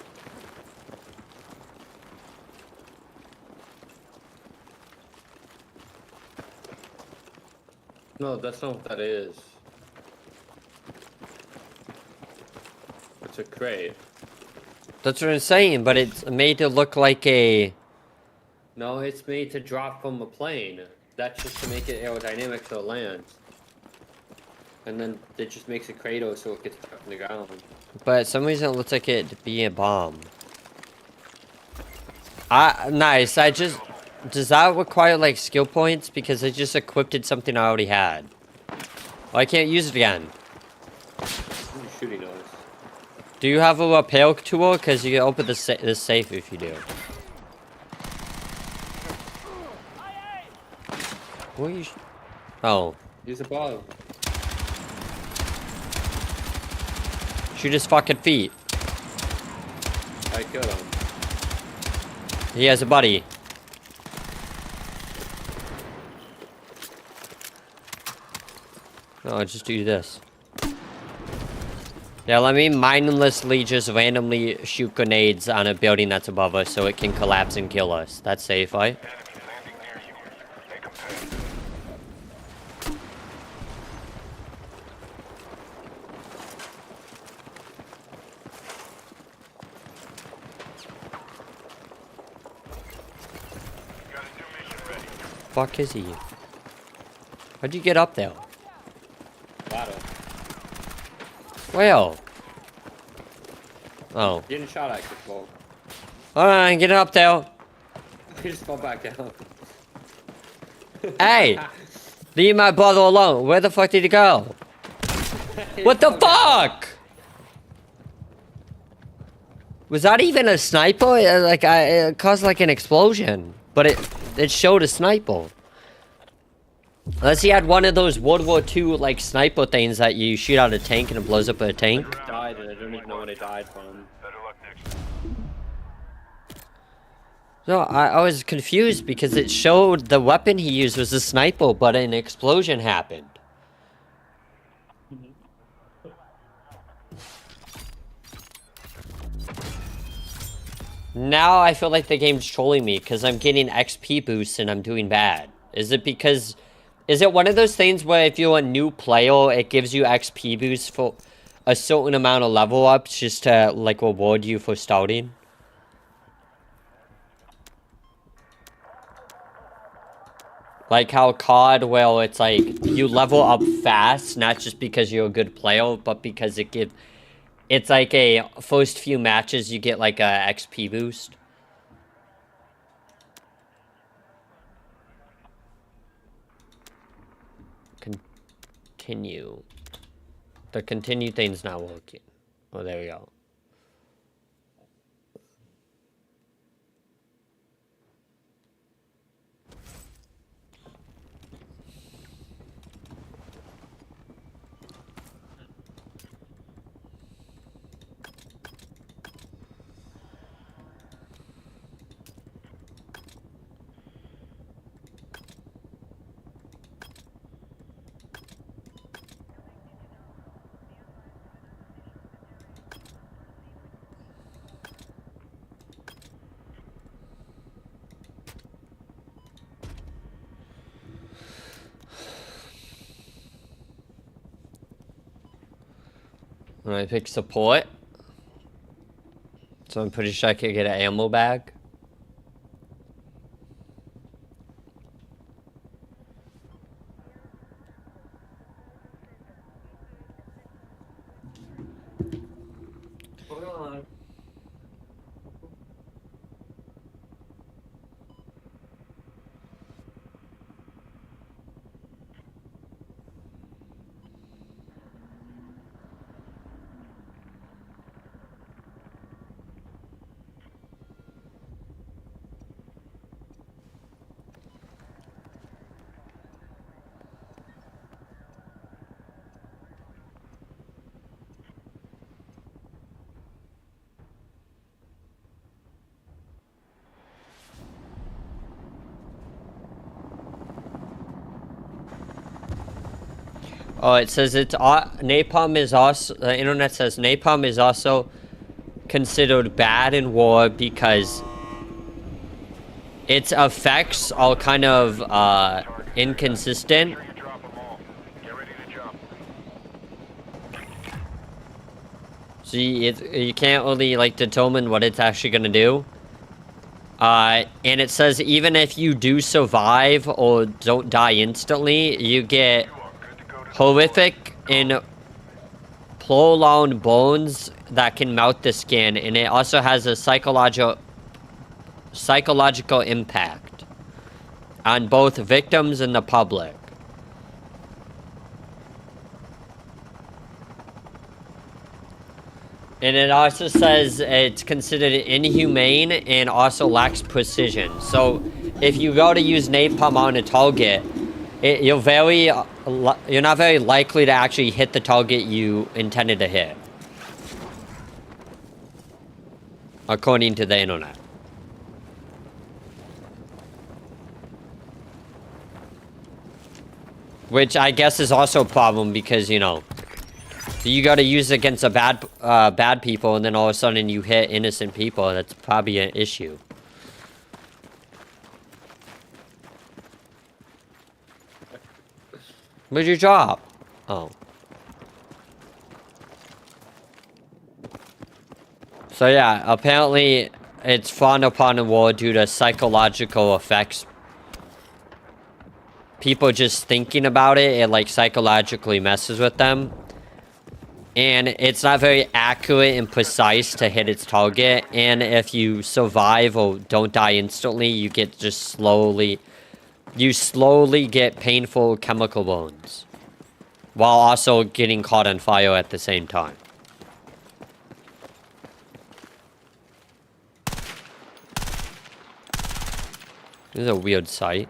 No, that's not what that is. It's a crate. That's what I'm saying, but it's made to look like a... No, it's made to drop from a plane. That's just to make it aerodynamic so it lands. And then it just makes a cradle so it gets stuck in the ground. But for some reason it looks like it be a bomb. Nice, does that require like skill points? Because I just equipped something I already had. Well, I can't use it again. Shooting us. Do you have a repair tool? Because you can open this safe if you do. What are you... Oh. Use a bomb. Shoot his fucking feet. I killed him. He has a buddy. No, I'll just do this. Yeah, let me mindlessly just randomly shoot grenades on a building that's above us so it can collapse and kill us. That's safe, right? Enemies landing near you. Make them pay. Got a new mission ready. Fuck is he? How'd you get up there? Ladder. Well. Oh. Getting shot at before. Alright, get up there. He just fell back down. Hey! Leave my brother alone. Where the fuck did he go? What the fuck? Was that even a sniper? It caused like an explosion. But it showed a sniper. Unless he had one of those World War II like sniper things that you shoot out a tank and it blows up a tank. I just died and I don't even know what I died from. Better luck next time. No, I was confused because it showed the weapon he used was a sniper, but an explosion happened. Now I feel like the game's trolling me because I'm getting XP boosts and I'm doing bad. Is it because... Is it one of those things where if you're a new player, it gives you XP boosts for a certain amount of level ups just to, like, reward you for starting? Like how COD, well, it's like you level up fast, not just because you're a good player, but because it's like a first few matches you get like a XP boost. Continue. The continue thing's not working. Oh, there we go. When I pick support, so I'm pretty sure I could get an ammo bag. Oh, it says it's napalm is also, the internet says napalm is also considered bad in war because its effects are kind of inconsistent. So you can't really like determine what it's actually gonna do. And it says even if you do survive or don't die instantly, you get horrific and prolonged burns that can melt the skin, and it also has a psychological impact on both victims and the public. And it also says it's considered inhumane and also lacks precision. So if you go to use napalm on a target, you're not very likely to actually hit the target you intended to hit, according to the internet. Which I guess is also a problem because, you know, you gotta use it against a bad people and then all of a sudden you hit innocent people. That's probably an issue. Where'd you drop? Oh. So yeah, apparently it's frowned upon in war due to psychological effects. People just thinking about it, it like psychologically messes with them. And it's not very accurate and precise to hit its target. And if you survive or don't die instantly, you get just slowly get painful chemical burns while also getting caught on fire at the same time. This is a weird sight.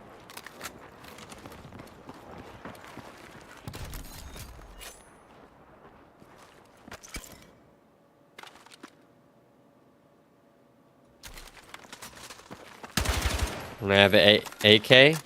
And I have an AK.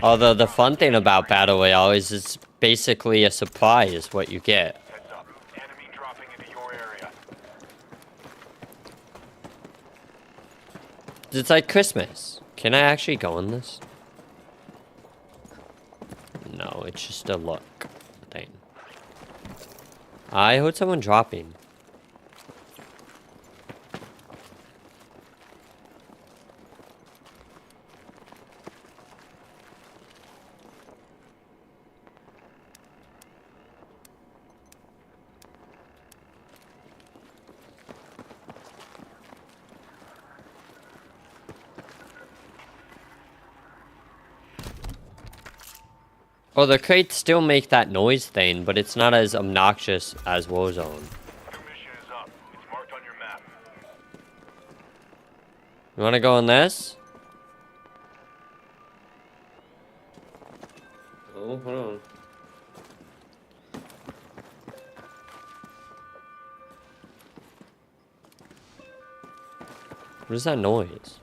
Although the fun thing about Battle Royale is it's basically a surprise what you get. Heads up. Enemy dropping into your area. It's like Christmas. Can I actually go in this? No, it's just a look thing. I heard someone dropping. Oh, the crates still make that noise thing, but it's not as obnoxious as Warzone. Your mission is up. It's marked on your map. You wanna go in this? Oh, hold on. What is that noise?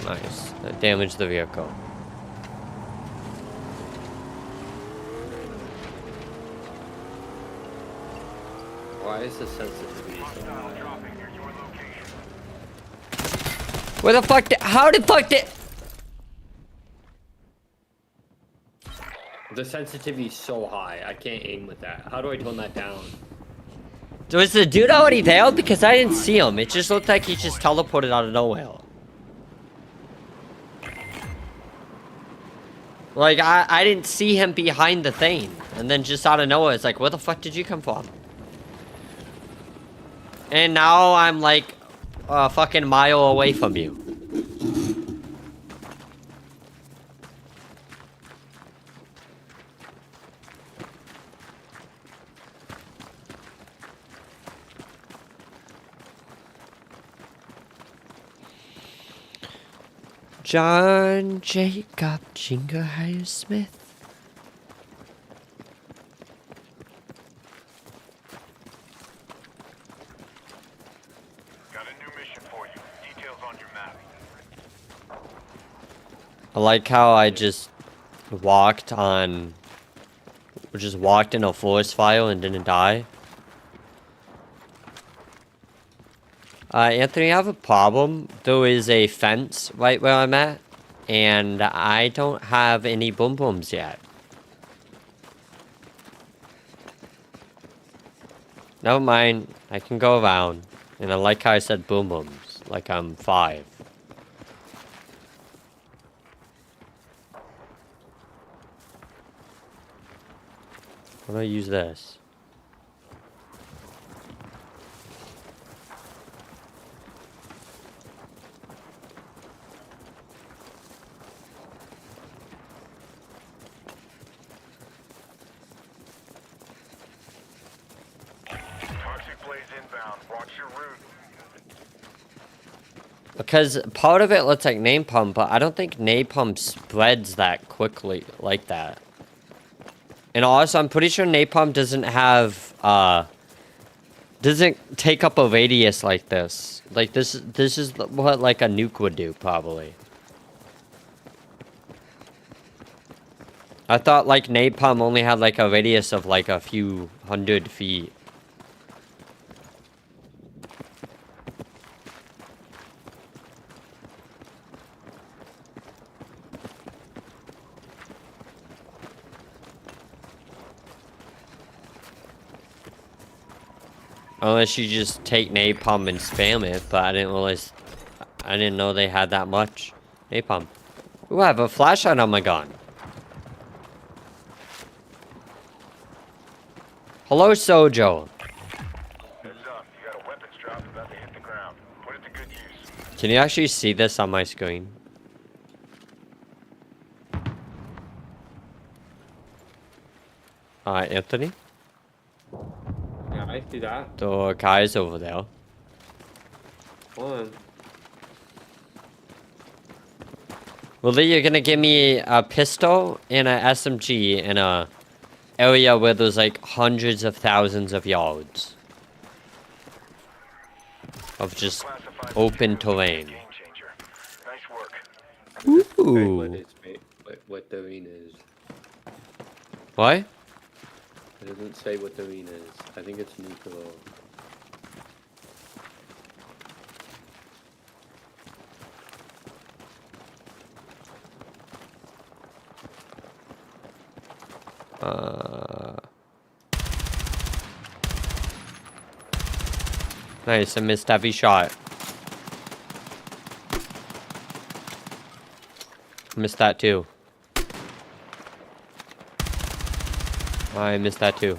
Nice. That damaged the vehicle. Why is the sensitivity so high? Dropping near your location. Where the fuck did- how the fuck did- The sensitivity is so high. I can't aim with that. How do I tone that down? Was the dude already there? Because I didn't see him. It just looked like he just teleported out of nowhere. Like, I didn't see him behind the thing. And then just out of nowhere, it's like, where the fuck did you come from? And now I'm like a fucking mile away from you. John Jacob Jingleheimer Smith. Got a new mission for you. Details on your map. I like how I just walked in a forest fire and didn't die. Anthony, I have a problem. There is a fence right where I'm at, and I don't have any boom booms yet. Never mind, I can go around. And I like how I said boom booms, like I'm 5. How do I use this? Toxic blaze inbound. Watch your route. Because part of it looks like napalm, but I don't think napalm spreads that quickly like that. And also, I'm pretty sure napalm doesn't have, doesn't take up a radius like this. Like, this is what, like, a nuke would do, probably. I thought, like, napalm only had, like, a radius of, like, a few 100 feet. Unless you just take napalm and spam it, but I didn't realize, I didn't know they had that much napalm. Ooh, I have a flashlight on my gun. Hello, Sojo. Heads up. You got a weapons drop about to hit the ground. Put it to good use. Can you actually see this on my screen? Anthony? Yeah, I see that. The guy's over there. Hold on. Well, you're gonna give me a pistol and a SMG in a area where there's like hundreds of thousands of yards of just open terrain. Game changer. Nice work. Ooh. What the arena is. What? It doesn't say what the arena is. I think it's nuclear. Nice, I missed every shot. Missed that too. I missed that too.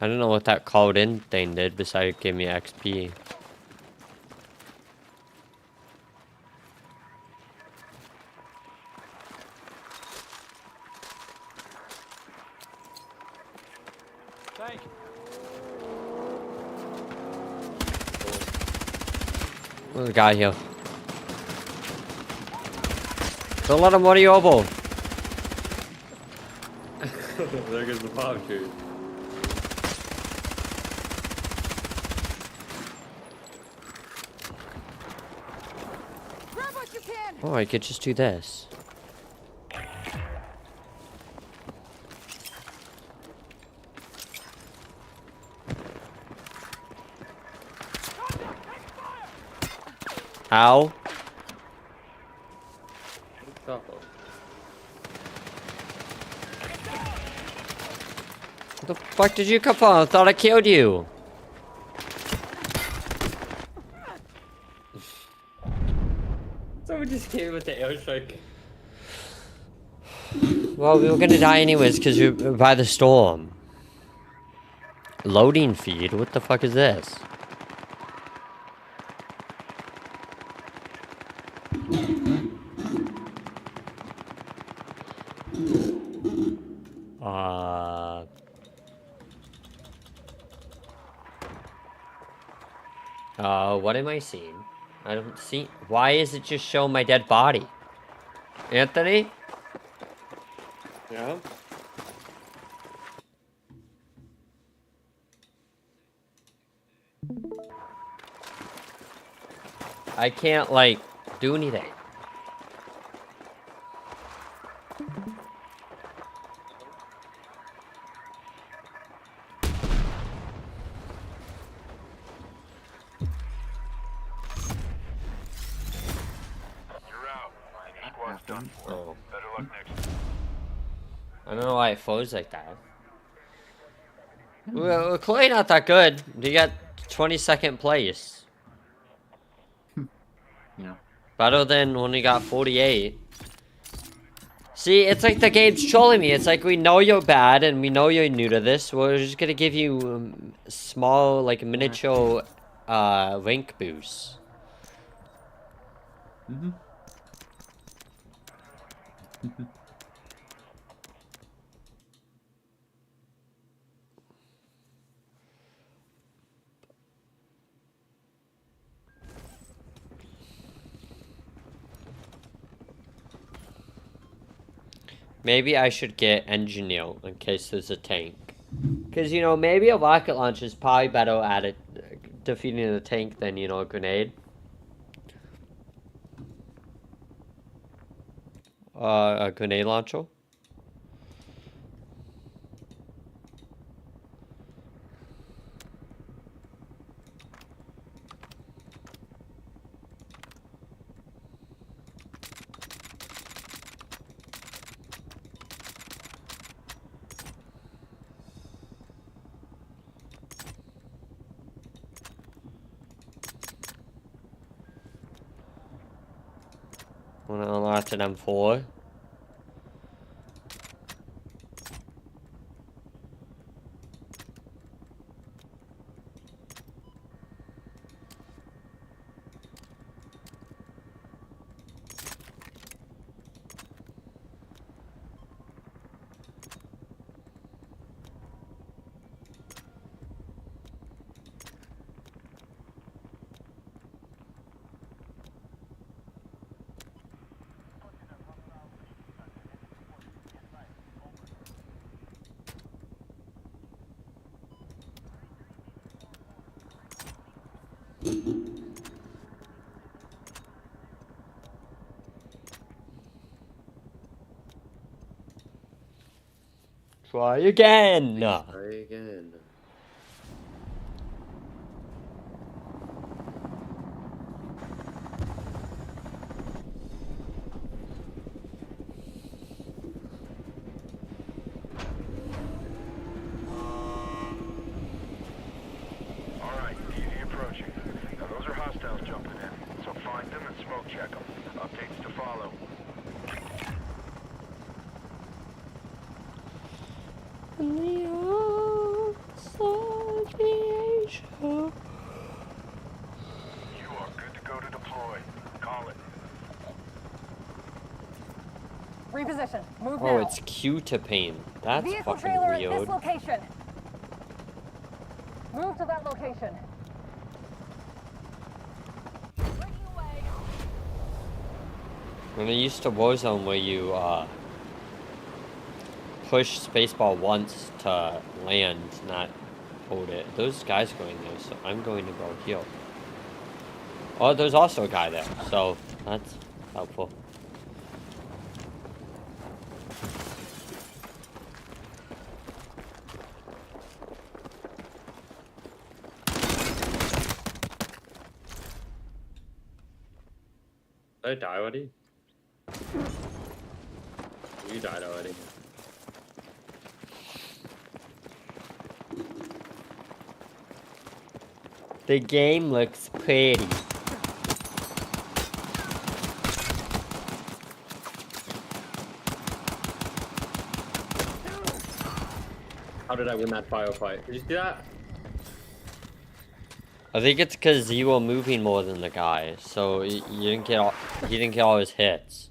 I don't know what that called in thing did besides give me XP. Thank you. There's a guy here. Don't let him run you over. There goes the bomb, dude. Grab what you can. Oh, I could just do this. Ow. Where the fuck did you come from? I thought I killed you. Someone just came with the airstrike. Well, we were gonna die anyways because we were by the storm. Loading feed? What the fuck is this? What am I seeing? I don't see. Why is it just showing my dead body? Anthony? Yeah? I can't, like, do anything. You're out. Any squad's done for. Oh. Better luck next time. I don't know why it froze like that. We're clearly not that good. You got 22nd place. Yeah. Better than when we got 48. See, it's like the game's trolling me. It's like we know you're bad and we know you're new to this. We're just gonna give you small, like miniature, rank boosts. Mm-hmm. Maybe I should get engineer in case there's a tank. Because, you know, maybe a rocket launcher is probably better at it, defeating a tank than, you know, a grenade. A grenade launcher? When I unlocked an M4. Try again. Try again. Alright, DZ approaching. Now those are hostiles jumping in, so find them and smoke check them. Updates to follow. You are good to go to deploy. Call it. Reposition. Move Oh, now. it's Q to pain. That's Vehicle fucking trailer at this weird. location. Move to that location. Breaking away. When I used to Warzone where you push spacebar once to land, not hold it. Those guys going there, so I'm going to go heal. Oh, there's also a guy there, so that's helpful. Did I die already? You died already. The game looks pretty. How did I win that firefight? Did you see that? I think it's because you were moving more than the guy, so you didn't get all, he didn't get all his hits.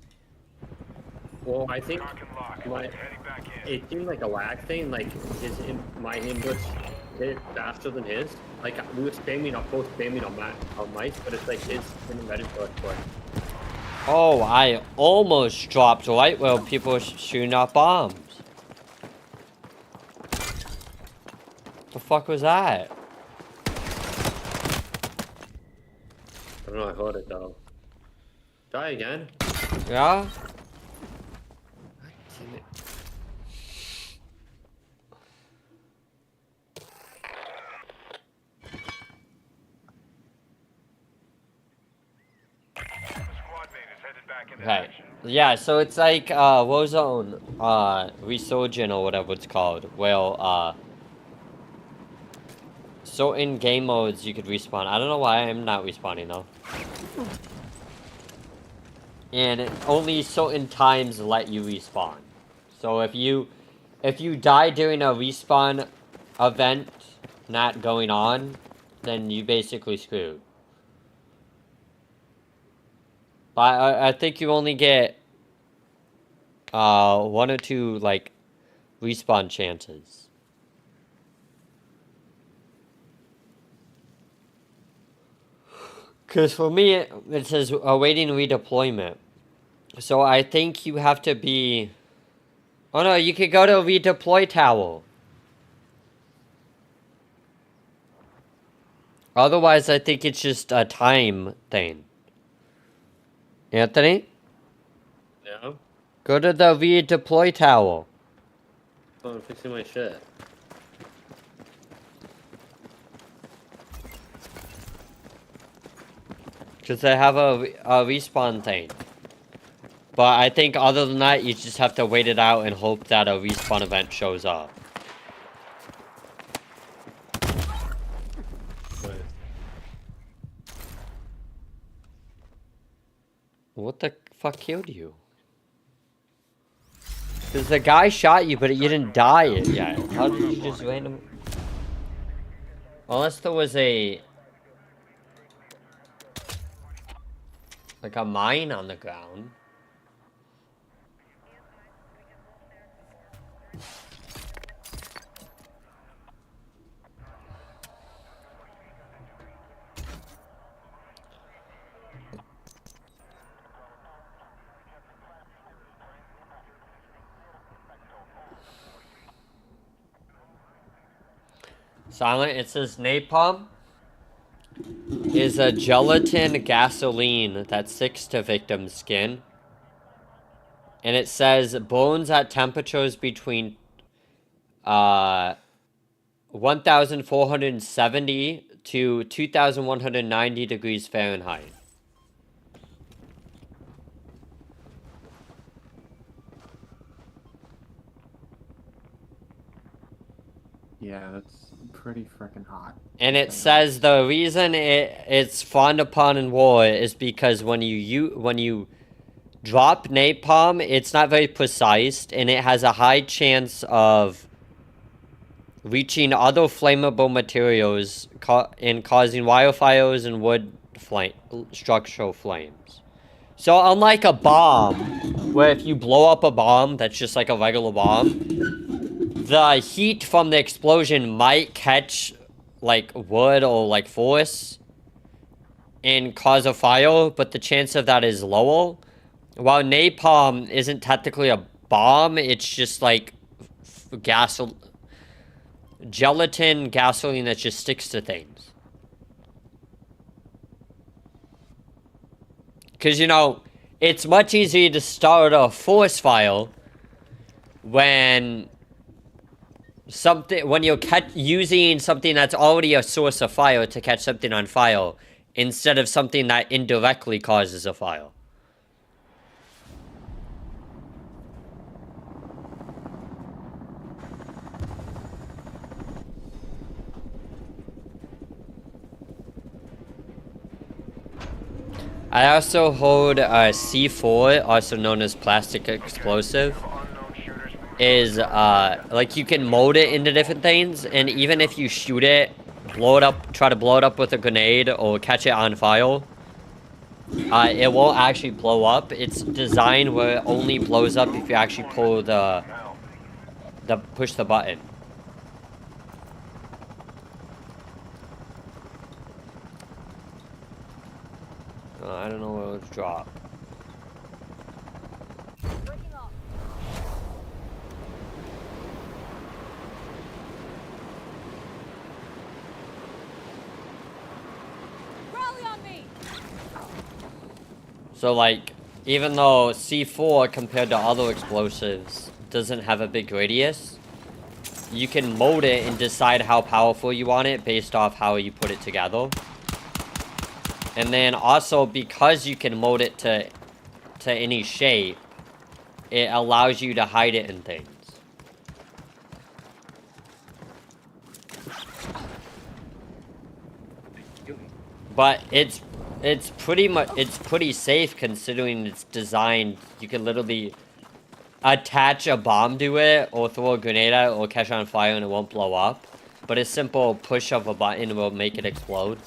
Well, I think Lock and lock. my, Heading back in. it seemed like a lag thing. Like my inputs hit faster than his. Like we were spamming up, both spamming on mice, but it's like his didn't register for it. Oh, I almost dropped right where people were shooting out bombs. The fuck was that? I don't know. I heard it though. Die again. Yeah? Damn it. The squad mate is headed back into Right. action. Yeah, so it's like Warzone Resurgent or whatever it's called. Well, so in game modes you could respawn. I don't know why I'm not respawning though. And only certain times let you respawn. So if you die during a respawn event not going on, then you basically screwed. But I think you only get 1 or 2 like respawn chances. Because for me, it says awaiting redeployment. So I think you have to be... Oh no, you could go to a redeploy tower. Otherwise, I think it's just a time thing. Anthony? Yeah. Go to the redeploy tower. Oh, I'm fixing my shit. Because they have a respawn thing. But I think other than that, you just have to wait it out and hope that a respawn event shows up. Right. What the fuck killed you? Because the guy shot you, but you didn't die yet. How did you just random... Unless there was a... like a mine on the ground. Silent, it says napalm is a gelatin gasoline that sticks to victims' skin. And it says bones at temperatures between 1,470 to 2,190 degrees Fahrenheit. Yeah, that's pretty freaking hot. And it says the reason it's frowned upon in war is because when you drop napalm, it's not very precise, and it has a high chance of reaching other flammable materials and causing wildfires and wood structural flames. So unlike a bomb, where if you blow up a bomb that's just like a regular bomb, the heat from the explosion might catch like wood or like forest and cause a fire, but the chance of that is lower. While napalm isn't technically a bomb, it's just like gelatin gasoline that just sticks to things. Because, you know, it's much easier to start a forest fire when you're using something that's already a source of fire to catch something on fire, instead of something that indirectly causes a fire. I also hold C4, also known as plastic explosive, is like you can mold it into different things, and even if you shoot it, blow it up, try to blow it up with a grenade or catch it on fire, it won't actually blow up. It's designed where it only blows up if you actually pull push the button. I don't know where it's dropped. Rally on me. So like, even though C4 compared to other explosives doesn't have a big radius, you can mold it and decide how powerful you want it based off how you put it together. And then also, because you can mold it to any shape, it allows you to hide it in things. But it's pretty safe considering it's designed. You can literally attach a bomb to it or throw a grenade at it or catch on fire and it won't blow up. But a simple push of a button will make it explode.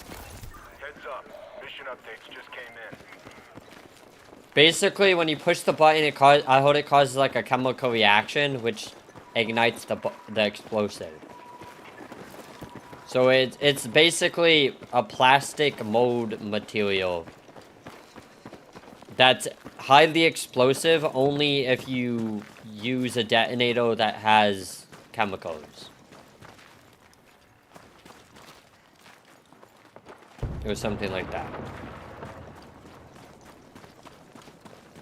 Basically, when you push the button, I heard it causes like a chemical reaction, which ignites the explosive. So it's basically a plastic mold material that's highly explosive only if you use a detonator that has chemicals. Or something like that.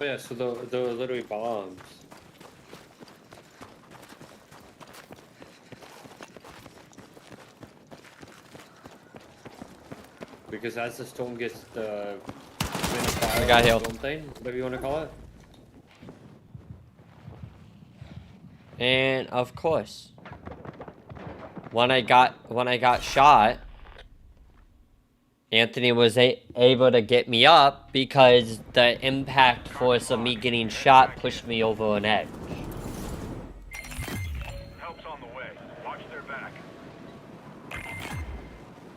Oh yeah, so they're literally bombs. Because as the storm gets the I got healed. storm thing, whatever you want to call it. And of course, when I got shot, Anthony was able to get me up because the impact force of me getting shot pushed me over an edge. Help's on the way. Watch their back.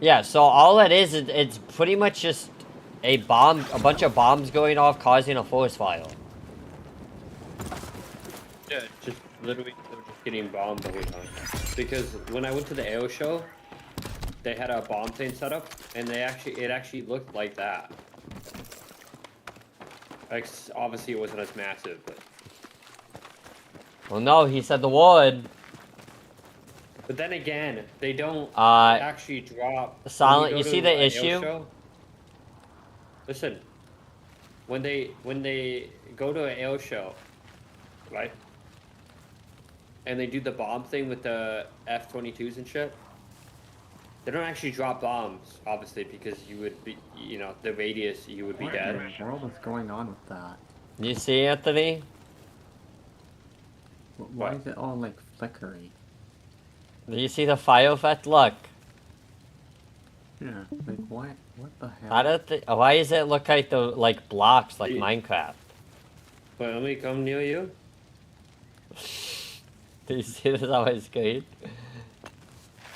Yeah, so all it is, it's pretty much just a bunch of bombs going off causing a forest fire. Yeah, just literally they were just getting bombed the whole time. Because when I went to the air show, they had a bomb thing set up, and it actually looked like that. Like, obviously it wasn't as massive, but. Well, no, he said the wood. But then again, they don't actually drop. Silent. You see the issue? Show, listen, when they go to an air show, right? and they do the bomb thing with the F-22s and shit, they don't actually drop bombs, obviously, because you would be, you know, the radius, you would be What dead. in the world is going on with that? You see, Anthony? Why is it all like flickery? Do you see the fire effect? Look. Yeah, like what? What the hell? I don't think. Why does it look like the blocks like Minecraft? Wait, let me come near you. Do you see this on my screen?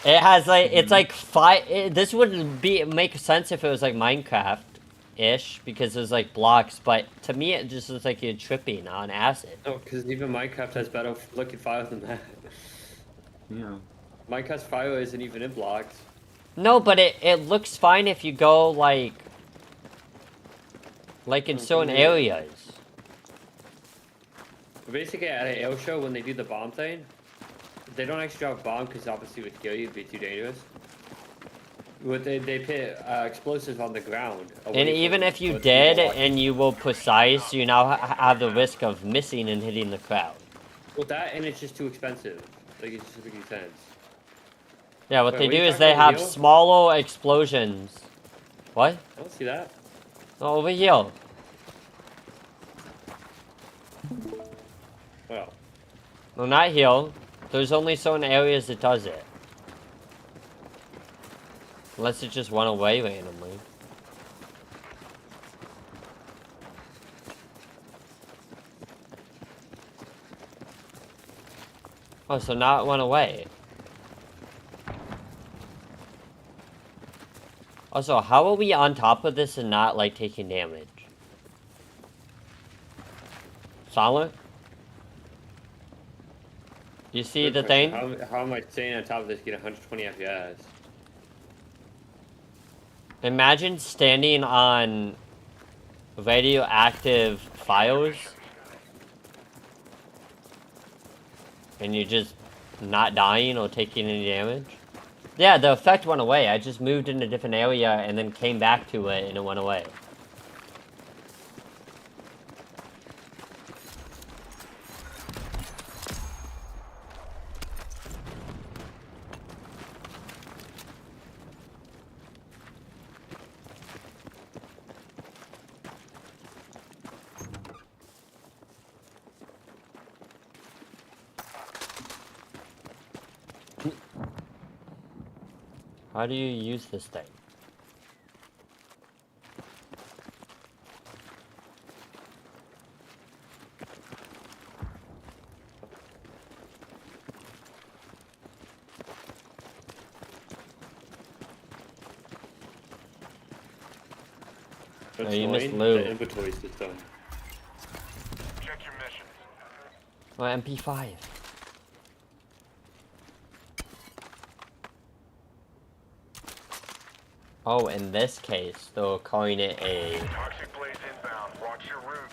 It has like it's like this would make sense if it was like Minecraft-ish because there's like blocks, but to me it just looks like you're tripping on acid. No, because even Minecraft has better looking files than that. Yeah. Minecraft's file isn't even in blocks. No, but it looks fine if you go like in certain areas. Basically, at an air show, when they do the bomb thing, they don't actually drop a bomb because obviously it would kill you, it'd be too dangerous. What they put explosives on the ground. And even if you did and you were precise, you now have the risk of missing and hitting the crowd. Well, that and it's just too expensive. Like, it just doesn't make any sense. Yeah, what Wait, they what do are you is talking they about, have Leo? smaller explosions. What? I don't see that. Oh, over here. Well. No, not here. There's only certain areas that does it. Unless it just went away randomly. Oh, so now it went away. Also, how are we on top of this and not, like, taking damage? Silent? You see Good the question. thing? How am I staying on top of this, get 120 FPS? Imagine standing on radioactive files and you're just not dying or taking any damage. Yeah, the effect went away. I just moved in a different area and then came back to it and it went away. How do you use this thing? That's Oh, you missed annoying. loot. The inventory system. Check your mission. Oh, MP5. Oh, in this case, they're calling it a Toxic blaze inbound. Watch your route.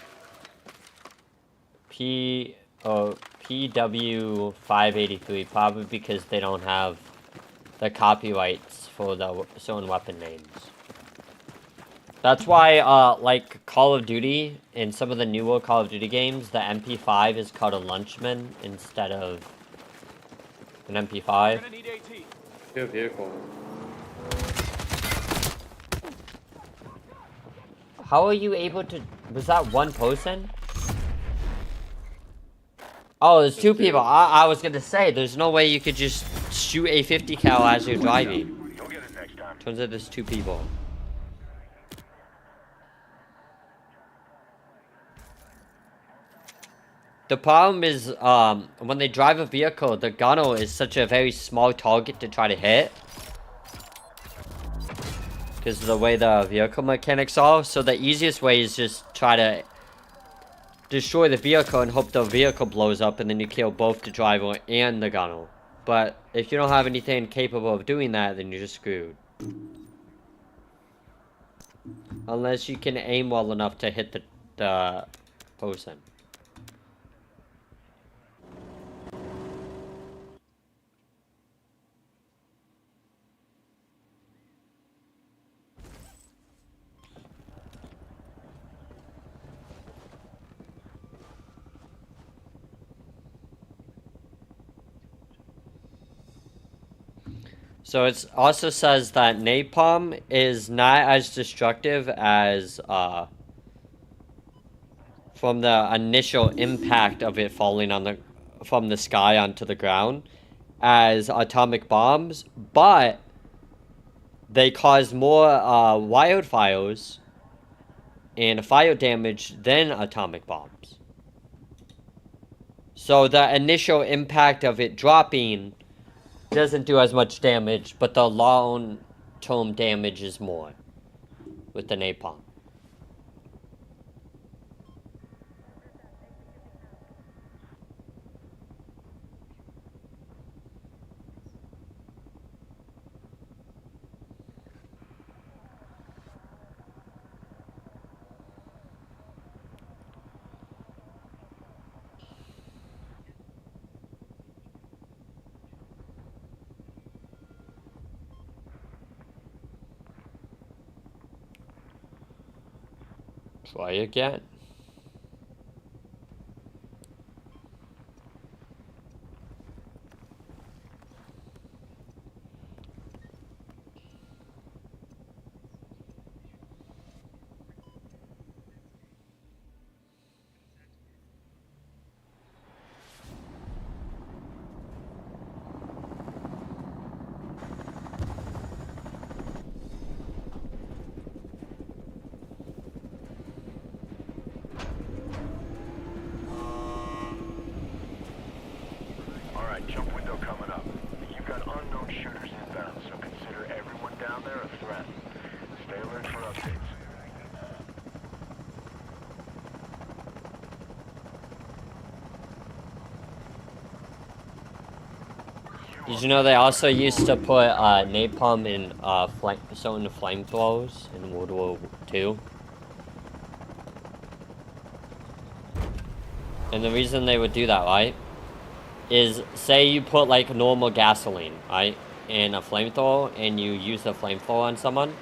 PW 583, probably because they don't have the copyrights for the certain weapon names. That's why, like Call of Duty, in some of the newer Call of Duty games, the MP5 is called a Lunchman instead of an MP5. Gonna need AT. Good vehicle. How are you able to... Was that one person? Oh, there's two people. I was gonna say, there's no way you could just shoot a 50 cal as you're driving. You'll get it next time. Turns out there's two people. The problem is, when they drive a vehicle, the gunner is such a very small target to try to hit. Because of the way the vehicle mechanics are. So the easiest way is just try to destroy the vehicle and hope the vehicle blows up and then you kill both the driver and the gunner. But if you don't have anything capable of doing that, then you're just screwed. Unless you can aim well enough to hit the person. So it also says that napalm is not as destructive as from the initial impact of it falling from the sky onto the ground as atomic bombs, but they cause more wildfires and fire damage than atomic bombs. So the initial impact of it dropping doesn't do as much damage, but the long-term damage is more with the napalm. Try again. Alright, jump window coming up. You've got unknown shooters inbound, so consider everyone down there a threat. Stay alert for updates. Did you know they also used to put napalm in certain flamethrowers in World War II? And the reason they would do that, right, is say you put like normal gasoline, right, in a flamethrower and you use the flamethrower on someone,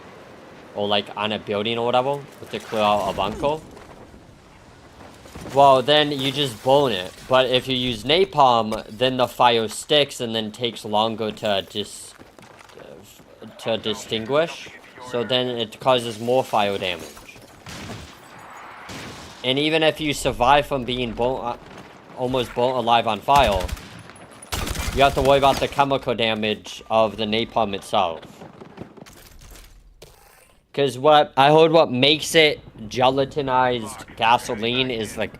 or like on a building or whatever, to clear out a bunker. Well, then you just burn it. But if you use napalm, then the fire sticks and then takes longer to distinguish. So then it causes more fire damage. And even if you survive from being burnt, almost burnt alive on fire, you have to worry about the chemical damage of the napalm itself. Because what I heard, what makes it gelatinized gasoline is like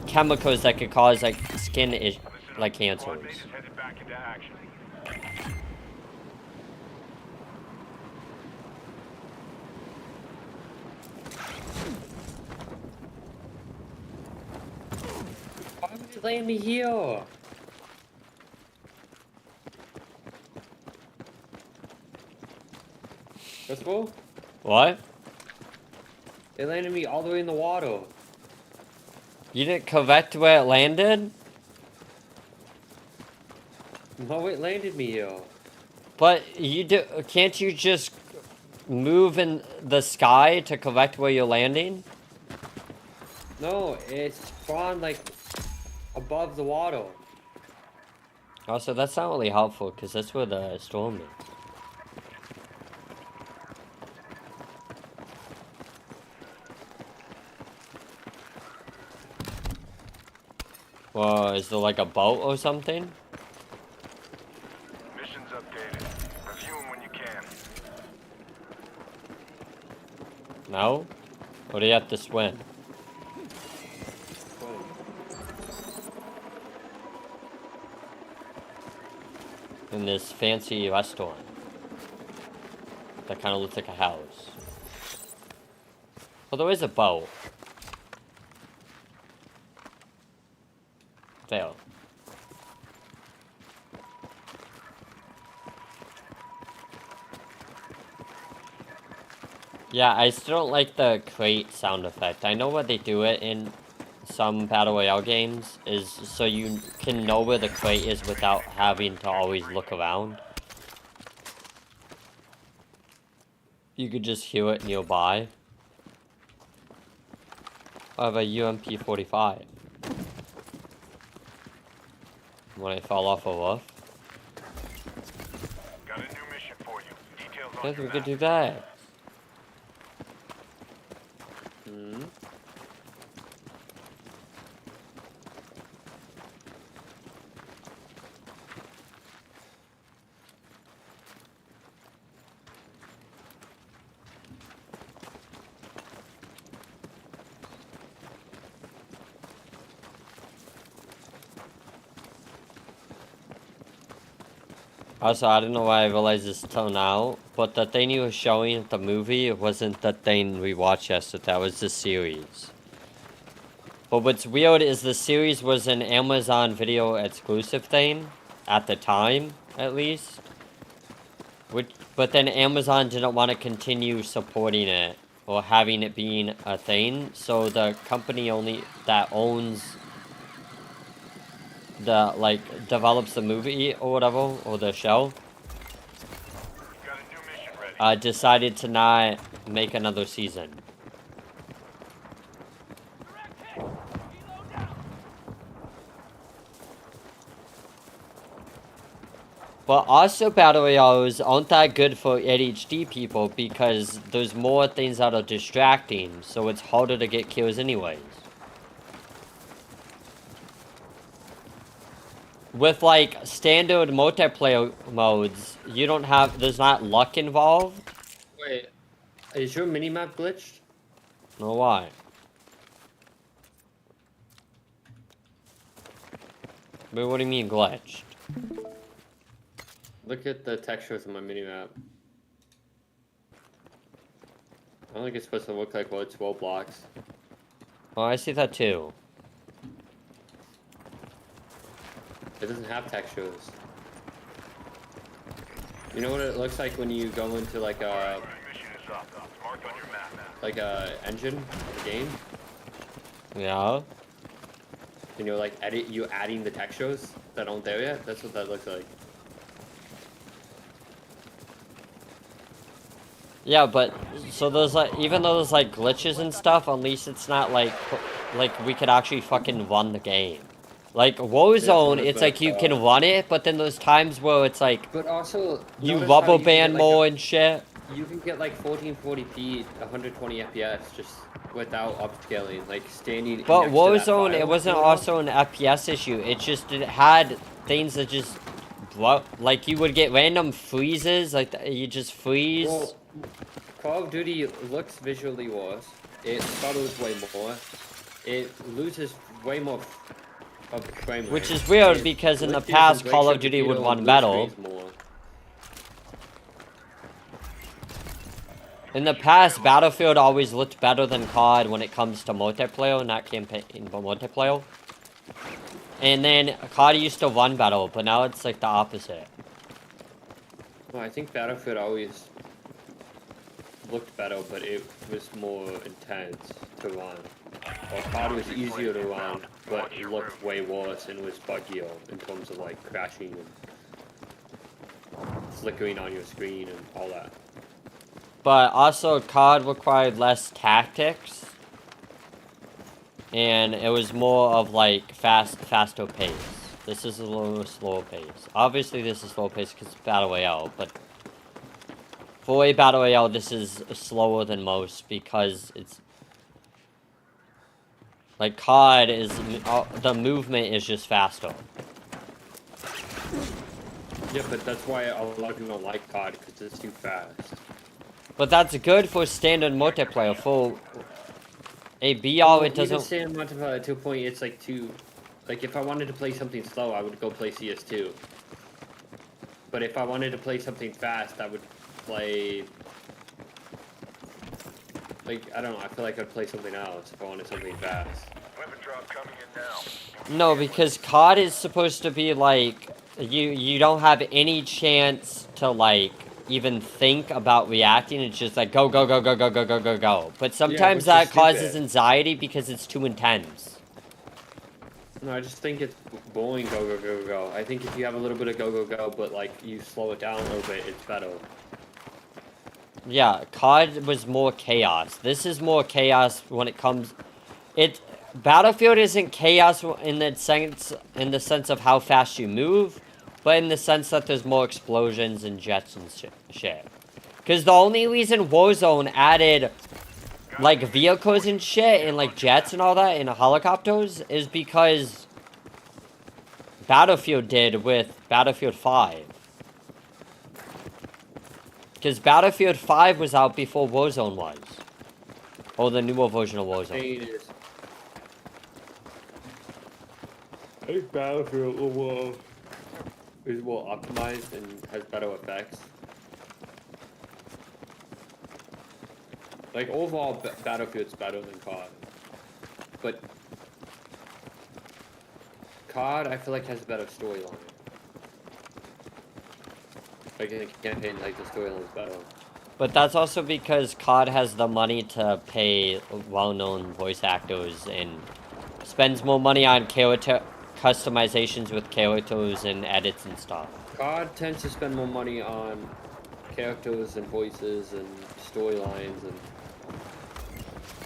chemicals that could cause like skin like cancers. Why would you land me here? Let's go. What? They landed me all the way in the water. You didn't correct where it landed? No, it landed me here. But can't you just move in the sky to correct where you're landing? No, it's spawned like above the water. Also, that's not really helpful because that's where the storm is. Well, is there like a boat or something? Mission's updated. Review them when you can. No? Or do you have to swim? In this fancy restaurant that kind of looks like a house. Well, there is a boat. Fail. Yeah, I still don't like the crate sound effect. I know why they do it in some Battle Royale games, is so you can know where the crate is without having to always look around. You could just hear it nearby. I have a UMP-45. When I fell off a roof. Got an Guess we could do that. Hmm. Also, I don't know why I realized this till now, but the thing you were showing at the movie wasn't the thing we watched yesterday, that was the series. But what's weird is the series was an Amazon Video exclusive thing, at the time, at least. But then Amazon didn't want to continue supporting it, or having it being a thing, so the company that owns develops the movie or whatever, or the show, decided to not make another season. But also battle royales aren't that good for ADHD people because there's more things that are distracting, so it's harder to get kills anyways. With like standard multiplayer modes, you don't have, there's not luck involved. Wait, is your minimap glitched? No, why? But what do you mean glitched? Look at the textures on my minimap. I don't think it's supposed to look like it's blocks. Oh, I see that too. It doesn't have textures. You know what it looks like when you go into like a engine of a game? Yeah. And you're like you're adding the textures that aren't there yet? That's what that looks like. Yeah, but so there's like, even though there's like glitches and stuff, at least it's not like we could actually fucking run the game. Like Warzone, it's like you can run it, but then there's times where it's like, but also you rubber band more and shit. You can get like 1440p, 120 FPS just without upscaling, like standing. But Warzone, it wasn't also an FPS issue. It had things that just like you would get random freezes, like you just freeze. Well, Call of Duty looks visually worse. It scuttles way more. It loses way more of the frame rate. Which is weird because in the past Call of Duty would run better. In the past, Battlefield always looked better than COD when it comes to multiplayer, not campaign, but multiplayer. And then COD used to run better, but now it's like the opposite. Well, I think Battlefield always looked better, but it was more intense to run. Well, COD was easier to run, but it looked way worse and was buggier in terms of like crashing and flickering on your screen and all that. But also, COD required less tactics, and it was more of like faster pace. This is a little slower pace. Obviously, this is slower pace because it's Battle Royale, but for a Battle Royale, this is slower than most because it's like COD is the movement is just faster. Yeah, but that's why a lot of people don't like COD because it's too fast. But that's good for standard multiplayer. For a BR, it doesn't. Even standard multiplayer to a point, it's like too. Like if I wanted to play something slow, I would go play CS2. But if I wanted to play something fast, I would play. Like I don't know. I feel like I'd play something else if I wanted something fast. Weapon drop coming in now. No, because COD is supposed to be like you don't have any chance to like even think about reacting. It's just like go go go go go go go go go. But sometimes that causes anxiety because it's too intense. No, I just think it's boring go go go go. I think if you have a little bit of go go go, but like you slow it down a little bit, it's better. Yeah, COD was more chaos. This is more chaos when it comes. Battlefield isn't chaos in the sense of how fast you move, but in the sense that there's more explosions and jets and shit. Because the only reason Warzone added, like, vehicles and shit, and, like, jets and all that, and helicopters, is because Battlefield did with Battlefield 5. Because Battlefield 5 was out before Warzone was. Or the newer version of Warzone. I think Battlefield overall is more optimized and has better effects. Like, overall, Battlefield's better than COD. But COD, I feel like, has a better storyline. Like, in the campaign, like, the storyline is better. But that's also because COD has the money to pay well-known voice actors and spends more money on character customizations with characters and edits and stuff. COD tends to spend more money on characters and voices and storylines and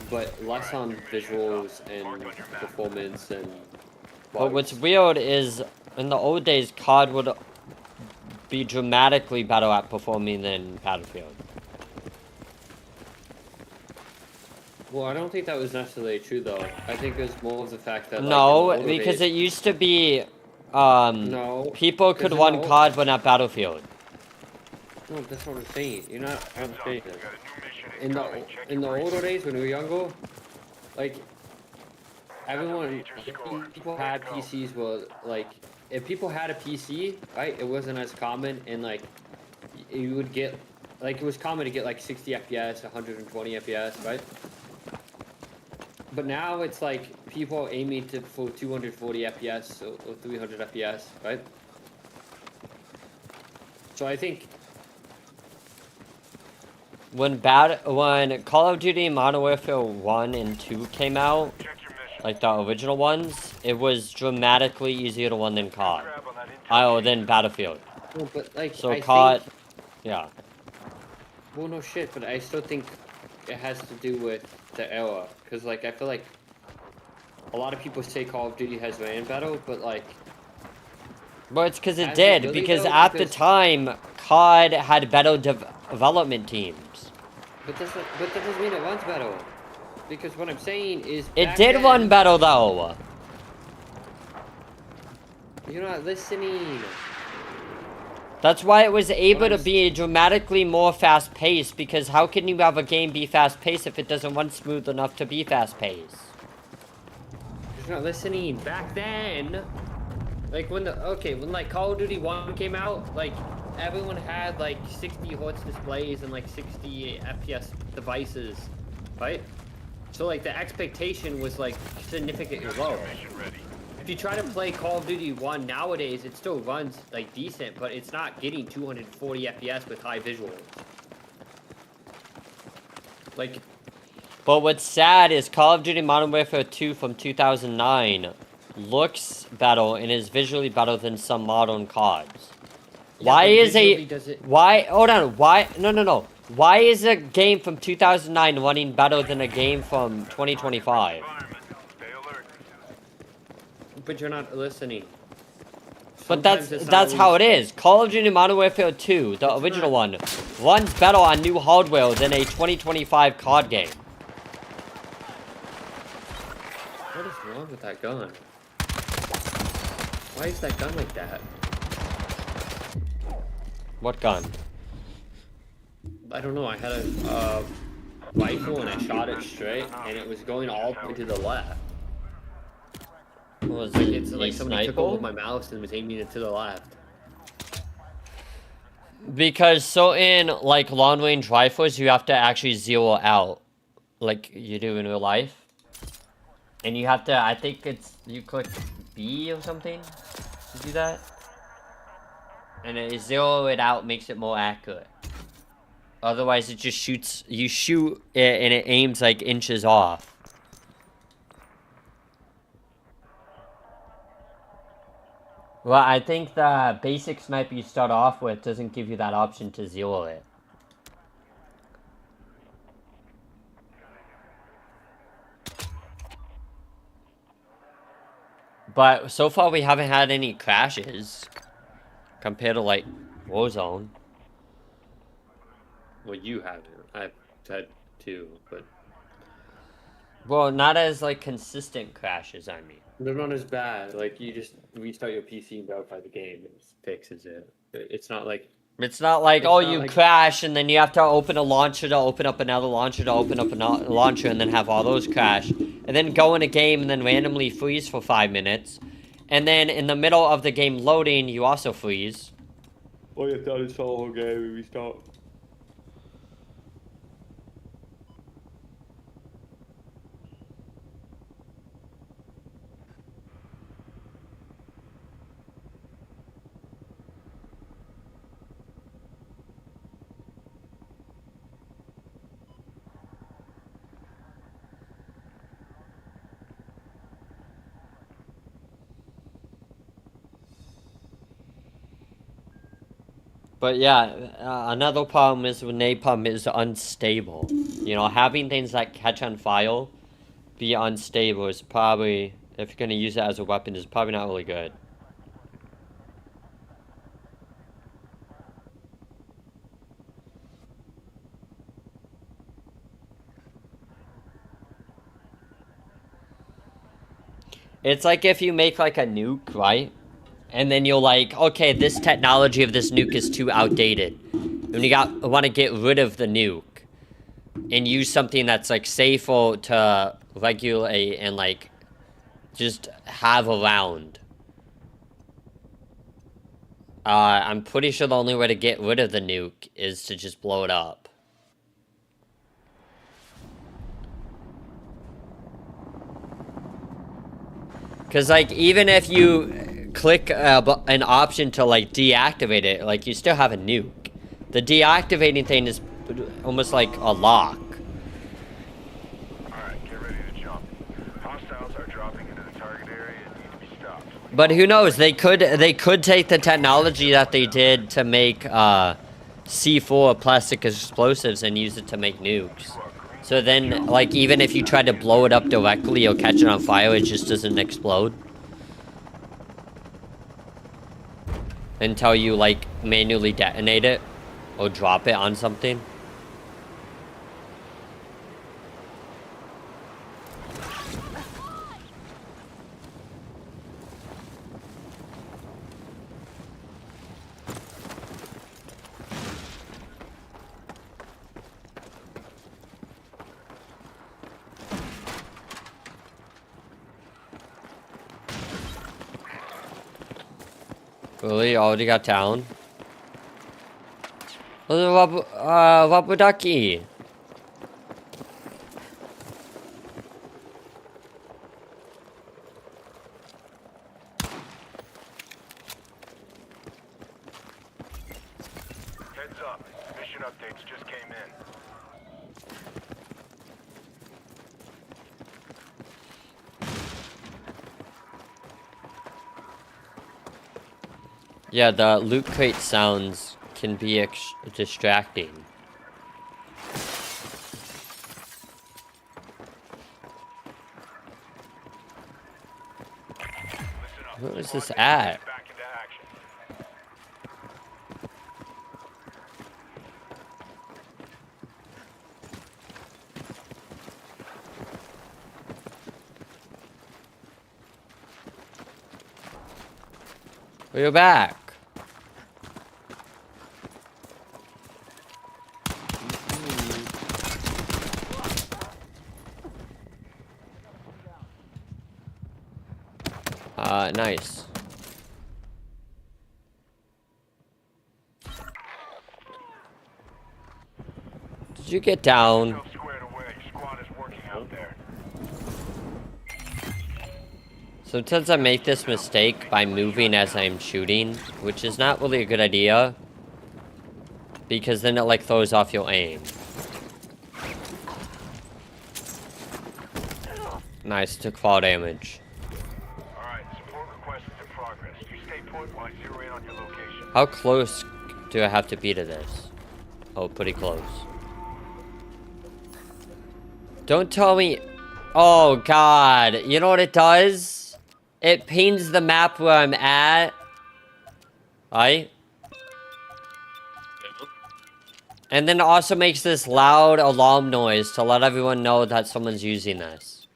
but less on visuals and performance and But what's weird is in the old days COD would be dramatically better at performing than Battlefield. Well, I don't think that was necessarily true though. I think it was more of the fact that no, because it used to be no, people could run COD but not Battlefield. No, that's what I'm saying. You're not understanding this. In the older days when we were younger, like everyone, people had PCs. Were like, if people had a PC, right, it wasn't as common, and like you would get, like it was common to get like 60 FPS, 120 FPS, right? But now it's like people are aiming for 240 FPS or 300 FPS, right? So I think when Call of Duty Modern Warfare 1 and 2 came out, like the original ones, it was dramatically easier to win than COD. Than Battlefield. Well, but like, so COD, yeah. Well, no shit, but I still think it has to do with the era, because like I feel like a lot of people say Call of Duty has ran better, but like. Well, it's because it did, because at the time, COD had better development teams. But that doesn't mean it runs better. Because what I'm saying is... It did run better, though. You're not listening. That's why it was able to be dramatically more fast-paced, because how can you have a game be fast-paced if it doesn't run smooth enough to be fast-paced? You're not listening. Back then... Like when like Call of Duty 1 came out, like everyone had like 60 Hz displays and like 60 FPS devices, right? So like the expectation was like significantly low. If you try to play Call of Duty 1 nowadays, it still runs like decent, but it's not getting 240 FPS with high visuals. Like, but what's sad is Call of Duty Modern Warfare 2 from 2009 looks better and is visually better than some modern CODs. Yeah, why is why is a game from 2009 running better than a game from 2025? But you're not listening. But that's how it is. Call of Duty Modern Warfare 2, the original one, runs better on new hardware than a 2025 COD game. What is wrong with that gun? Why is that gun like that? What gun? I don't know. I had a rifle and I shot it straight, and it was going all the way to the left. Was like, it it's like somebody took over my mouse and was aiming it to the left. Because so in like long range rifles, you have to actually zero out, like you do in real life, and you have to. I think it's you click B or something to do that, and it zero it out makes it more accurate. Otherwise, it just shoots. You shoot it and it aims like inches off. Well, I think the basic sniper you start off with doesn't give you that option to zero it. But so far we haven't had any crashes compared to like Warzone. Well, you haven't. I've had 2, but Well, not as like consistent crashes. I mean, they're not as bad. Like you just restart your PC and verify the game, and it fixes it. It's not like it's not like It's oh not you like- crash and then you have to open a launcher to open up another launcher to open up another launcher and then have all those crash and then go in a game and then randomly freeze for 5 minutes, and then in the middle of the game loading you also freeze. Oh, you have to uninstall the whole game and restart. But yeah, another problem is when napalm is unstable. You know, having things that catch on fire be unstable is probably, if you're gonna use it as a weapon, is probably not really good. It's like if you make like a nuke, right? And then you're like, okay, this technology of this nuke is too outdated. And you want to get rid of the nuke and use something that's like safer to regulate and like just have around. I'm pretty sure the only way to get rid of the nuke is to just blow it up. Because, like, even if you click an option to, like, deactivate it, like, you still have a nuke. The deactivating thing is almost like a lock. Alright, get ready to jump. Hostiles are dropping into the target area and need to be stopped. But who knows? They could take the technology that they did to make C4 plastic explosives and use it to make nukes. So then, like, even if you try to blow it up directly or catch it on fire, it just doesn't explode. Until you, like, manually detonate it or drop it on something. Really? Already got down? Oh, the rubber ducky. Heads up. Mission updates just came in. Yeah, the loot crate sounds can be distracting. Where is this at? Back into action. We're back. Nice. Did you get down? Squared away. Squad is working out there. Sometimes I make this mistake by moving as I'm shooting, which is not really a good idea. Because then it like throws off your aim. Nice, took fall damage. Alright, support request is in progress. You stay put while I zero in on your location. How close do I have to be to this? Oh, pretty close. Don't tell me... Oh, God. You know what it does? It pings the map where I'm at. Right? And then it also makes this loud alarm noise to let everyone know that someone's using this.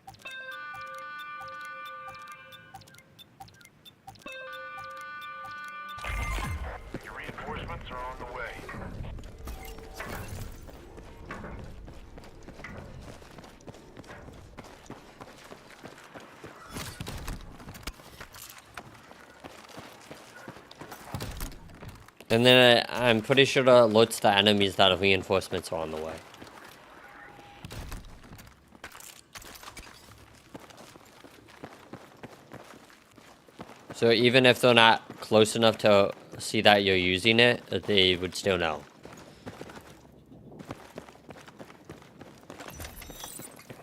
Your reinforcements are on the way. And then I'm pretty sure it alerts the enemies that reinforcements are on the way. So even if they're not close enough to see that you're using it, they would still know.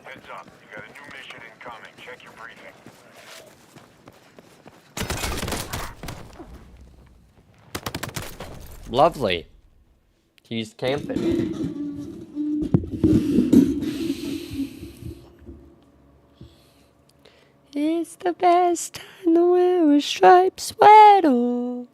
Heads up. You got a new mission incoming. Check your briefing. Lovely. He's camping. It's the best time to wear a striped sweater.